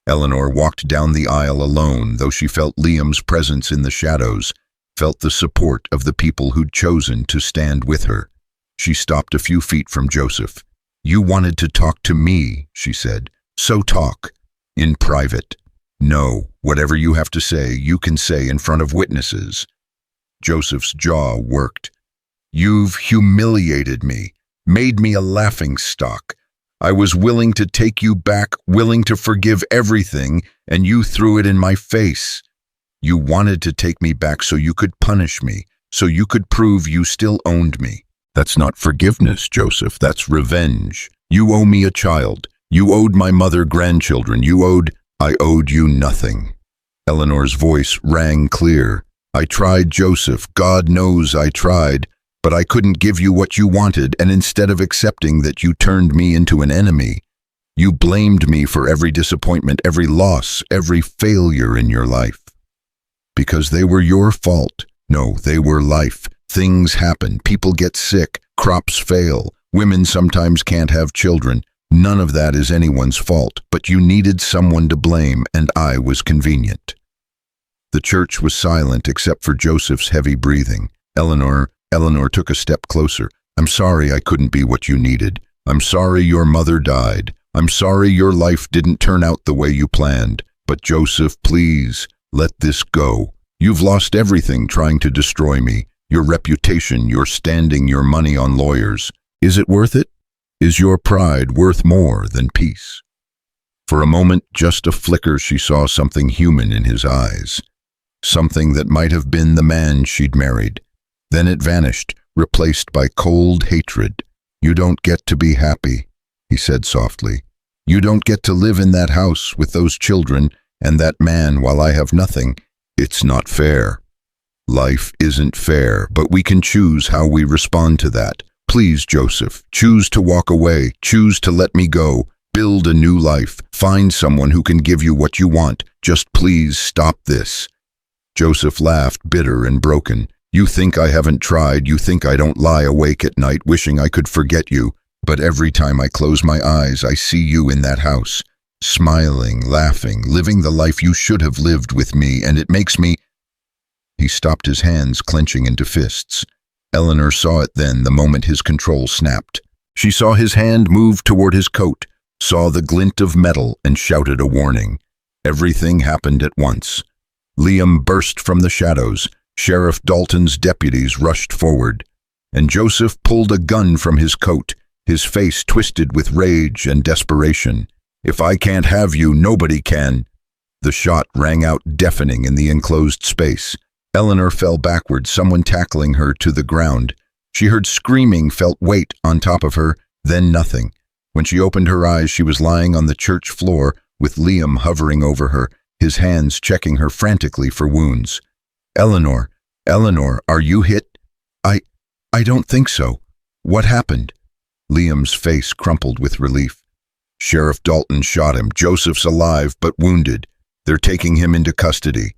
Eleanor walked down the aisle alone, though she felt Liam's presence in the shadows. felt the support of the people who'd chosen to stand with her. She stopped a few feet from Joseph. "You wanted to talk to me," she said. "So talk. In private. No, whatever you have to say, you can say in front of witnesses." Joseph's jaw worked. "You've humiliated me, made me a laughingstock. I was willing to take you back, willing to forgive everything, and you threw it in my face. You wanted to take me back so you could punish me, so you could prove you still owned me. That's not forgiveness, Joseph, that's revenge. You owe me a child. You owed my mother grandchildren. I owed you nothing." Eleanor's voice rang clear. "I tried, Joseph. God knows I tried. But I couldn't give you what you wanted, and instead of accepting that, you turned me into an enemy. You blamed me for every disappointment, every loss, every failure in your life. Because they were your fault. No, they were life. Things happen. People get sick. Crops fail. Women sometimes can't have children. None of that is anyone's fault, but you needed someone to blame, and I was convenient." The church was silent except for Joseph's heavy breathing. Eleanor took a step closer. "I'm sorry I couldn't be what you needed. I'm sorry your mother died. I'm sorry your life didn't turn out the way you planned. But Joseph, please, let this go. You've lost everything trying to destroy me. Your reputation, your standing, your money on lawyers. Is it worth it? Is your pride worth more than peace?" For a moment, just a flicker, she saw something human in his eyes. Something that might have been the man she'd married. Then it vanished, replaced by cold hatred. "You don't get to be happy," he said softly. "You don't get to live in that house with those children and that man while I have nothing. It's not fair. Life isn't fair, but we can choose how we respond to that. Please, Joseph, choose to walk away, choose to let me go, build a new life, find someone who can give you what you want. Just please stop this." Joseph laughed, bitter and broken. "You think I haven't tried, you think I don't lie awake at night wishing I could forget you, but every time I close my eyes I see you in that house, smiling, laughing, living the life you should have lived with me, and it makes me—" He stopped, his hands clenching into fists. Eleanor saw it then, the moment his control snapped. She saw his hand move toward his coat, saw the glint of metal, and shouted a warning. Everything happened at once. Liam burst from the shadows. Sheriff Dalton's deputies rushed forward, and Joseph pulled a gun from his coat, his face twisted with rage and desperation. "If I can't have you, nobody can." The shot rang out deafening in the enclosed space. Eleanor fell backward, someone tackling her to the ground. She heard screaming, felt weight on top of her, then nothing. When she opened her eyes, she was lying on the church floor with Liam hovering over her, his hands checking her frantically for wounds. Eleanor, are you hit?" I don't think so. What happened?" Liam's face crumpled with relief. "Sheriff Dalton shot him. Joseph's alive, but wounded. They're taking him into custody."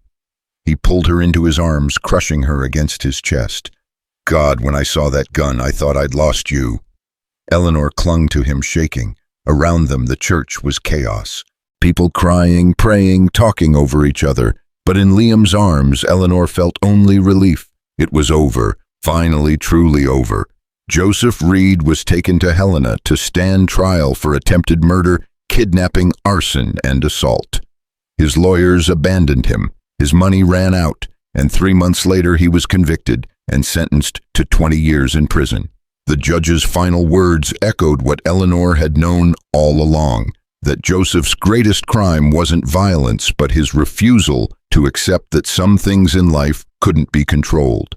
He pulled her into his arms, crushing her against his chest. "God, when I saw that gun, I thought I'd lost you." Eleanor clung to him, shaking. Around them, the church was chaos. People crying, praying, talking over each other. But in Liam's arms, Eleanor felt only relief. It was over, finally truly over. Joseph Reed was taken to Helena to stand trial for attempted murder, kidnapping, arson, and assault. His lawyers abandoned him. His money ran out, and 3 months later he was convicted and sentenced to 20 years in prison. The judge's final words echoed what Eleanor had known all along, that Joseph's greatest crime wasn't violence, but his refusal to accept that some things in life couldn't be controlled.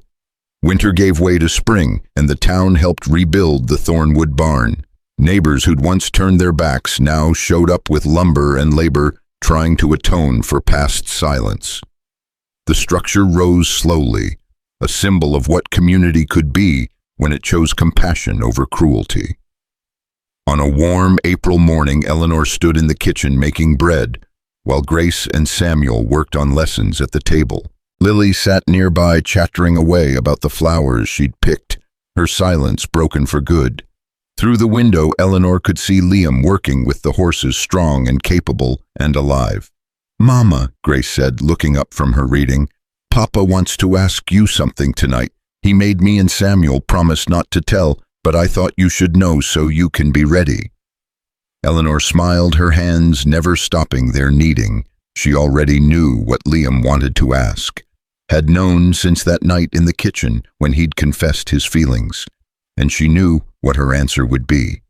Winter gave way to spring, and the town helped rebuild the Thornwood barn. Neighbors who'd once turned their backs now showed up with lumber and labor, trying to atone for past silence. The structure rose slowly, a symbol of what community could be when it chose compassion over cruelty. On a warm April morning, Eleanor stood in the kitchen making bread, while Grace and Samuel worked on lessons at the table. Lily sat nearby, chattering away about the flowers she'd picked, her silence broken for good. Through the window, Eleanor could see Liam working with the horses, strong and capable and alive. "Mama," Grace said, looking up from her reading, Papa wants to ask you something tonight. He made me and Samuel promise not to tell, but I thought you should know so you can be ready." Eleanor smiled, her hands never stopping their kneading. She already knew what Liam wanted to ask, had known since that night in the kitchen when he'd confessed his feelings, and she knew what her answer would be.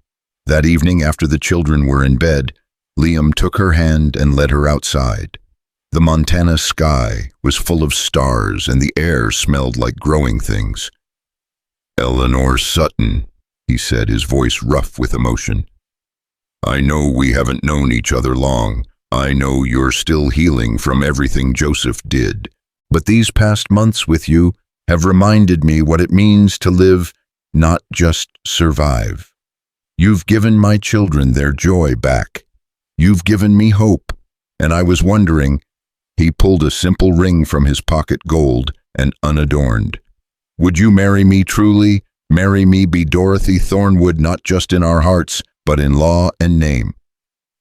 That evening, after the children were in bed, Liam took her hand and led her outside. The Montana sky was full of stars and the air smelled like growing things. "Eleanor Sutton," he said, his voice rough with emotion. "I know we haven't known each other long. I know you're still healing from everything Joseph did. But these past months with you have reminded me what it means to live, not just survive. You've given my children their joy back. You've given me hope. And I was wondering," he pulled a simple ring from his pocket, gold and unadorned, "would you marry me truly? Marry me, be Dorothy Thornwood, not just in our hearts, but in law and name?"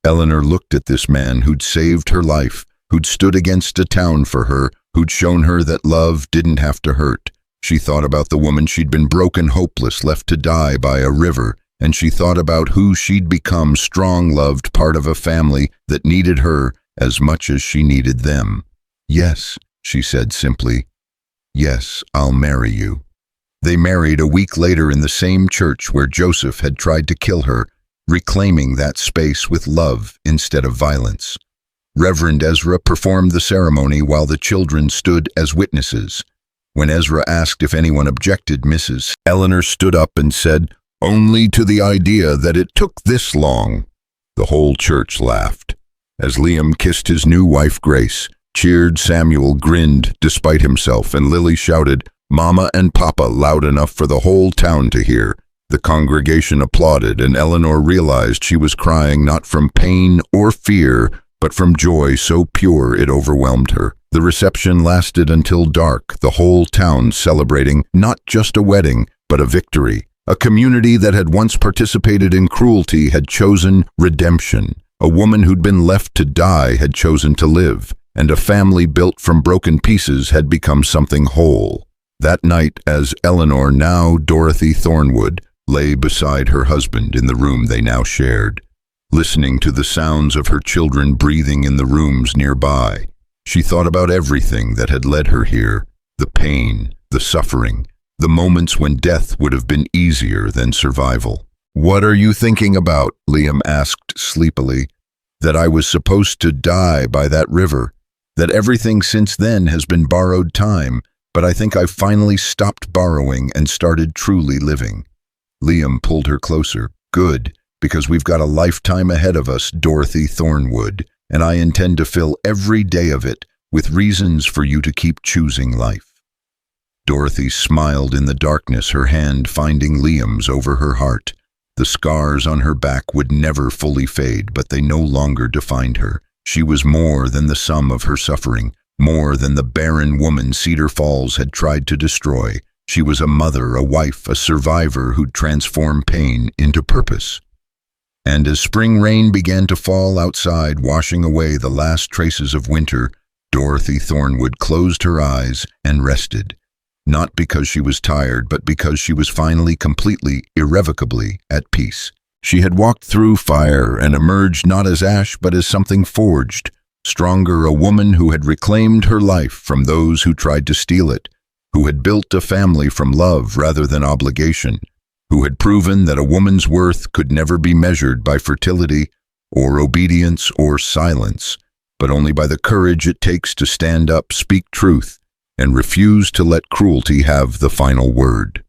Eleanor looked at this man who'd saved her life, who'd stood against a town for her, who'd shown her that love didn't have to hurt. She thought about the woman she'd been broken, hopeless, left to die by a river, and she thought about who she'd become, strong, loved, part of a family that needed her as much as she needed them. "Yes," she said simply. "Yes, I'll marry you." They married a week later in the same church where Joseph had tried to kill her, reclaiming that space with love instead of violence. Reverend Ezra performed the ceremony while the children stood as witnesses. When Ezra asked if anyone objected, Mrs. Eleanor stood up and said, "Only to the idea that it took this long." The whole church laughed. As Liam kissed his new wife Grace, cheered, Samuel grinned despite himself, and Lily shouted, "Mama and Papa," loud enough for the whole town to hear. The congregation applauded, and Eleanor realized she was crying not from pain or fear, but from joy so pure it overwhelmed her. The reception lasted until dark, the whole town celebrating not just a wedding, but a victory. A community that had once participated in cruelty had chosen redemption. A woman who'd been left to die had chosen to live, and a family built from broken pieces had become something whole. That night, as Eleanor, now Dorothy Thornwood, lay beside her husband in the room they now shared, listening to the sounds of her children breathing in the rooms nearby, she thought about everything that had led her here, the pain, the suffering, the moments when death would have been easier than survival. "What are you thinking about?" Liam asked sleepily. "That I was supposed to die by that river, that everything since then has been borrowed time, but I think I've finally stopped borrowing and started truly living." Liam pulled her closer. "Good, because we've got a lifetime ahead of us, Dorothy Thornwood, and I intend to fill every day of it with reasons for you to keep choosing life." Dorothy smiled in the darkness, her hand finding Liam's over her heart. The scars on her back would never fully fade, but they no longer defined her. She was more than the sum of her suffering, more than the barren woman Cedar Falls had tried to destroy. She was a mother, a wife, a survivor who'd transform pain into purpose. And as spring rain began to fall outside, washing away the last traces of winter, Dorothy Thornwood closed her eyes and rested. Not because she was tired, but because she was finally, completely, irrevocably at peace. She had walked through fire and emerged not as ash, but as something forged, stronger, a woman who had reclaimed her life from those who tried to steal it, who had built a family from love rather than obligation, who had proven that a woman's worth could never be measured by fertility or obedience or silence, but only by the courage it takes to stand up, speak truth, and refuse to let cruelty have the final word.